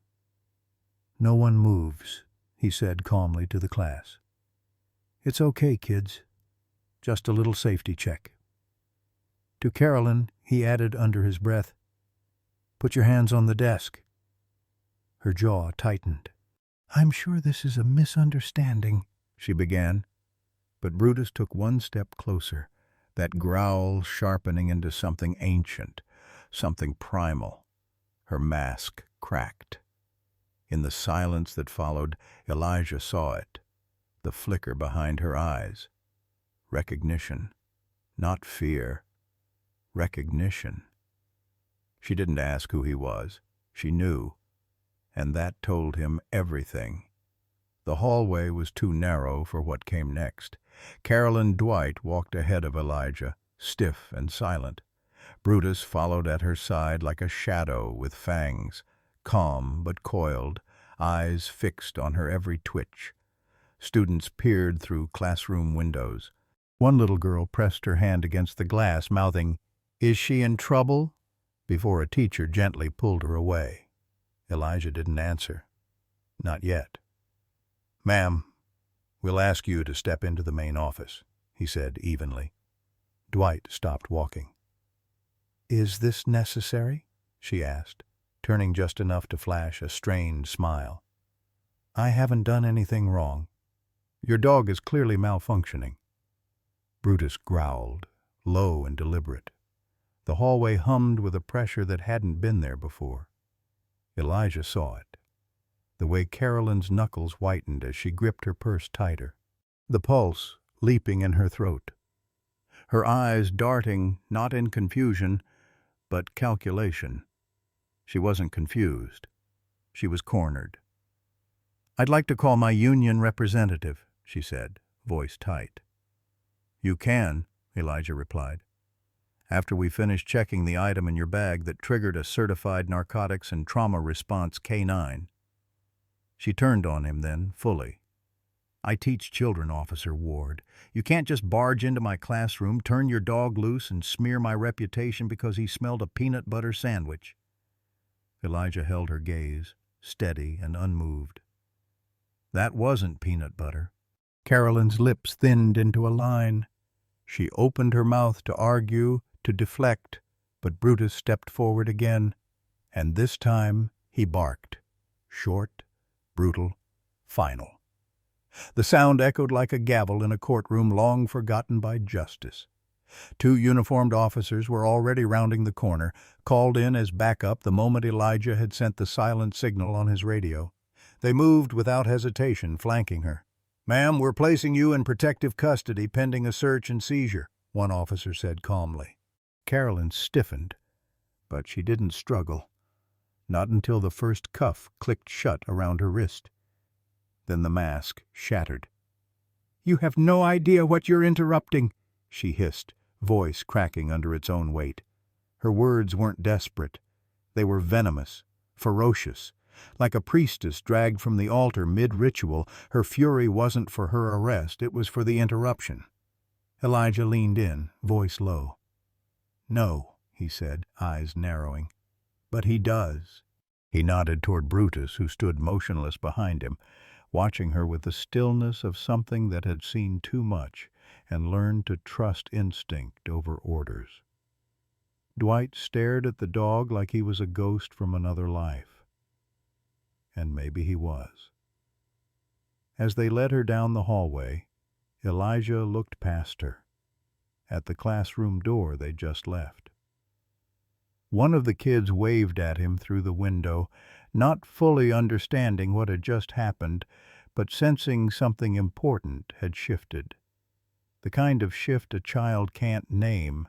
"No one moves," he said calmly to the class. "It's okay, kids. Just a little safety check." To Carolyn, he added under his breath, "Put your hands on the desk." Her jaw tightened. "I'm sure this is a misunderstanding," she began. But Brutus took one step closer, that growl sharpening into something ancient, something primal. Her mask cracked. In the silence that followed, Elijah saw it, the flicker behind her eyes. Recognition, not fear. Recognition. She didn't ask who he was. She knew, and that told him everything. The hallway was too narrow for what came next. Carolyn Dwight walked ahead of Elijah, stiff and silent. Brutus followed at her side like a shadow with fangs, calm but coiled, eyes fixed on her every twitch. Students peered through classroom windows. One little girl pressed her hand against the glass, mouthing, "Is she in trouble?" before a teacher gently pulled her away. Elijah didn't answer. Not yet. "Ma'am, we'll ask you to step into the main office," he said evenly. Dwight stopped walking. "Is this necessary?" she asked, turning just enough to flash a strained smile. "I haven't done anything wrong. Your dog is clearly malfunctioning." Brutus growled, low and deliberate. The hallway hummed with a pressure that hadn't been there before. Elijah saw it. The way Carolyn's knuckles whitened as she gripped her purse tighter. The pulse leaping in her throat. Her eyes darting, not in confusion, but calculation. She wasn't confused. She was cornered. "I'd like to call my union representative," she said, voice tight. "You can," Elijah replied. "After we finish checking the item in your bag that triggered a certified narcotics and trauma response K9. She turned on him then, fully. "I teach children, Officer Ward. You can't just barge into my classroom, turn your dog loose, and smear my reputation because he smelled a peanut butter sandwich." Elijah held her gaze, steady and unmoved. "That wasn't peanut butter." Carolyn's lips thinned into a line. She opened her mouth to argue, to deflect, but Brutus stepped forward again, and this time he barked. Short, brutal, final. The sound echoed like a gavel in a courtroom long forgotten by justice. Two uniformed officers were already rounding the corner, called in as backup the moment Elijah had sent the silent signal on his radio. They moved without hesitation, flanking her. "Ma'am, we're placing you in protective custody pending a search and seizure," one officer said calmly. Carolyn stiffened, but she didn't struggle. Not until the first cuff clicked shut around her wrist. Then the mask shattered. "You have no idea what you're interrupting," she hissed, voice cracking under its own weight. Her words weren't desperate. They were venomous, ferocious. Like a priestess dragged from the altar mid-ritual, her fury wasn't for her arrest, it was for the interruption. Elijah leaned in, voice low. "No," he said, eyes narrowing. "But he does." He nodded toward Brutus, who stood motionless behind him. watching her with the stillness of something that had seen too much and learned to trust instinct over orders. Dwight stared at the dog like he was a ghost from another life. And maybe he was. As they led her down the hallway, Elijah looked past her, at the classroom door they'd just left. One of the kids waved at him through the window, not fully understanding what had just happened, but sensing something important had shifted. The kind of shift a child can't name,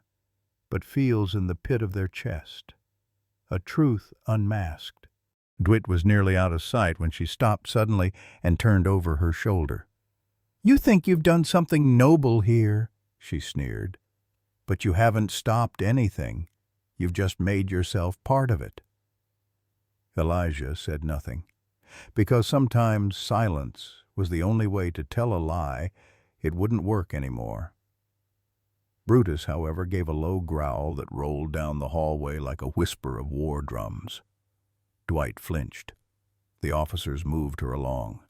but feels in the pit of their chest. A truth unmasked. Dwight was nearly out of sight when she stopped suddenly and turned over her shoulder. "You think you've done something noble here," she sneered. "But you haven't stopped anything. You've just made yourself part of it." Elijah said nothing, because sometimes silence was the only way to tell a lie. It wouldn't work anymore. Brutus, however, gave a low growl that rolled down the hallway like a whisper of war drums. Dwight flinched. The officers moved her along,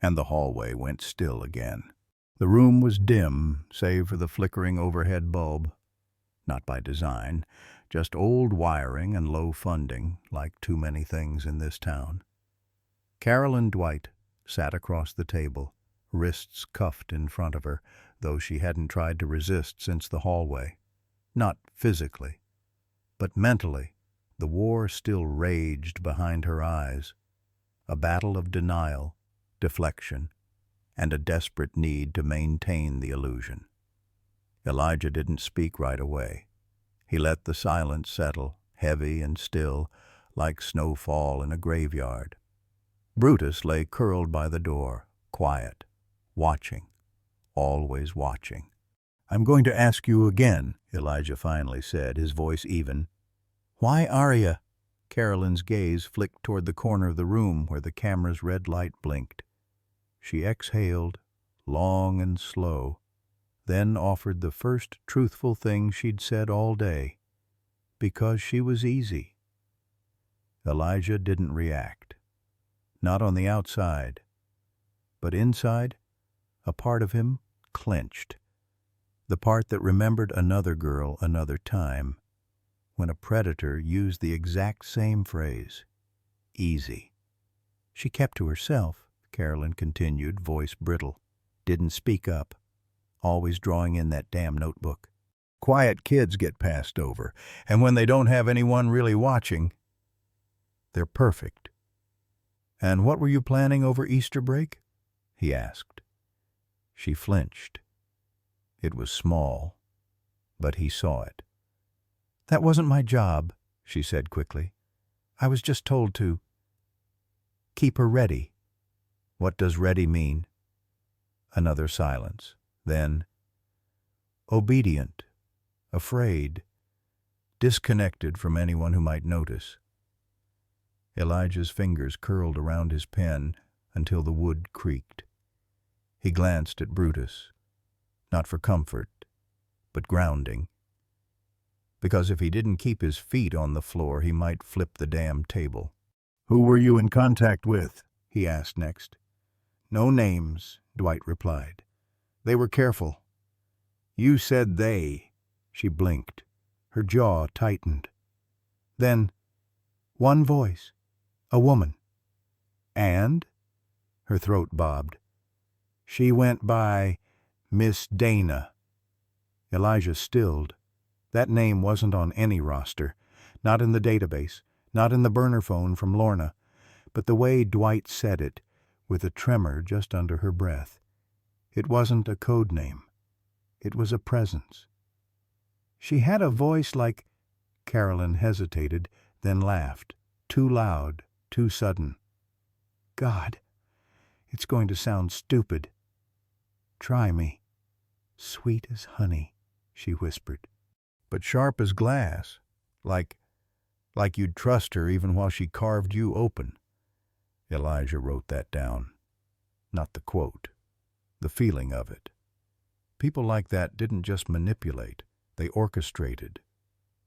and the hallway went still again. The room was dim, save for the flickering overhead bulb. Not by design, just old wiring and low funding, like too many things in this town. Carolyn Dwight sat across the table, wrists cuffed in front of her, though she hadn't tried to resist since the hallway. Not physically, but mentally. The war still raged behind her eyes, a battle of denial, deflection, and a desperate need to maintain the illusion. Elijah didn't speak right away. He let the silence settle, heavy and still, like snowfall in a graveyard. Brutus lay curled by the door, quiet, watching, always watching. "I'm going to ask you again," Elijah finally said, his voice even. "Why are you?" Carolyn's gaze flicked toward the corner of the room where the camera's red light blinked. She exhaled, long and slow, then offered the first truthful thing she'd said all day. Because she was easy. Elijah didn't react. Not on the outside. But inside, a part of him clenched. The part that remembered another girl another time, when a predator used the exact same phrase, easy. She kept to herself, Carolyn continued, voice brittle. Didn't speak up, always drawing in that damn notebook. Quiet kids get passed over, and when they don't have anyone really watching, they're perfect. "And what were you planning over Easter break?" he asked. She flinched. It was small, but he saw it. "That wasn't my job," she said quickly. "I was just told to keep her ready." "What does ready mean?" Another silence. Then, obedient, afraid, disconnected from anyone who might notice. Elijah's fingers curled around his pen until the wood creaked. He glanced at Brutus, not for comfort, but grounding. Because if he didn't keep his feet on the floor, he might flip the damn table. "Who were you in contact with?" he asked next. "No names," Dwight replied. "They were careful." "You said they." She blinked. Her jaw tightened. Then, one voice. A woman. "And?" Her throat bobbed. "She went by Miss Dana." Elijah stilled. That name wasn't on any roster, not in the database, not in the burner phone from Lorna, but the way Dwight said it, with a tremor just under her breath. It wasn't a code name. It was a presence. She had a voice like... Carolyn hesitated, then laughed. Too loud, too sudden. "God, it's going to sound stupid. Try me." "Sweet as honey," she whispered. "But sharp as glass. Like you'd trust her even while she carved you open." Elijah wrote that down. Not the quote. The feeling of it. People like that didn't just manipulate. They orchestrated.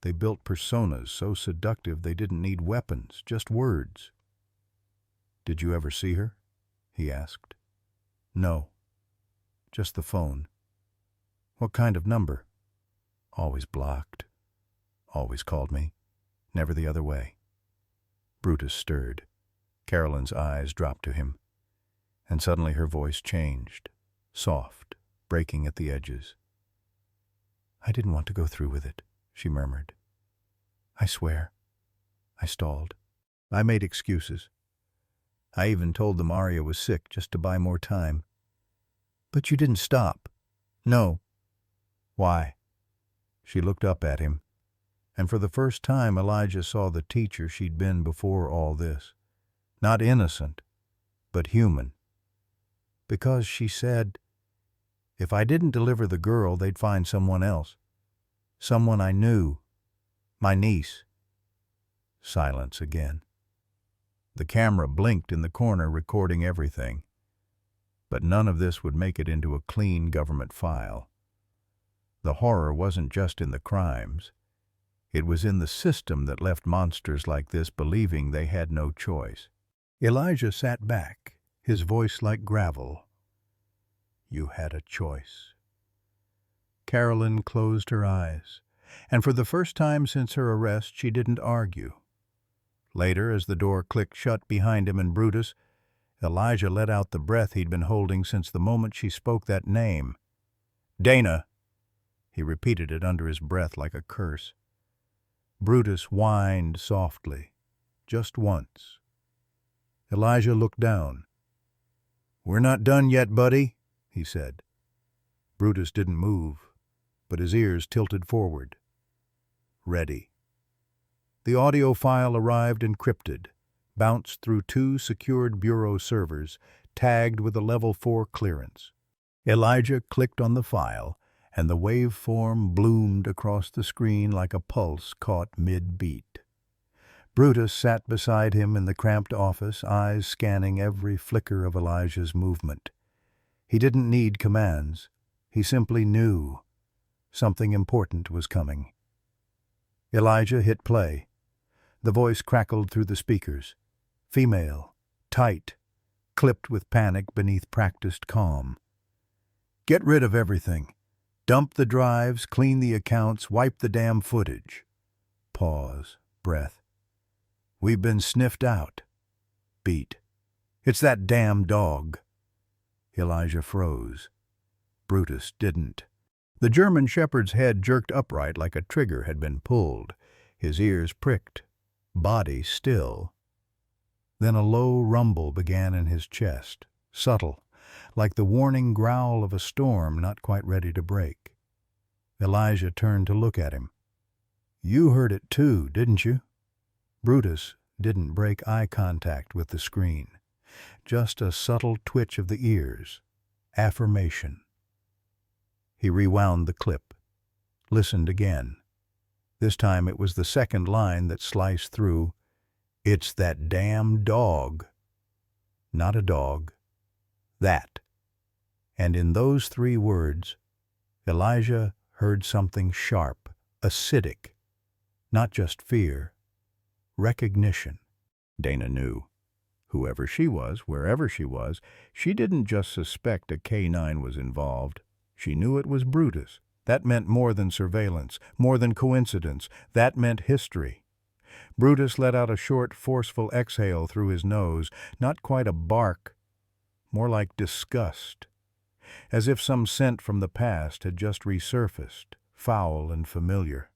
They built personas so seductive they didn't need weapons, just words. "Did you ever see her?" he asked. No, just the phone. What kind of number? Always blocked. Always called me. Never the other way. Brutus stirred. Carolyn's eyes dropped to him, and suddenly her voice changed, soft, breaking at the edges. I didn't want to go through with it, she murmured. I swear. I stalled. I made excuses. I even told them Arya was sick just to buy more time. But you didn't stop. No. Why? She looked up at him, and for the first time Elijah saw the teacher she'd been before all this. Not innocent, but human. Because, she said, if I didn't deliver the girl, they'd find someone else. Someone I knew. My niece. Silence again. The camera blinked in the corner, recording everything. But none of this would make it into a clean government file. The horror wasn't just in the crimes. It was in the system that left monsters like this believing they had no choice. Elijah sat back, his voice like gravel. You had a choice. Carolyn closed her eyes, and for the first time since her arrest she didn't argue. Later, as the door clicked shut behind him and Brutus, Elijah let out the breath he'd been holding since the moment she spoke that name. Dana! He repeated it under his breath like a curse. Brutus whined softly, just once. Elijah looked down. We're not done yet, buddy, he said. Brutus didn't move, but his ears tilted forward. Ready. The audio file arrived encrypted, bounced through 2 secured bureau servers, tagged with a level 4 clearance. Elijah clicked on the file, and the waveform bloomed across the screen like a pulse caught mid-beat. Brutus sat beside him in the cramped office, eyes scanning every flicker of Elijah's movement. He didn't need commands. He simply knew. Something important was coming. Elijah hit play. The voice crackled through the speakers. Female, tight, clipped with panic beneath practiced calm. Get rid of everything. Dump the drives, clean the accounts, wipe the damn footage. Pause, breath. We've been sniffed out. Beat. It's that damn dog. Elijah froze. Brutus didn't. The German shepherd's head jerked upright like a trigger had been pulled. His ears pricked. Body still. Then a low rumble began in his chest, subtle, like the warning growl of a storm not quite ready to break. Elijah turned to look at him. You heard it too, didn't you? Brutus didn't break eye contact with the screen. Just a subtle twitch of the ears. Affirmation. He rewound the clip. Listened again. This time it was the second line that sliced through. It's that damn dog. Not a dog. That. And in those 3 words, Elijah heard something sharp, acidic. Not just fear. Recognition. Dana knew. Whoever she was, wherever she was, she didn't just suspect a K-9 was involved. She knew it was Brutus. That meant more than surveillance, more than coincidence. That meant history. Brutus let out a short, forceful exhale through his nose, not quite a bark, more like disgust, as if some scent from the past had just resurfaced, foul and familiar.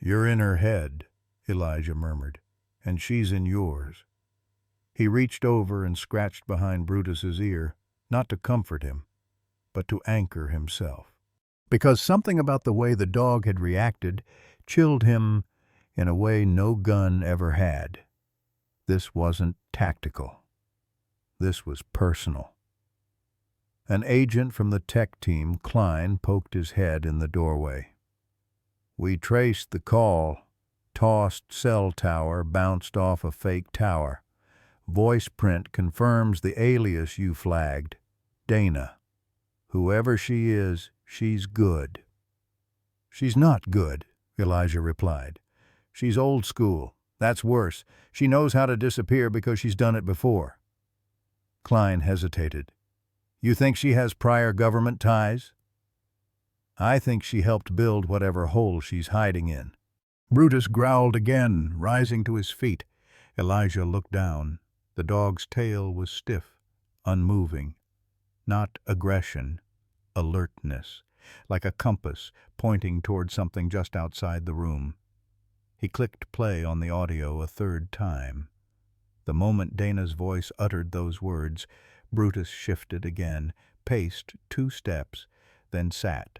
You're in her head, Elijah murmured, and she's in yours. He reached over and scratched behind Brutus's ear, not to comfort him, but to anchor himself. Because something about the way the dog had reacted chilled him in a way no gun ever had. This wasn't tactical. This was personal. An agent from the tech team, Klein, poked his head in the doorway. We traced the call. Tossed cell tower, bounced off a fake tower. Voice print confirms the alias you flagged. Dana. Whoever she is, she's good. She's not good, Elijah replied. She's old school. That's worse. She knows how to disappear because she's done it before. Klein hesitated. You think she has prior government ties? I think she helped build whatever hole she's hiding in. Brutus growled again, rising to his feet. Elijah looked down. The dog's tail was stiff, unmoving. Not aggression, alertness, like a compass pointing toward something just outside the room. He clicked play on the audio a third time. The moment Dana's voice uttered those words, Brutus shifted again, paced 2 steps, then sat,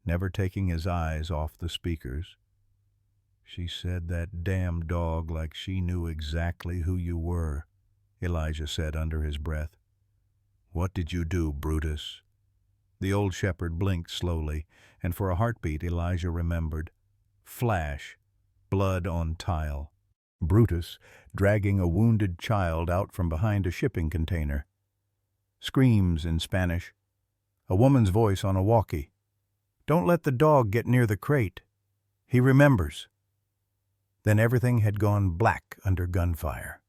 never taking his eyes off the speakers. She said that damn dog like she knew exactly who you were, Elijah said under his breath. What did you do, Brutus? The old shepherd blinked slowly, and for a heartbeat Elijah remembered. Flash, blood on tile. Brutus dragging a wounded child out from behind a shipping container. Screams in Spanish. A woman's voice on a walkie. Don't let the dog get near the crate. He remembers. Then everything had gone black under gunfire.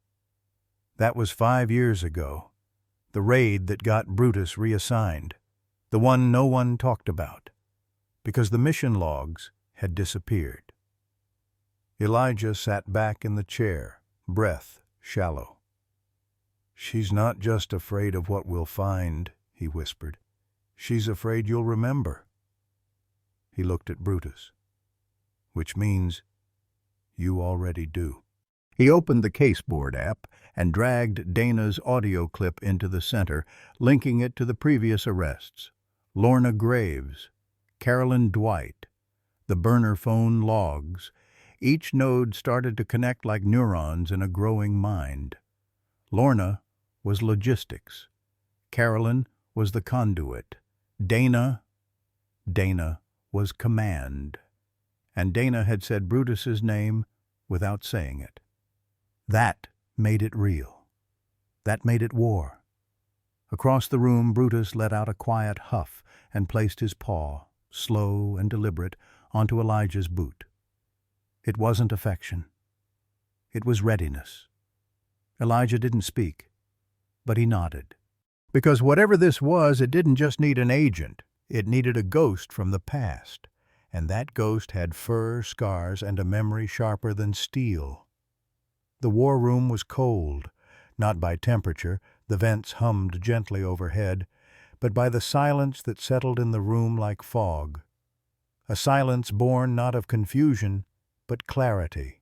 That was 5 years ago. The raid that got Brutus reassigned. The one no one talked about. Because the mission logs had disappeared. Elijah sat back in the chair, breath shallow. She's not just afraid of what we'll find, he whispered. She's afraid you'll remember. He looked at Brutus. Which means you already do. He opened the caseboard app and dragged Dana's audio clip into the center, linking it to the previous arrests. Lorna Graves, Carolyn Dwight, the burner phone logs. Each node started to connect like neurons in a growing mind. Lorna was logistics. Carolyn was the conduit. Dana was command. And Dana had said Brutus's name without saying it. That made it real. That made it war. Across the room, Brutus let out a quiet huff and placed his paw, slow and deliberate, onto Elijah's boot. It wasn't affection. It was readiness. Elijah didn't speak, but he nodded. Because whatever this was, it didn't just need an agent. It needed a ghost from the past. And that ghost had fur, scars, and a memory sharper than steel. The war room was cold, not by temperature, the vents hummed gently overhead, but by the silence that settled in the room like fog. A silence born not of confusion, but clarity.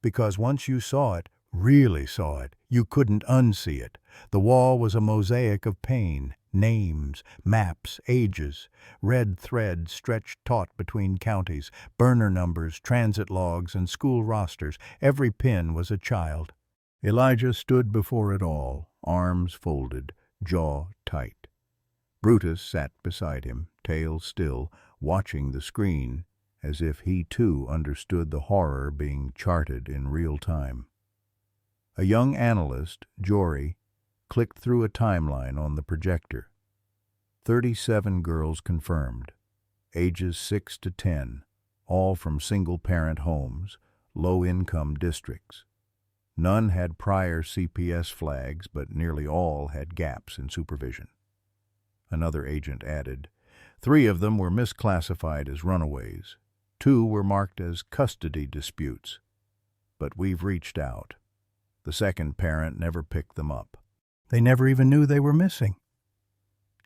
Because once you saw it, really saw it, you couldn't unsee it. The wall was a mosaic of pain, names, maps, ages, red threads stretched taut between counties, burner numbers, transit logs, and school rosters. Every pin was a child. Elijah stood before it all, arms folded, jaw tight. Brutus sat beside him, tail still, watching the screen, as if he too understood the horror being charted in real time. A young analyst, Jory, clicked through a timeline on the projector. 37 girls confirmed, ages 6 to 10, all from single-parent homes, low-income districts. None had prior CPS flags, but nearly all had gaps in supervision. Another agent added, 3 of them were misclassified as runaways. 2 were marked as custody disputes. But we've reached out. The second parent never picked them up. They never even knew they were missing.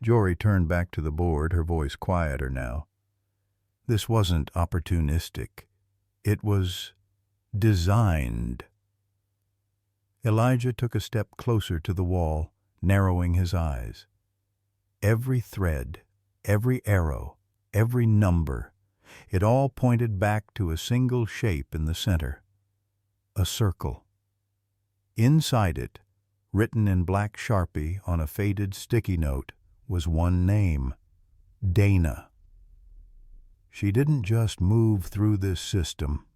Jory turned back to the board, her voice quieter now. This wasn't opportunistic. It was designed. Elijah took a step closer to the wall, narrowing his eyes. Every thread, every arrow, every number, it all pointed back to a single shape in the center. A circle. Inside it, written in black Sharpie on a faded sticky note, was one name, Dana. She didn't just move through this system,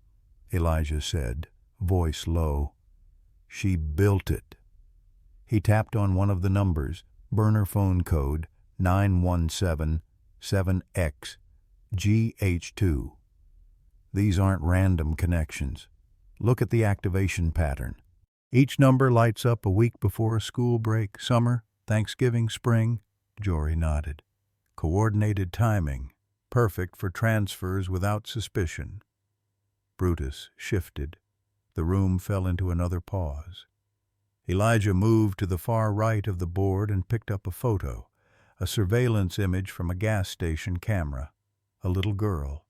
Elijah said, voice low. She built it. He tapped on one of the numbers, burner phone code 9177X GH2. These aren't random connections. Look at the activation pattern. Each number lights up a week before a school break, summer, Thanksgiving, spring. Jory nodded. Coordinated timing, perfect for transfers without suspicion. Brutus shifted. The room fell into another pause. Elijah moved to the far right of the board and picked up a photo, a surveillance image from a gas station camera. A little girl,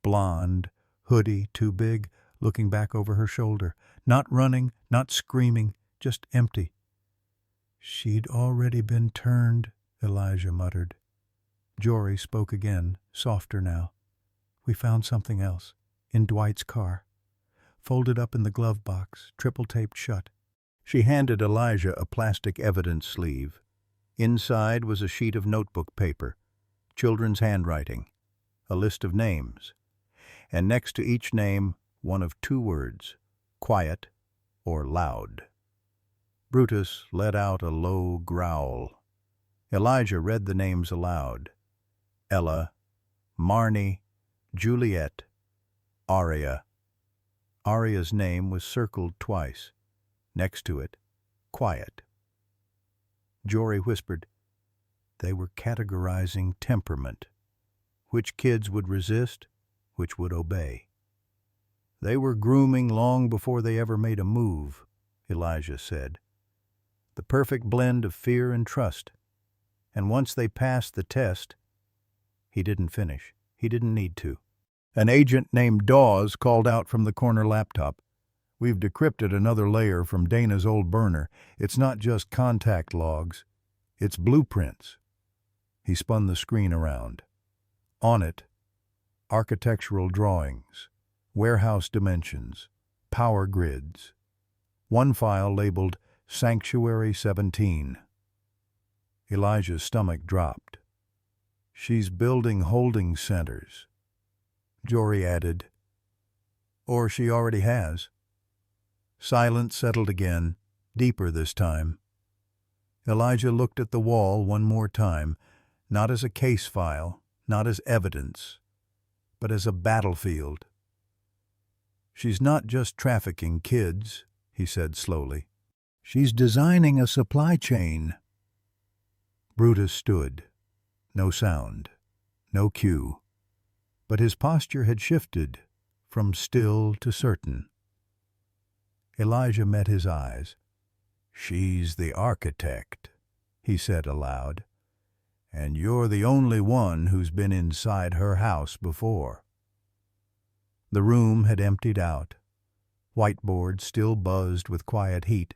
blonde, hoodie too big, looking back over her shoulder, not running, not screaming, just empty. She'd already been turned, Elijah muttered. Jory spoke again, softer now. We found something else, in Dwight's car, folded up in the glove box, triple-taped shut. She handed Elijah a plastic evidence sleeve. Inside was a sheet of notebook paper, children's handwriting, a list of names, and next to each name, one of two words, quiet or loud. Brutus let out a low growl. Elijah read the names aloud. Ella, Marnie, Juliet, Aria. Aria's name was circled twice. Next to it, quiet. Jory whispered, they were categorizing temperament. Which kids would resist, which would obey. They were grooming long before they ever made a move, Elijah said. The perfect blend of fear and trust. And once they passed the test, he didn't finish. He didn't need to. An agent named Dawes called out from the corner laptop. We've decrypted another layer from Dana's old burner. It's not just contact logs. It's blueprints. He spun the screen around. On it, architectural drawings, warehouse dimensions, power grids. One file labeled Sanctuary 17. Elijah's stomach dropped. She's building holding centers. Jory added, or she already has. Silence settled again, deeper this time. Elijah looked at the wall one more time, not as a case file, not as evidence, but as a battlefield. She's not just trafficking kids, he said slowly. She's designing a supply chain. Brutus stood. No sound, no cue. But his posture had shifted from still to certain. Elijah met his eyes. She's the architect, he said aloud, and you're the only one who's been inside her house before. The room had emptied out. Whiteboards still buzzed with quiet heat.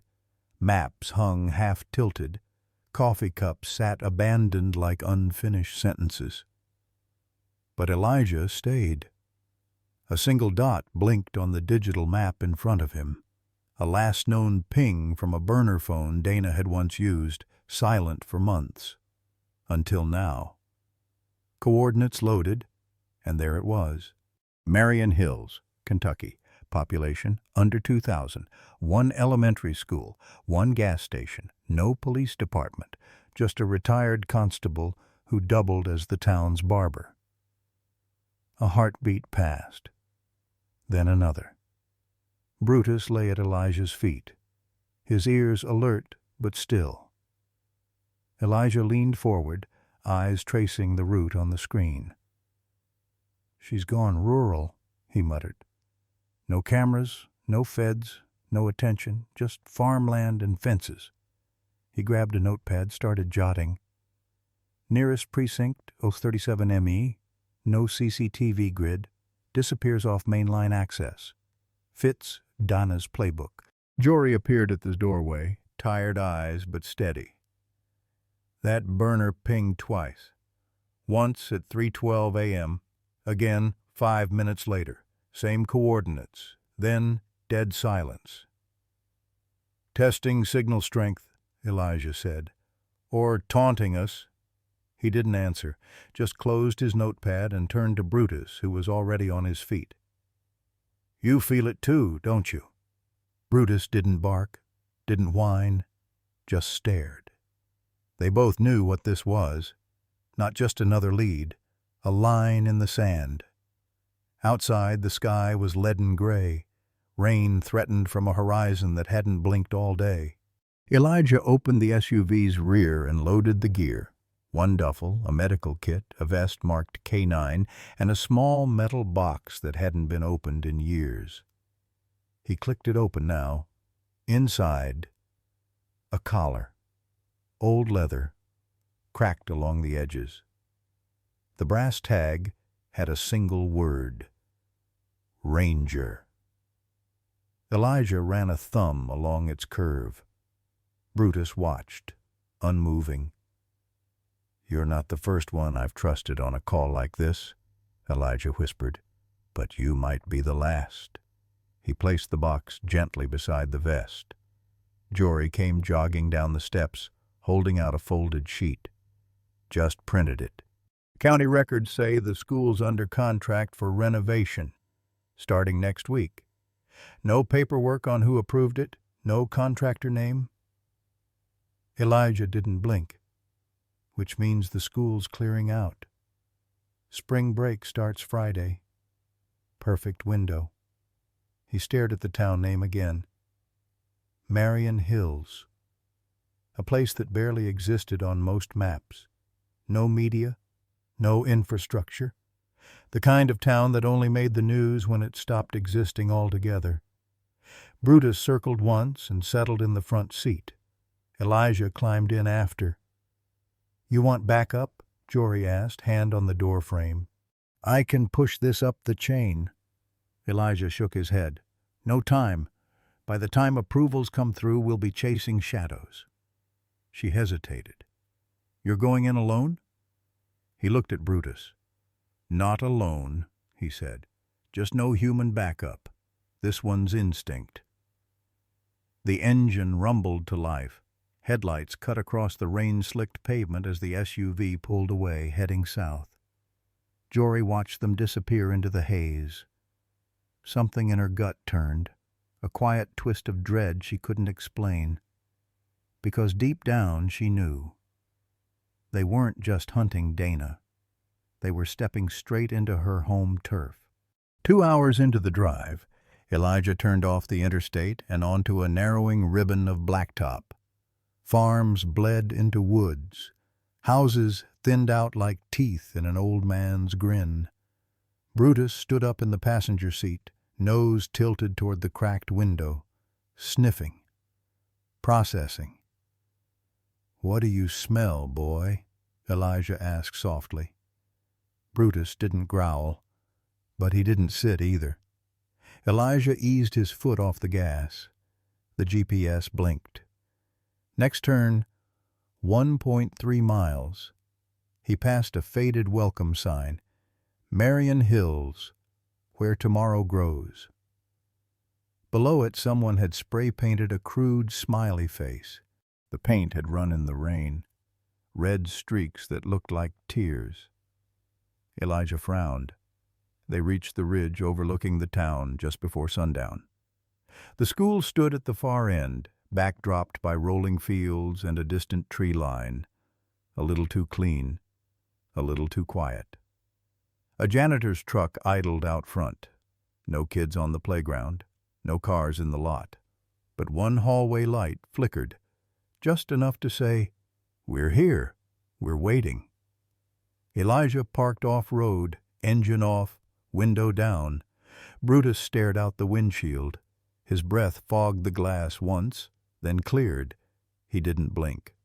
Maps hung half-tilted. Coffee cups sat abandoned like unfinished sentences. But Elijah stayed. A single dot blinked on the digital map in front of him. A last-known ping from a burner phone Dana had once used, silent for months. Until now. Coordinates loaded, and there it was. Marion Hills, Kentucky. Population under 2,000. One elementary school, one gas station, no police department, just a retired constable who doubled as the town's barber. A heartbeat passed. Then another. Brutus lay at Elijah's feet, his ears alert but still. Elijah leaned forward, eyes tracing the route on the screen. She's gone rural, he muttered. No cameras, no feds, no attention, just farmland and fences. He grabbed a notepad, started jotting. Nearest precinct, 037ME, no CCTV grid, disappears off mainline access. Fits Donna's playbook. Jory appeared at the doorway, tired eyes but steady. That burner pinged twice. Once at 3:12 a.m., again 5 minutes later. Same coordinates. Then dead silence. Testing signal strength, Elijah said. Or taunting us. He didn't answer, just closed his notepad and turned to Brutus, who was already on his feet. You feel it too, don't you? Brutus didn't bark, didn't whine, just stared. They both knew what this was. Not just another lead, a line in the sand. Outside, the sky was leaden gray. Rain threatened from a horizon that hadn't blinked all day. Elijah opened the SUV's rear and loaded the gear. One duffel, a medical kit, a vest marked K9, and a small metal box that hadn't been opened in years. He clicked it open now. Inside, a collar. Old leather, cracked along the edges. The brass tag had a single word: Ranger. Elijah ran a thumb along its curve. Brutus watched, unmoving. "You're not the first one I've trusted on a call like this," Elijah whispered, "but you might be the last." He placed the box gently beside the vest. Jory came jogging down the steps, holding out a folded sheet. "Just printed it. County records say the school's under contract for renovation, starting next week. No paperwork on who approved it, no contractor name." Elijah didn't blink, which means the school's clearing out. Spring break starts Friday. Perfect window. He stared at the town name again. Marion Hills. A place that barely existed on most maps. No media, no infrastructure. The kind of town that only made the news when it stopped existing altogether. Brutus circled once and settled in the front seat. Elijah climbed in after. "You want backup?" Jory asked, hand on the door frame. "I can push this up the chain." Elijah shook his head. "No time. By the time approvals come through, we'll be chasing shadows." She hesitated. "You're going in alone?" He looked at Brutus. "Not alone," he said. "Just no human backup. This one's instinct." The engine rumbled to life. Headlights cut across the rain-slicked pavement as the SUV pulled away, heading south. Jory watched them disappear into the haze. Something in her gut turned, a quiet twist of dread she couldn't explain. Because deep down she knew. They weren't just hunting Dana. They were stepping straight into her home turf. 2 hours into the drive, Elijah turned off the interstate and onto a narrowing ribbon of blacktop. Farms bled into woods. Houses thinned out like teeth in an old man's grin. Brutus stood up in the passenger seat, nose tilted toward the cracked window, sniffing, processing. "What do you smell, boy?" Elijah asked softly. Brutus didn't growl, but he didn't sit either. Elijah eased his foot off the gas. The GPS blinked. Next turn, 1.3 miles. He passed a faded welcome sign. Marion Hills, where tomorrow grows. Below it, someone had spray-painted a crude smiley face. The paint had run in the rain, red streaks that looked like tears. Elijah frowned. They reached the ridge overlooking the town just before sundown. The school stood at the far end, backdropped by rolling fields and a distant tree line. A little too clean, a little too quiet. A janitor's truck idled out front. No kids on the playground, no cars in the lot. But one hallway light flickered, just enough to say, "We're here, we're waiting." Elijah parked off-road, engine off, window down. Brutus stared out the windshield. His breath fogged the glass once, then cleared. He didn't blink.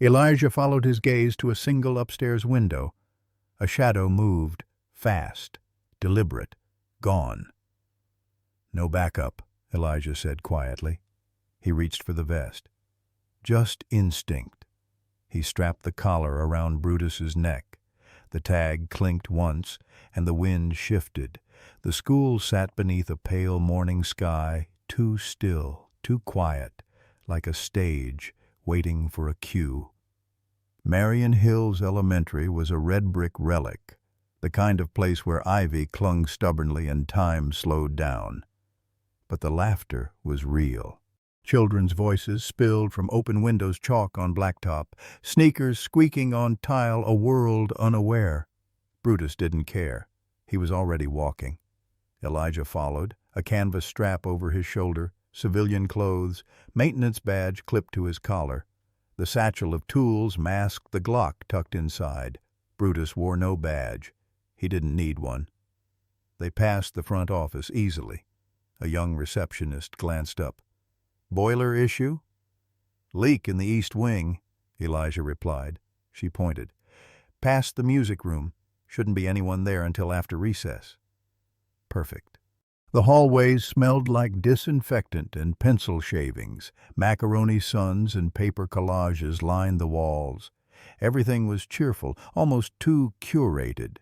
Elijah followed his gaze to a single upstairs window. A shadow moved, fast, deliberate, gone. "No backup," Elijah said quietly. He reached for the vest. Just instinct. He strapped the collar around Brutus's neck. The tag clinked once, and the wind shifted. The school sat beneath a pale morning sky, too still, too quiet, like a stage waiting for a cue. Marion Hills Elementary was a red brick relic, the kind of place where ivy clung stubbornly and time slowed down. But the laughter was real. Children's voices spilled from open windows, chalk on blacktop, sneakers squeaking on tile, a world unaware. Brutus didn't care. He was already walking. Elijah followed, a canvas strap over his shoulder, civilian clothes, maintenance badge clipped to his collar. The satchel of tools masked the Glock tucked inside. Brutus wore no badge. He didn't need one. They passed the front office easily. A young receptionist glanced up. "Boiler issue?" "Leak in the east wing," Elijah replied. She pointed. "Past the music room. Shouldn't be anyone there until after recess." Perfect. The hallways smelled like disinfectant and pencil shavings. Macaroni suns and paper collages lined the walls. Everything was cheerful, almost too curated.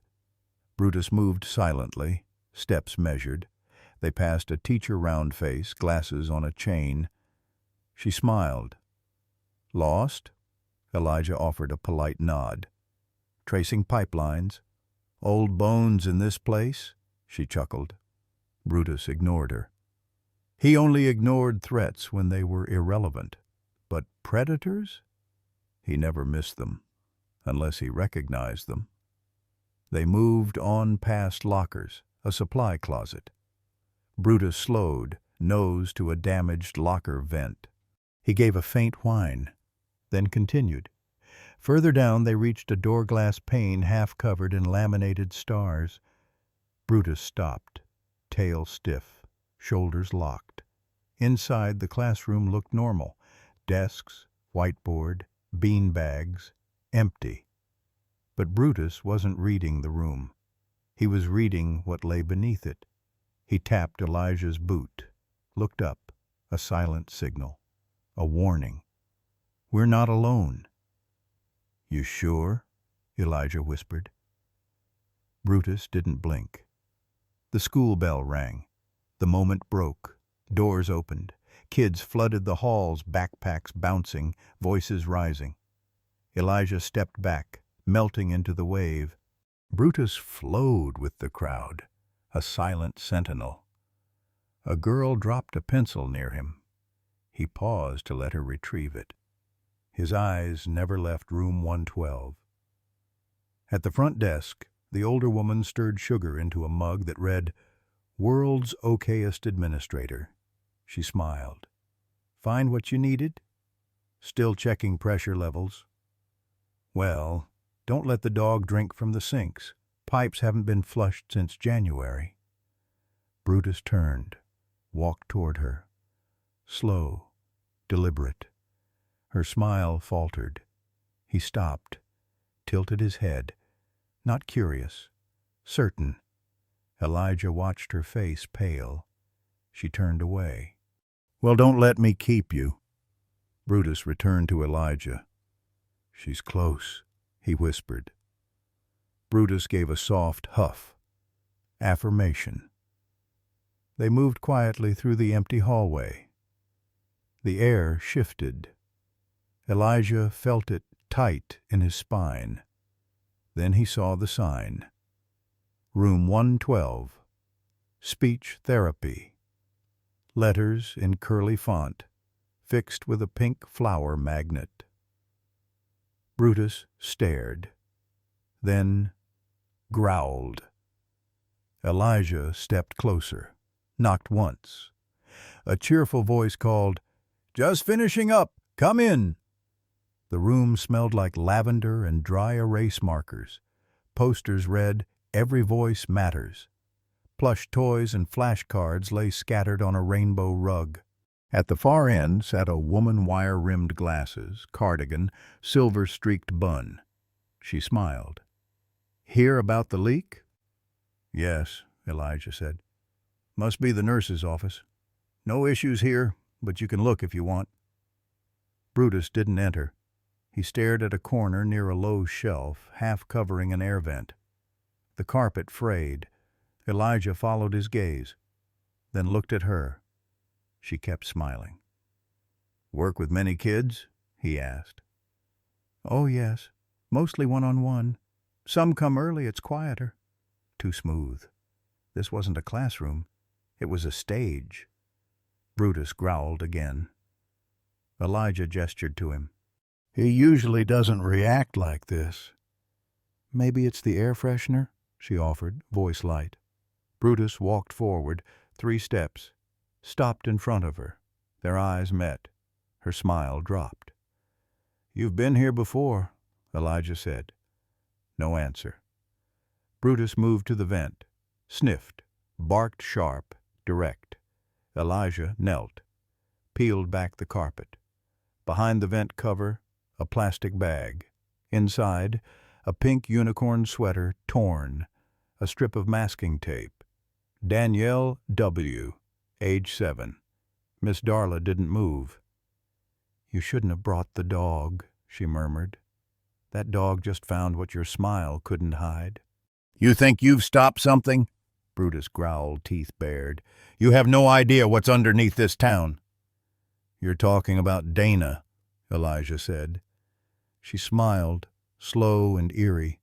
Brutus moved silently, steps measured. They passed a teacher round-face, glasses on a chain. She smiled. "Lost?" Elijah offered a polite nod. "Tracing pipelines. Old bones in this place?" She chuckled. Brutus ignored her. He only ignored threats when they were irrelevant. But predators? He never missed them, unless he recognized them. They moved on past lockers, a supply closet. Brutus slowed, nose to a damaged locker vent. He gave a faint whine, then continued. Further down they reached a door-glass pane half covered in laminated stars. Brutus stopped, tail stiff, shoulders locked. Inside, the classroom looked normal. Desks, whiteboard, bean bags, empty. But Brutus wasn't reading the room. He was reading what lay beneath it. He tapped Elijah's boot, looked up, a silent signal, a warning. "We're not alone." "You sure?" Elijah whispered. Brutus didn't blink. The school bell rang. The moment broke. Doors opened. Kids flooded the halls, backpacks bouncing, voices rising. Elijah stepped back, melting into the wave. Brutus flowed with the crowd, a silent sentinel. A girl dropped a pencil near him. He paused to let her retrieve it. His eyes never left room 112. At the front desk, the older woman stirred sugar into a mug that read, "World's Okayest Administrator." She smiled. "Find what you needed?" "Still checking pressure levels." "Well, don't let the dog drink from the sinks. Pipes haven't been flushed since January." Brutus turned, walked toward her. Slow, deliberate. Her smile faltered. He stopped, tilted his head. Not curious, certain. Elijah watched her face pale. She turned away. "Well, don't let me keep you." Brutus returned to Elijah. "She's close," he whispered. Brutus gave a soft huff. Affirmation. They moved quietly through the empty hallway. The air shifted. Elijah felt it tight in his spine. Then he saw the sign. Room 112. Speech Therapy. Letters in curly font, fixed with a pink flower magnet. Brutus stared, then growled. Elijah stepped closer, knocked once. A cheerful voice called, "Just finishing up. Come in." The room smelled like lavender and dry erase markers. Posters read, "Every Voice Matters." Plush toys and flashcards lay scattered on a rainbow rug. At the far end sat a woman, wire-rimmed glasses, cardigan, silver-streaked bun. She smiled. "Hear about the leak?" "Yes," Elijah said. "Must be the nurse's office. No issues here, but you can look if you want." Brutus didn't enter. He stared at a corner near a low shelf, half covering an air vent. The carpet frayed. Elijah followed his gaze, then looked at her. She kept smiling. "Work with many kids?" he asked. "Oh, yes. Mostly one-on-one. Some come early, it's quieter." Too smooth. This wasn't a classroom. It was a stage. Brutus growled again. Elijah gestured to him. "He usually doesn't react like this." "Maybe it's the air freshener," she offered, voice light. Brutus walked forward 3 steps, stopped in front of her. Their eyes met. Her smile dropped. "You've been here before," Elijah said. No answer. Brutus moved to the vent, sniffed, barked sharp, direct. Elijah knelt, peeled back the carpet. Behind the vent cover, a plastic bag. Inside, a pink unicorn sweater, torn, a strip of masking tape. Danielle W., age 7. Miss Darla didn't move. "You shouldn't have brought the dog," she murmured. "That dog just found what your smile couldn't hide." "You think you've stopped something?" Brutus growled, teeth bared. "You have no idea what's underneath this town." "You're talking about Dana," Elijah said. She smiled, slow and eerie.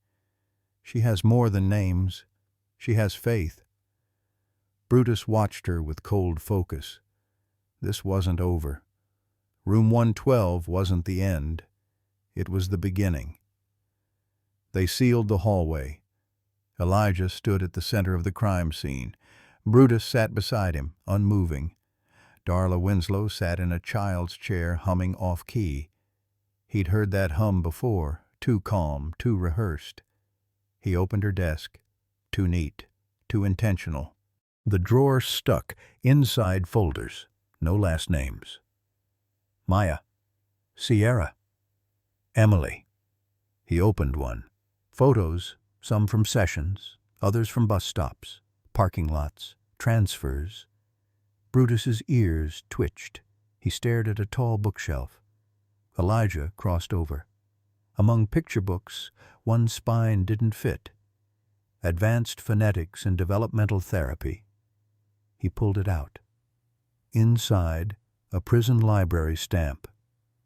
"She has more than names. She has faith." Brutus watched her with cold focus. This wasn't over. Room 112 wasn't the end. It was the beginning. They sealed the hallway. Elijah stood at the center of the crime scene. Brutus sat beside him, unmoving. Darla Winslow sat in a child's chair, humming off-key. He'd heard that hum before, too calm, too rehearsed. He opened her desk, too neat, too intentional. The drawer stuck, inside folders, no last names. Maya, Sierra, Emily. He opened one. Photos, some from sessions, others from bus stops, parking lots, transfers. Brutus's ears twitched. He stared at a tall bookshelf. Elijah crossed over. Among picture books, one spine didn't fit. Advanced Phonetics and Developmental Therapy. He pulled it out. Inside, a prison library stamp.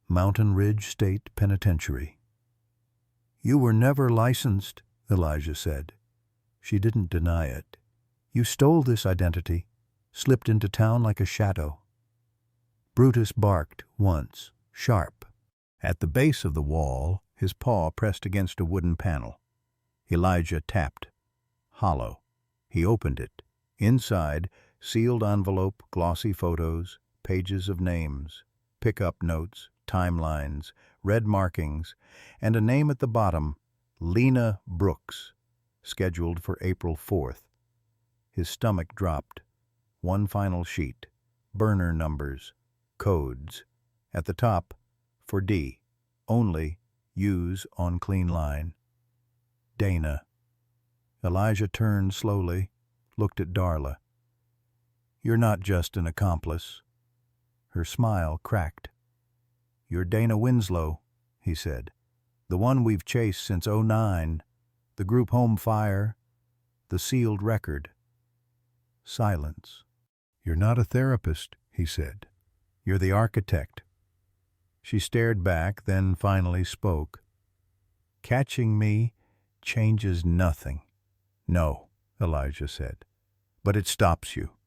Mountain Ridge State Penitentiary. "You were never licensed," Elijah said. She didn't deny it. "You stole this identity, slipped into town like a shadow." Brutus barked once, sharp. At the base of the wall, his paw pressed against a wooden panel. Elijah tapped. Hollow. He opened it. Inside, sealed envelope, glossy photos, pages of names, pickup notes, timelines, red markings, and a name at the bottom, Lena Brooks, scheduled for April 4th. His stomach dropped. One final sheet. Burner numbers. Codes. At the top, for D. Only use on clean line. Dana. Elijah turned slowly, looked at Darla. "You're not just an accomplice." Her smile cracked. "You're Dana Winslow," he said. "The one we've chased since '09. The group home fire. The sealed record." Silence. "You're not a therapist," he said. "You're the architect." She stared back, then finally spoke. "Catching me changes nothing." "No," Elijah said. "But it stops you."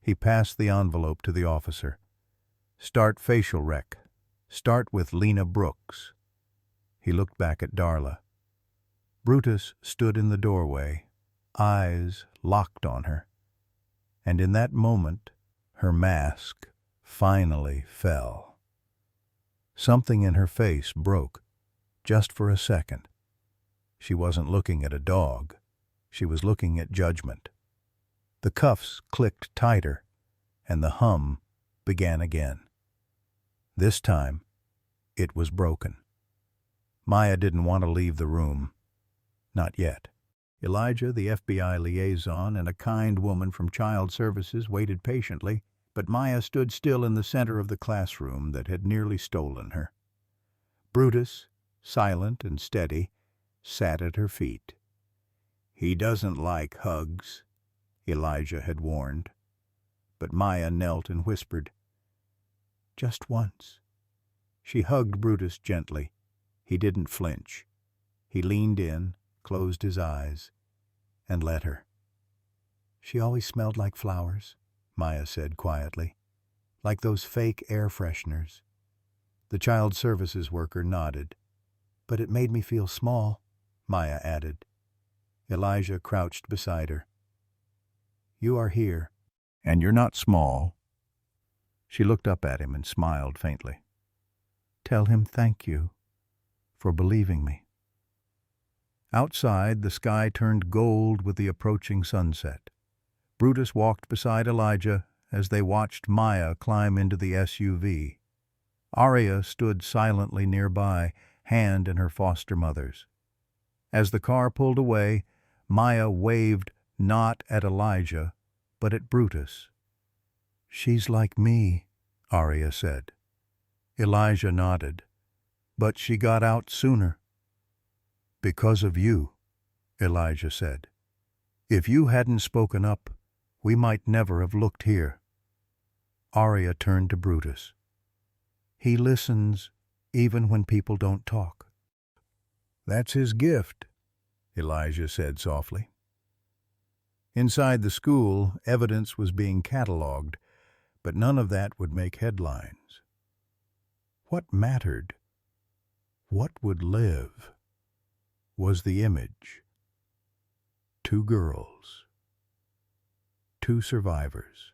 He passed the envelope to the officer. "Start facial rec. Start with Lena Brooks." He looked back at Darla. Brutus stood in the doorway, eyes locked on her. And in that moment, her mask finally fell. Something in her face broke, just for a second. She wasn't looking at a dog. She was looking at judgment. The cuffs clicked tighter, and the hum began again. This time, it was broken. Maya didn't want to leave the room. Not yet. Elijah, the FBI liaison, and a kind woman from Child Services waited patiently, but Maya stood still in the center of the classroom that had nearly stolen her. Brutus, silent and steady, sat at her feet. "He doesn't like hugs," Elijah had warned. But Maya knelt and whispered, "Just once." She hugged Brutus gently. He didn't flinch. He leaned in, closed his eyes, and let her. "She always smelled like flowers," Maya said quietly, "like those fake air fresheners." The Child Services worker nodded. "But it made me feel small," Maya added. Elijah crouched beside her. you are here. And you're not small." She looked up at him and smiled faintly. "Tell him thank you for believing me." Outside, the sky turned gold with the approaching sunset. Brutus walked beside Elijah as they watched Maya climb into the SUV. Arya stood silently nearby, hand in her foster mother's. As the car pulled away, Maya waved not at Elijah, but at Brutus. "She's like me," Arya said. Elijah nodded. "But she got out sooner." "Because of you," Elijah said. "If you hadn't spoken up, we might never have looked here." Arya turned to Brutus. "He listens even when people don't talk." "That's his gift," Elijah said softly. Inside the school, evidence was being catalogued, but none of that would make headlines. What mattered, what would live, was the image. 2 girls, 2 survivors,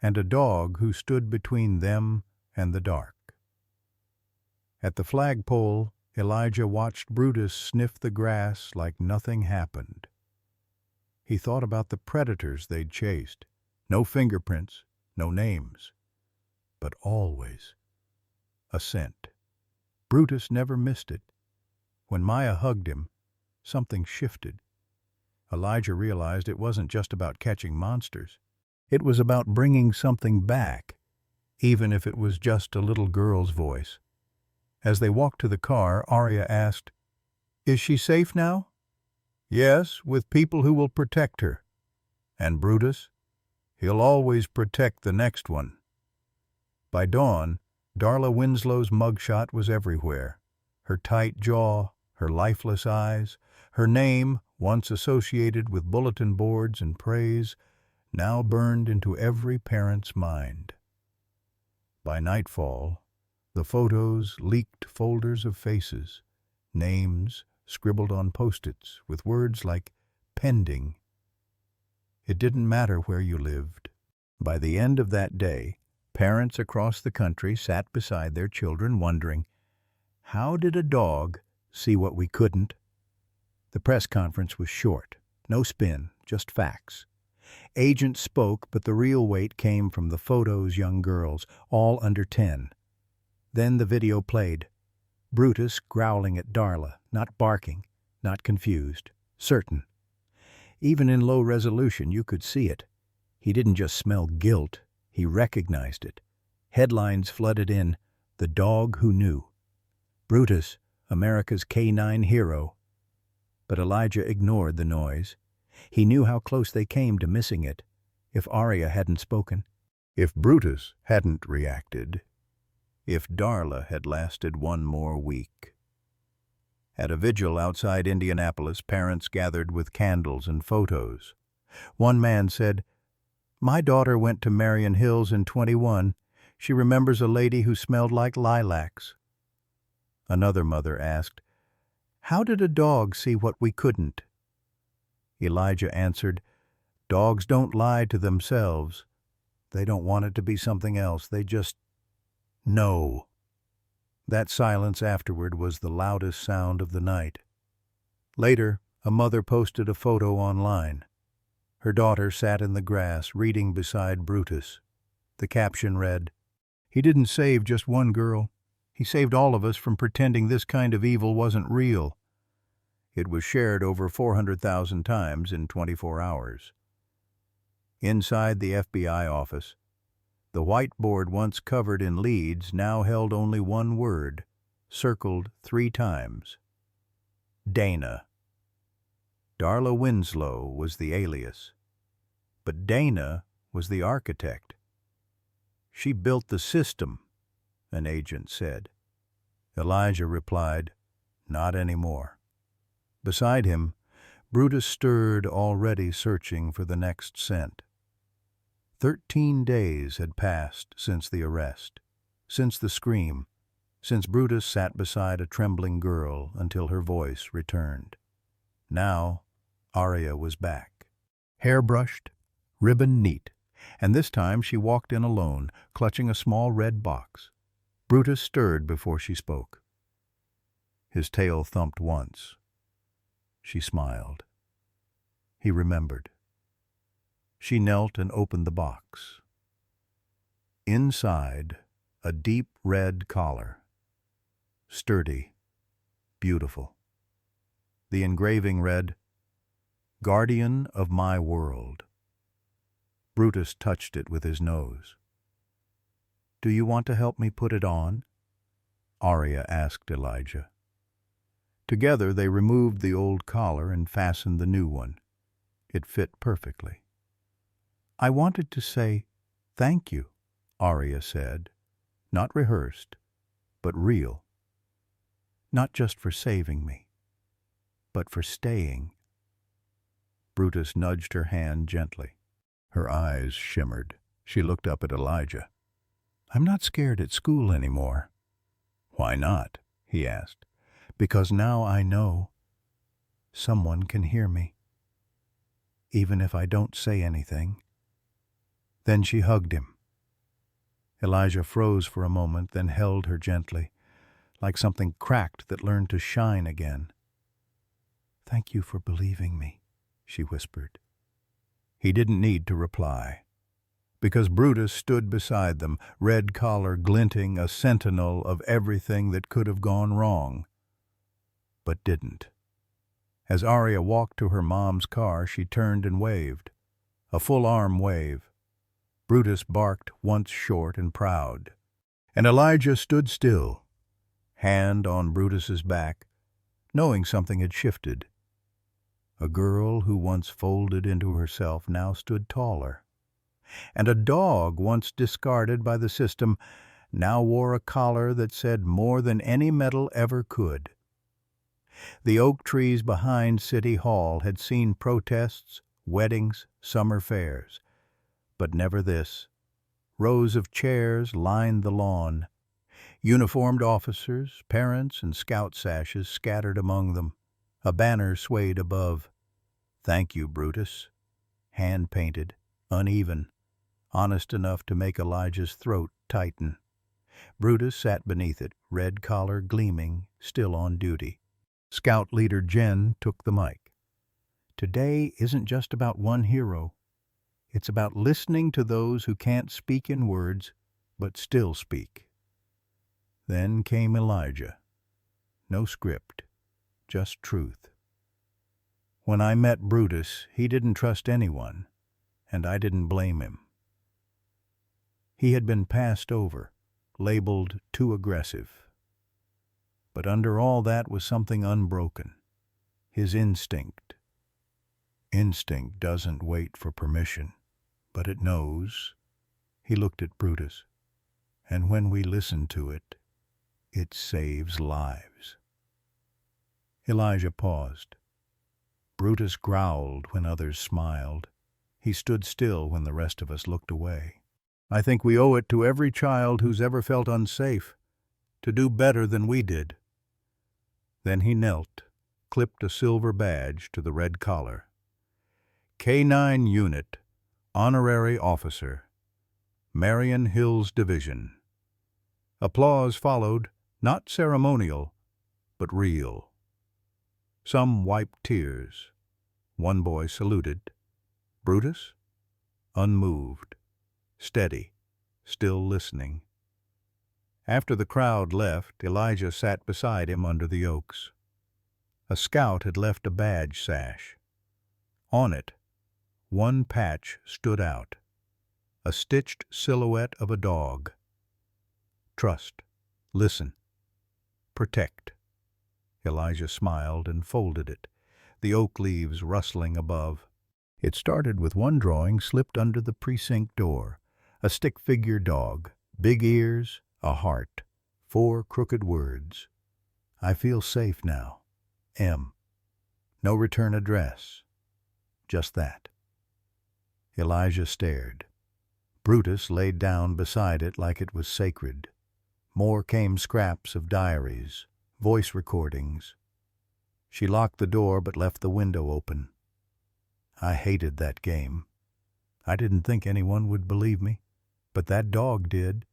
and a dog who stood between them and the dark. At the flagpole, Elijah watched Brutus sniff the grass like nothing happened. He thought about the predators they'd chased. No fingerprints, no names, but always a scent. Brutus never missed it. When Maya hugged him, something shifted. Elijah realized it wasn't just about catching monsters. It was about bringing something back, even if it was just a little girl's voice. As they walked to the car, Arya asked, "Is she safe now?" "Yes, with people who will protect her. And Brutus? He'll always protect the next one." By dawn, Darla Winslow's mugshot was everywhere. Her tight jaw, her lifeless eyes, her name, once associated with bulletin boards and praise, now burned into every parent's mind. By nightfall, the photos leaked folders of faces, names scribbled on Post-its with words like pending. It didn't matter where you lived. By the end of that day, parents across the country sat beside their children wondering, how did a dog see what we couldn't? The press conference was short, no spin, just facts. Agents spoke, but the real weight came from the photos' young girls, all under 10. Then the video played. Brutus growling at Darla, not barking, not confused, certain. Even in low resolution, you could see it. He didn't just smell guilt, he recognized it. Headlines flooded in, "The Dog Who Knew." Brutus, America's K9 hero. But Elijah ignored the noise. He knew how close they came to missing it, if Arya hadn't spoken, if Brutus hadn't reacted, if Darla had lasted one more week. At a vigil outside Indianapolis, parents gathered with candles and photos. One man said, "My daughter went to Marion Hills in 21. She remembers a lady who smelled like lilacs." Another mother asked, "How did a dog see what we couldn't?" Elijah answered, "Dogs don't lie to themselves. They don't want it to be something else. They just know." That silence afterward was the loudest sound of the night. Later, a mother posted a photo online. Her daughter sat in the grass, reading beside Brutus. The caption read, "He didn't save just one girl. He saved all of us from pretending this kind of evil wasn't real." It was shared over 400,000 times in 24 hours. Inside the FBI office, the whiteboard once covered in leads now held only one word, circled 3 times. Dana. Darla Winslow was the alias, but Dana was the architect. "She built the system," an agent said. Elijah replied, "Not anymore." Beside him, Brutus stirred, already searching for the next scent. 13 days had passed since the arrest, since the scream, since Brutus sat beside a trembling girl until her voice returned. Now, Arya was back. Hair brushed, ribbon neat, and this time she walked in alone, clutching a small red box. Brutus stirred before she spoke. His tail thumped once. She smiled. He remembered. She knelt and opened the box. Inside, a deep red collar. Sturdy, beautiful. The engraving read, "Guardian of my world." Brutus touched it with his nose. "Do you want to help me put it on?" Arya asked Elijah. Together they removed the old collar and fastened the new one. It fit perfectly. "I wanted to say thank you," Arya said, not rehearsed, but real. "Not just for saving me, but for staying." Brutus nudged her hand gently. Her eyes shimmered. She looked up at Elijah. "I'm not scared at school anymore." "Why not?" he asked. "Because now I know someone can hear me, even if I don't say anything." Then she hugged him. Elijah froze for a moment, then held her gently, like something cracked that learned to shine again. "Thank you for believing me," she whispered. He didn't need to reply, because Brutus stood beside them, red collar glinting, a sentinel of everything that could have gone wrong, but didn't. As Arya walked to her mom's car, she turned and waved, a full-arm wave. Brutus barked once short and proud, and Elijah stood still, hand on Brutus's back, knowing something had shifted. A girl who once folded into herself now stood taller, and a dog once discarded by the system now wore a collar that said more than any medal ever could. The oak trees behind City Hall had seen protests, weddings, summer fairs, but never this. Rows of chairs lined the lawn. Uniformed officers, parents, and scout sashes scattered among them. A banner swayed above. "Thank you, Brutus." Hand-painted, uneven, honest enough to make Elijah's throat tighten. Brutus sat beneath it, red collar gleaming, still on duty. Scout leader Jen took the mic. "Today isn't just about one hero. It's about listening to those who can't speak in words, but still speak." Then came Elijah. No script, just truth. "When I met Brutus, he didn't trust anyone, and I didn't blame him. He had been passed over, labeled too aggressive. But under all that was something unbroken, his instinct. Instinct doesn't wait for permission, but it knows." He looked at Brutus. "And when we listen to it, it saves lives." Elijah paused. Brutus growled when others smiled. He stood still when the rest of us looked away. "I think we owe it to every child who's ever felt unsafe to do better than we did." Then he knelt, clipped a silver badge to the red collar. "K9 Unit, Honorary Officer, Marion Hills Division." Applause followed, not ceremonial, but real. Some wiped tears. One boy saluted. Brutus? Unmoved, steady, still listening. After the crowd left, Elijah sat beside him under the oaks. A scout had left a badge sash. On it, one patch stood out, a stitched silhouette of a dog. "Trust, listen, protect." Elijah smiled and folded it, the oak leaves rustling above. It started with one drawing slipped under the precinct door, a stick-figure dog, big ears, a heart, 4 crooked words. "I feel safe now. M." No return address. Just that. Elijah stared. Brutus laid down beside it like it was sacred. More came scraps of diaries, voice recordings. She locked the door but left the window open. I hated that game. I didn't think anyone would believe me, but that dog did.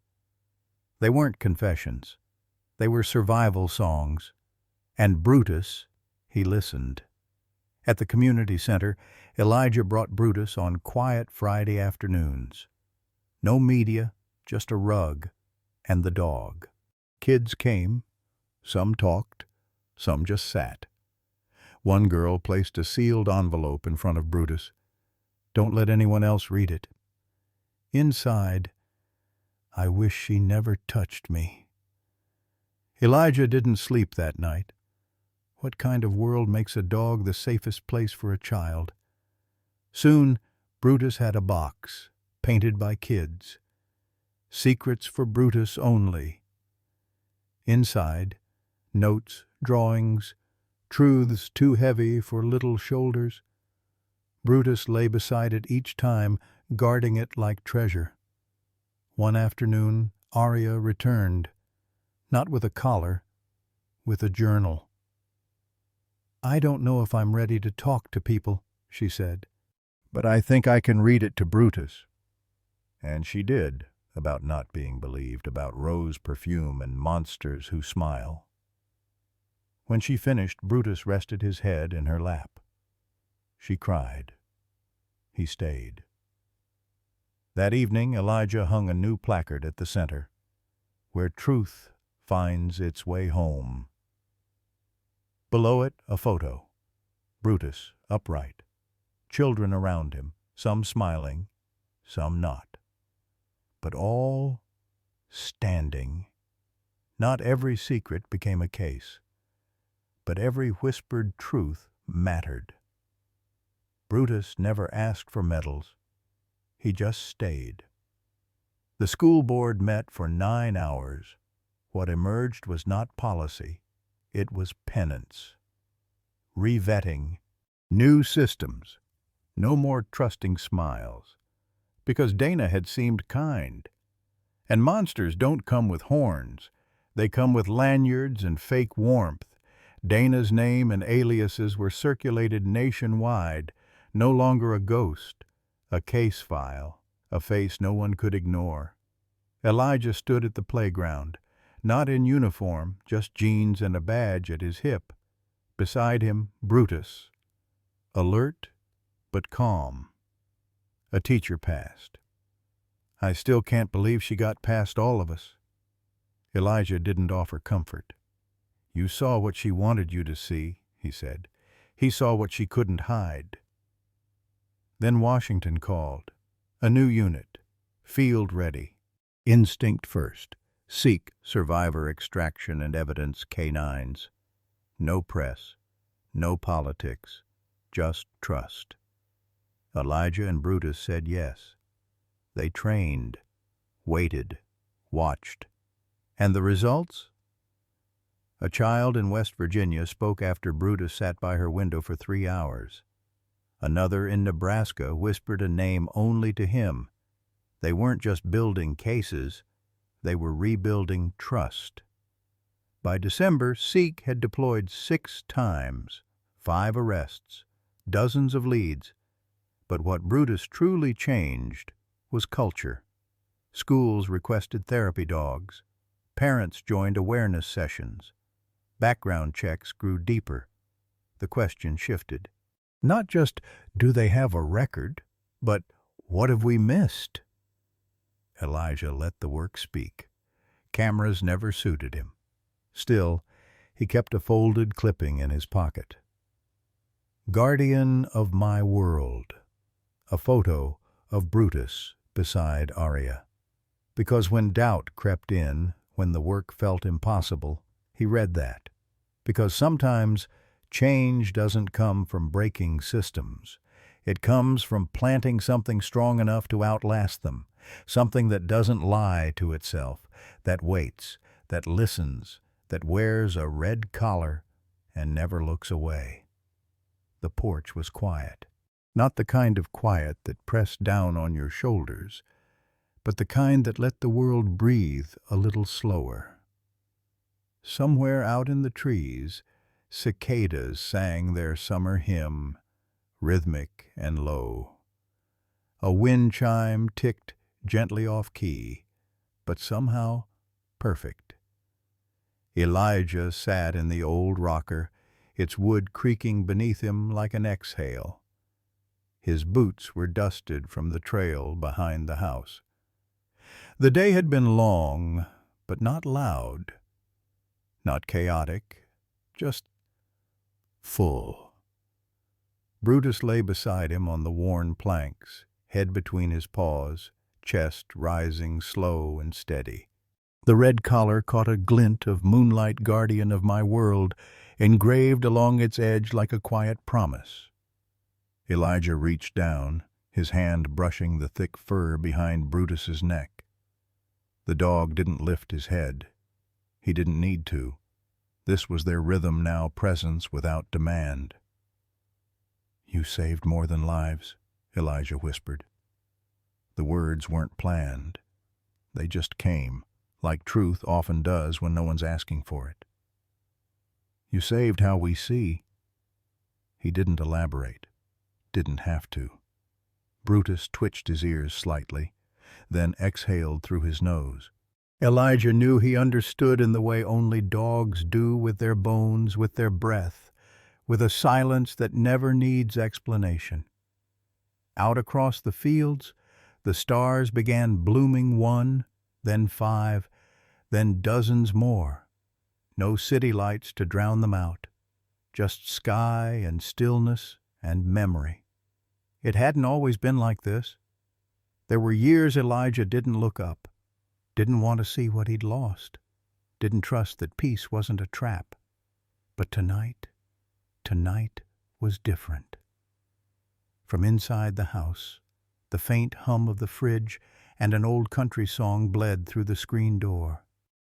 They weren't confessions. They were survival songs. And Brutus, he listened. At the community center, Elijah brought Brutus on quiet Friday afternoons. No media, just a rug and the dog. Kids came. Some talked. Some just sat. One girl placed a sealed envelope in front of Brutus. Don't let anyone else read it. Inside, I wish she never touched me. Elijah didn't sleep that night. What kind of world makes a dog the safest place for a child? Soon, Brutus had a box, painted by kids. Secrets for Brutus only. Inside, notes, drawings, truths too heavy for little shoulders. Brutus lay beside it each time, guarding it like treasure. One afternoon, Arya returned, not with a collar, with a journal. I don't know if I'm ready to talk to people, she said, but I think I can read it to Brutus. And she did, about not being believed, about rose perfume and monsters who smile. When she finished, Brutus rested his head in her lap. She cried. He stayed. That evening, Elijah hung a new placard at the center, where truth finds its way home. Below it, a photo. Brutus, upright. Children around him, some smiling, some not. But all standing. Not every secret became a case, but every whispered truth mattered. Brutus never asked for medals. He just stayed. The school board met for 9 hours. What emerged was not policy. It was penance. Revetting. New systems. No more trusting smiles. Because Dana had seemed kind. And monsters don't come with horns. They come with lanyards and fake warmth. Dana's name and aliases were circulated nationwide, no longer a ghost, a case file, a face no one could ignore. Elijah stood at the playground, not in uniform, just jeans and a badge at his hip. Beside him, Brutus, alert but calm. A teacher passed. I still can't believe she got past all of us. Elijah didn't offer comfort. You saw what she wanted you to see, he said. He saw what she couldn't hide. Then Washington called. A new unit. Field ready. Instinct first. Seek survivor extraction and evidence K9s. No press. No politics. Just trust. Elijah and Brutus said yes. They trained, waited, watched. And the results? A child in West Virginia spoke after Brutus sat by her window for 3 hours. Another in Nebraska whispered a name only to him. They weren't just building cases, they were rebuilding trust. By December, Seek had deployed 6 times, 5 arrests, dozens of leads. But what Brutus truly changed was culture. Schools requested therapy dogs. Parents joined awareness sessions. Background checks grew deeper. The question shifted. Not just, do they have a record, but what have we missed? Elijah let the work speak. Cameras never suited him. Still, he kept a folded clipping in his pocket. Guardian of my world. A photo of Brutus beside Arya. Because when doubt crept in, when the work felt impossible, he read that. Because sometimes change doesn't come from breaking systems. It comes from planting something strong enough to outlast them, something that doesn't lie to itself, that waits, that listens, that wears a red collar and never looks away. The porch was quiet. Not the kind of quiet that pressed down on your shoulders, but the kind that let the world breathe a little slower. Somewhere out in the trees, cicadas sang their summer hymn, rhythmic and low. A wind chime ticked gently off key, but somehow perfect. Elijah sat in the old rocker, its wood creaking beneath him like an exhale. His boots were dusted from the trail behind the house. The day had been long, but not loud, not chaotic, just full. Brutus lay beside him on the worn planks, head between his paws, chest rising slow and steady. The red collar caught a glint of moonlight guardian of my world, engraved along its edge like a quiet promise. Elijah reached down, his hand brushing the thick fur behind Brutus's neck. The dog didn't lift his head. He didn't need to. This was their rhythm now, presence without demand. "You saved more than lives," Elijah whispered. The words weren't planned. They just came, like truth often does when no one's asking for it. "You saved how we see." He didn't elaborate. Didn't have to. Brutus twitched his ears slightly, then exhaled through his nose. Elijah knew he understood in the way only dogs do, with their bones, with their breath, with a silence that never needs explanation. Out across the fields, the stars began blooming, one, then 5, then dozens more. No city lights to drown them out, just sky and stillness and memory. It hadn't always been like this. There were years Elijah didn't look up, didn't want to see what he'd lost, didn't trust that peace wasn't a trap. But tonight was different. From inside the house, the faint hum of the fridge and an old country song bled through the screen door.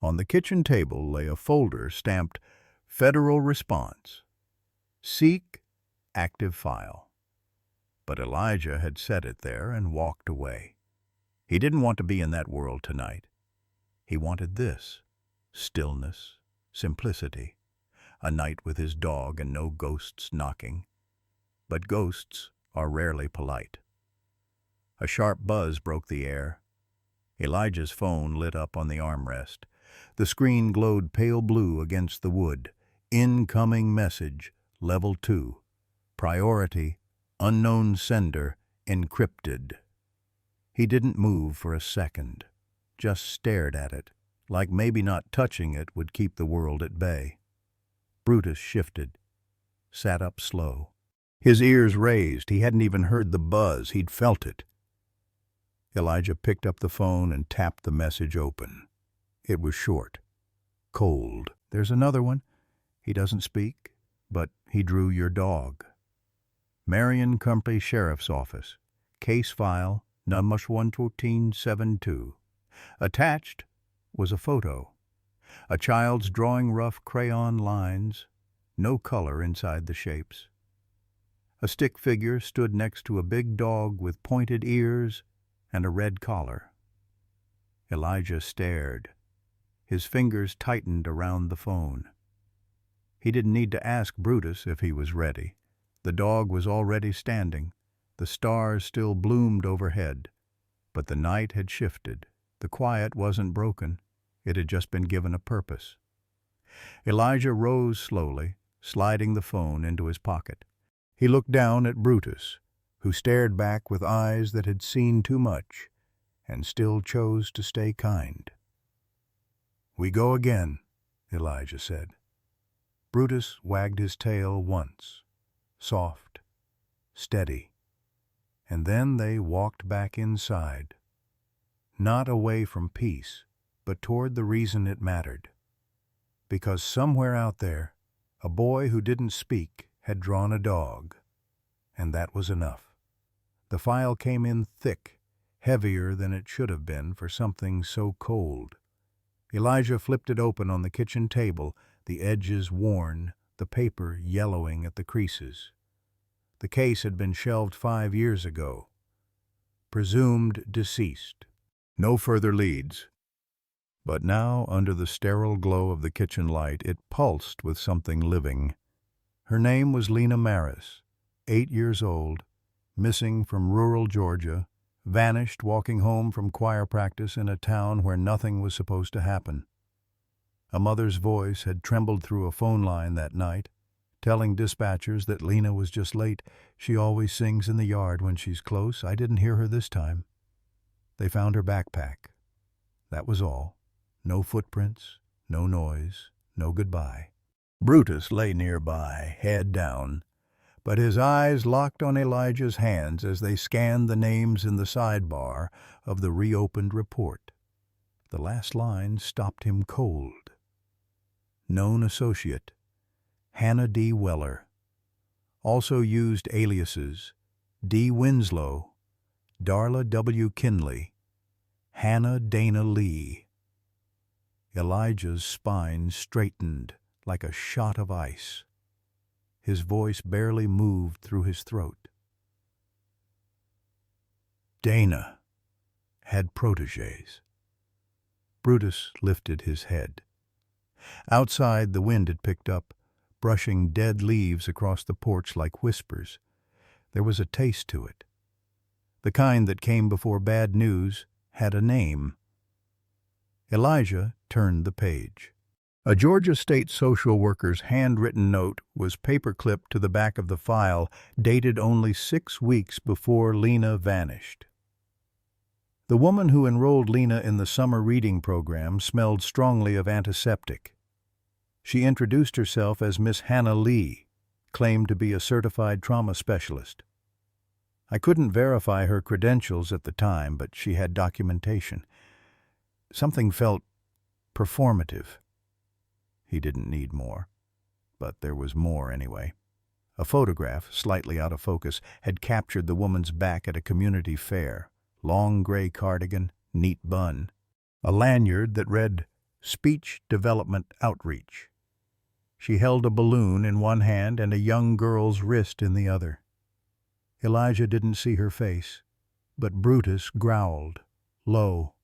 On the kitchen table lay a folder stamped Federal Response. Seek active file. But Elijah had set it there and walked away. He didn't want to be in that world tonight. He wanted this: stillness, simplicity, a night with his dog and no ghosts knocking. But ghosts are rarely polite. A sharp buzz broke the air. Elijah's phone lit up on the armrest. The screen glowed pale blue against the wood. Incoming message, level 2. Priority, unknown sender, encrypted. He didn't move for a second, just stared at it, like maybe not touching it would keep the world at bay. Brutus shifted, sat up slow. His ears raised. He hadn't even heard the buzz. He'd felt it. Elijah picked up the phone and tapped the message open. It was short, cold. "There's another one. He doesn't speak, but he drew your dog. Marion County Sheriff's Office. Case file, number 11472. Attached was a photo. A child's drawing rough crayon lines, no color inside the shapes. A stick figure stood next to a big dog with pointed ears and a red collar. Elijah stared. His fingers tightened around the phone. He didn't need to ask Brutus if he was ready. The dog was already standing. The stars still bloomed overhead. But the night had shifted. The quiet wasn't broken. It had just been given a purpose. Elijah rose slowly, sliding the phone into his pocket. He looked down at Brutus, who stared back with eyes that had seen too much and still chose to stay kind. "We go again," Elijah said. Brutus wagged his tail once, soft, steady, and then they walked back inside, not away from peace, but toward the reason it mattered. Because somewhere out there, a boy who didn't speak had drawn a dog, and that was enough. The file came in thick, heavier than it should have been for something so cold. Elijah flipped it open on the kitchen table, the edges worn, the paper yellowing at the creases. The case had been shelved 5 years ago. Presumed deceased. No further leads. But now, under the sterile glow of the kitchen light, it pulsed with something living. Her name was Lena Maris, 8 years old, missing from rural Georgia, vanished walking home from choir practice in a town where nothing was supposed to happen. A mother's voice had trembled through a phone line that night, telling dispatchers that Lena was just late. She always sings in the yard when she's close. I didn't hear her this time. They found her backpack. That was all. No footprints, no noise, no goodbye. Brutus lay nearby, head down, but his eyes locked on Elijah's hands as they scanned the names in the sidebar of the reopened report. The last line stopped him cold. Known associate, Hannah D. Weller. Also used aliases, D. Winslow, Darla W. Kinley, Hannah Dana Lee. Elijah's spine straightened like a shot of ice. His voice barely moved through his throat. Dana had protégés. Brutus lifted his head. Outside, the wind had picked up, brushing dead leaves across the porch like whispers. There was a taste to it. The kind that came before bad news had a name. Elijah turned the page. A Georgia State social worker's handwritten note was paperclipped to the back of the file, dated only 6 weeks before Lena vanished. The woman who enrolled Lena in the summer reading program smelled strongly of antiseptic. She introduced herself as Miss Hannah Lee, claimed to be a certified trauma specialist. I couldn't verify her credentials at the time, but she had documentation. Something felt performative. He didn't need more, but there was more anyway. A photograph, slightly out of focus, had captured the woman's back at a community fair. Long gray cardigan, neat bun. A lanyard that read, Speech Development Outreach. She held a balloon in one hand and a young girl's wrist in the other. Elijah didn't see her face, but Brutus growled, low,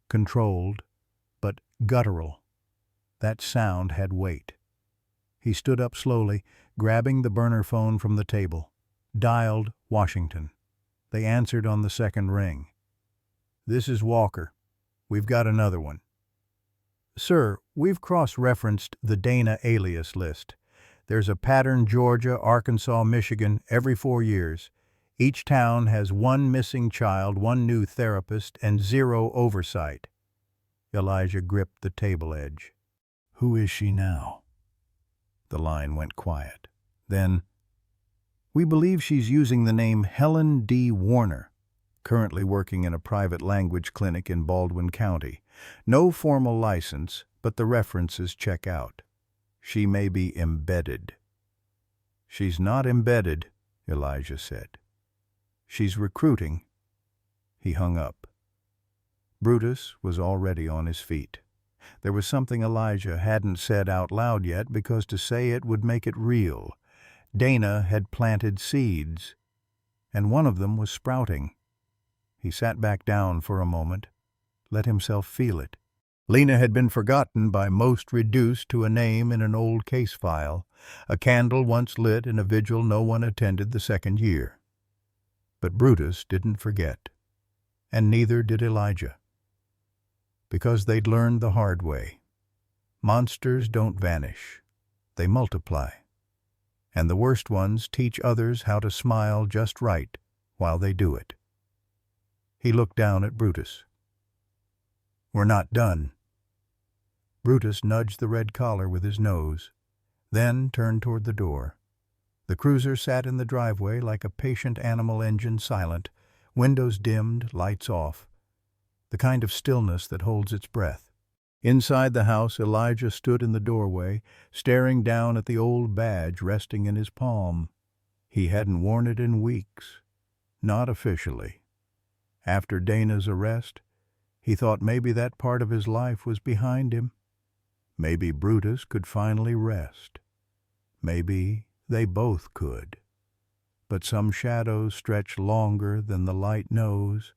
controlled, but guttural. That sound had weight. He stood up slowly, grabbing the burner phone from the table. Dialed Washington. They answered on the second ring. This is Walker. We've got another one. Sir, we've cross-referenced the Dana alias list. There's a pattern: Georgia, Arkansas, Michigan, every 4 years. Each town has 1 missing child, 1 new therapist, and 0 oversight. Elijah gripped the table edge. Who is she now? The line went quiet. Then, we believe she's using the name Helen D. Warner, currently working in a private language clinic in Baldwin County. No formal license, but the references check out. She may be embedded. She's not embedded, Elijah said. She's recruiting. He hung up. Brutus was already on his feet. There was something Elijah hadn't said out loud yet, because to say it would make it real. Dana had planted seeds, and one of them was sprouting. He sat back down for a moment, let himself feel it. Lena had been forgotten by most, reduced to a name in an old case file, a candle once lit in a vigil no one attended the second year. But Brutus didn't forget, and neither did Elijah. Because they'd learned the hard way. Monsters don't vanish. They multiply. And the worst ones teach others how to smile just right while they do it. He looked down at Brutus. We're not done. Brutus nudged the red collar with his nose, then turned toward the door. The cruiser sat in the driveway like a patient animal engine, silent, windows dimmed, lights off. The kind of stillness that holds its breath. Inside the house, Elijah stood in the doorway, staring down at the old badge resting in his palm. He hadn't worn it in weeks. Not officially. After Dana's arrest, he thought maybe that part of his life was behind him. Maybe Brutus could finally rest. Maybe they both could. But some shadows stretch longer than the light knows,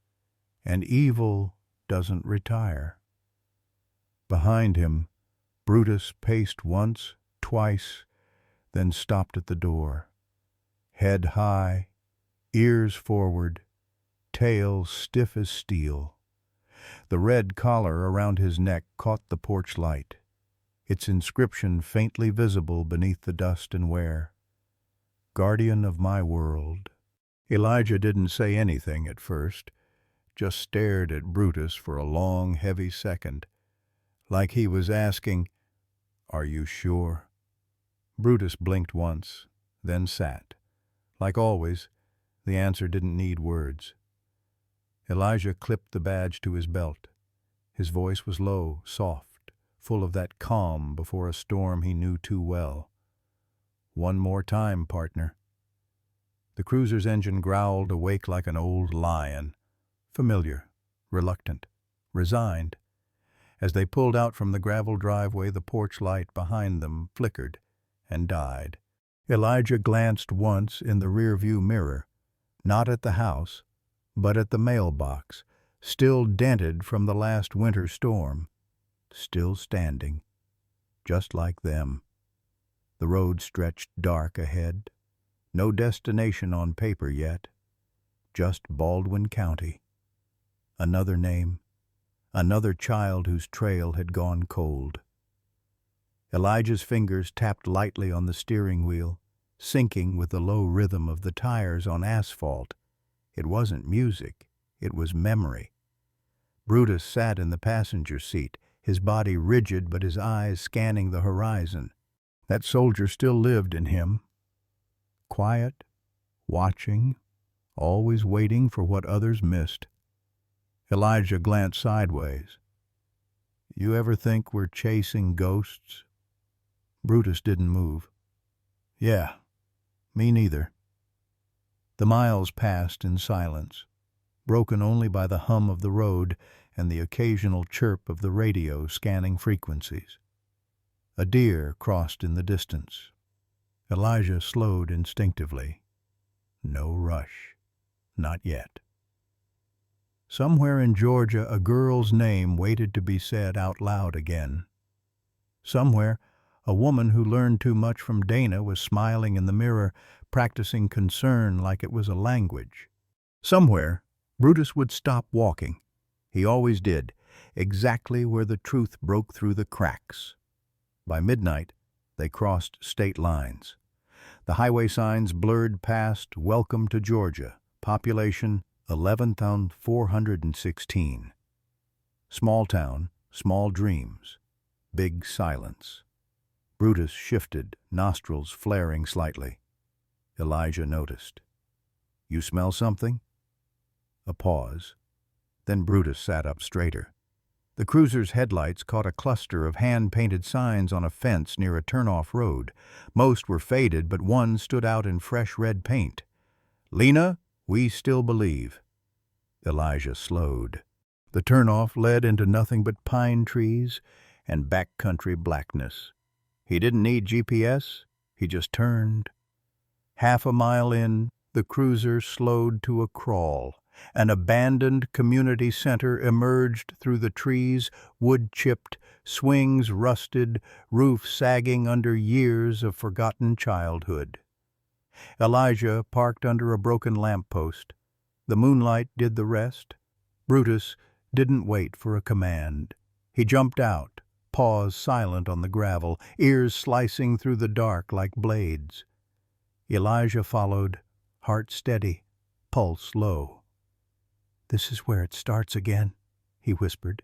and evil doesn't retire. Behind him, Brutus paced once, twice, then stopped at the door. Head high, ears forward, tail stiff as steel. The red collar around his neck caught the porch light, its inscription faintly visible beneath the dust and wear. Guardian of my world. Elijah didn't say anything at first, just stared at Brutus for a long, heavy second, like he was asking, "Are you sure?" Brutus blinked once, then sat. Like always, the answer didn't need words. Elijah clipped the badge to his belt. His voice was low, soft, full of that calm before a storm he knew too well. "One more time, partner." The cruiser's engine growled awake like an old lion, familiar, reluctant, resigned. As they pulled out from the gravel driveway, the porch light behind them flickered and died. Elijah glanced once in the rearview mirror, not at the house, but at the mailbox, still dented from the last winter storm, still standing, just like them. The road stretched dark ahead, no destination on paper yet, just Baldwin County. Another name, another child whose trail had gone cold. Elijah's fingers tapped lightly on the steering wheel, syncing with the low rhythm of the tires on asphalt. It wasn't music, it was memory. Brutus sat in the passenger seat, his body rigid but his eyes scanning the horizon. That soldier still lived in him. Quiet, watching, always waiting for what others missed. Elijah glanced sideways. "You ever think we're chasing ghosts?" Brutus didn't move. "Yeah, me neither." The miles passed in silence, broken only by the hum of the road and the occasional chirp of the radio scanning frequencies. A deer crossed in the distance. Elijah slowed instinctively. No rush. Not yet. Somewhere in Georgia, a girl's name waited to be said out loud again. Somewhere, a woman who learned too much from Dana was smiling in the mirror, practicing concern like it was a language. Somewhere, Brutus would stop walking. He always did, exactly where the truth broke through the cracks. By midnight, they crossed state lines. The highway signs blurred past "Welcome to Georgia," population 11,416. Small town, small dreams, big silence. Brutus shifted, nostrils flaring slightly. Elijah noticed. "You smell something?" A pause. Then Brutus sat up straighter. The cruiser's headlights caught a cluster of hand-painted signs on a fence near a turnoff road. Most were faded, but one stood out in fresh red paint. "Lena, we still believe." Elijah slowed. The turnoff led into nothing but pine trees and backcountry blackness. He didn't need GPS, he just turned. Half a mile in, the cruiser slowed to a crawl. An abandoned community center emerged through the trees, wood-chipped, swings rusted, roof sagging under years of forgotten childhood. Elijah parked under a broken lamppost. The moonlight did the rest. Brutus didn't wait for a command. He jumped out, paws silent on the gravel, ears slicing through the dark like blades. Elijah followed, heart steady, pulse low. "This is where it starts again," he whispered.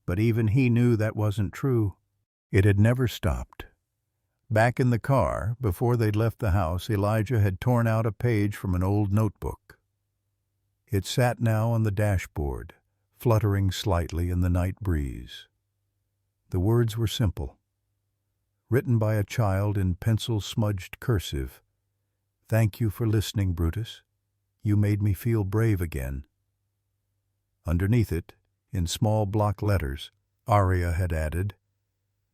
But even he knew that wasn't true. It had never stopped. Back in the car, before they'd left the house, Elijah had torn out a page from an old notebook. It sat now on the dashboard, fluttering slightly in the night breeze. The words were simple, written by a child in pencil-smudged cursive. "Thank you for listening, Brutus. You made me feel brave again." Underneath it, in small block letters, Aria had added,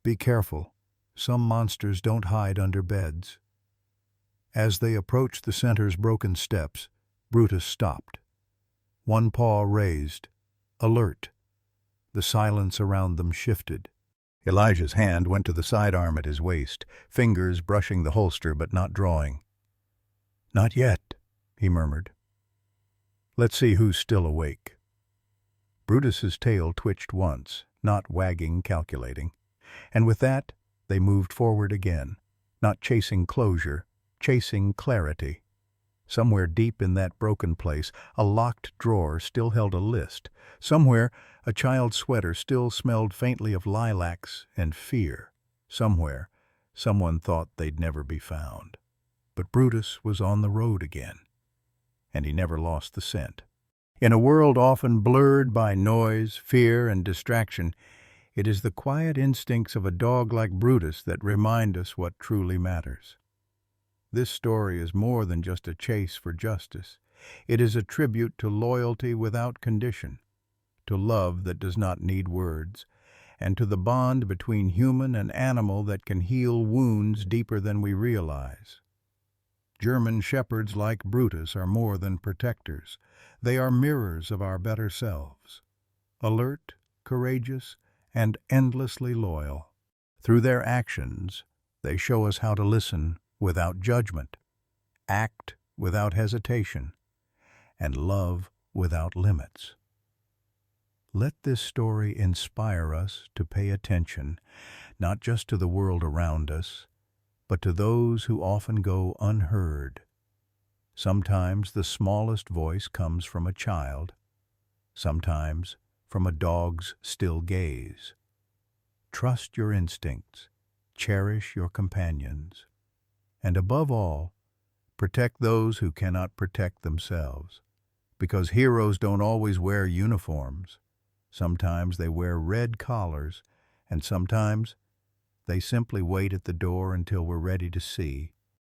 "Be careful. Some monsters don't hide under beds." As they approached the center's broken steps, Brutus stopped. One paw raised, alert. The silence around them shifted. Elijah's hand went to the sidearm at his waist, fingers brushing the holster but not drawing. "Not yet," he murmured. "Let's see who's still awake." Brutus's tail twitched once, not wagging, calculating. And with that, they moved forward again, not chasing closure, chasing clarity. Somewhere deep in that broken place, a locked drawer still held a list. Somewhere, a child's sweater still smelled faintly of lilacs and fear. Somewhere, someone thought they'd never be found. But Brutus was on the road again, and he never lost the scent. In a world often blurred by noise, fear, and distraction, it is the quiet instincts of a dog like Brutus that remind us what truly matters. This story is more than just a chase for justice. It is a tribute to loyalty without condition, to love that does not need words, and to the bond between human and animal that can heal wounds deeper than we realize. German shepherds like Brutus are more than protectors. They are mirrors of our better selves. Alert, courageous, and endlessly loyal. Through their actions, they show us how to listen without judgment, act without hesitation, and love without limits. Let this story inspire us to pay attention, not just to the world around us, but to those who often go unheard. Sometimes the smallest voice comes from a child, sometimes from a dog's still gaze. Trust your instincts, cherish your companions, and above all, protect those who cannot protect themselves. Because heroes don't always wear uniforms. Sometimes they wear red collars, and sometimes they simply wait at the door until we're ready to see.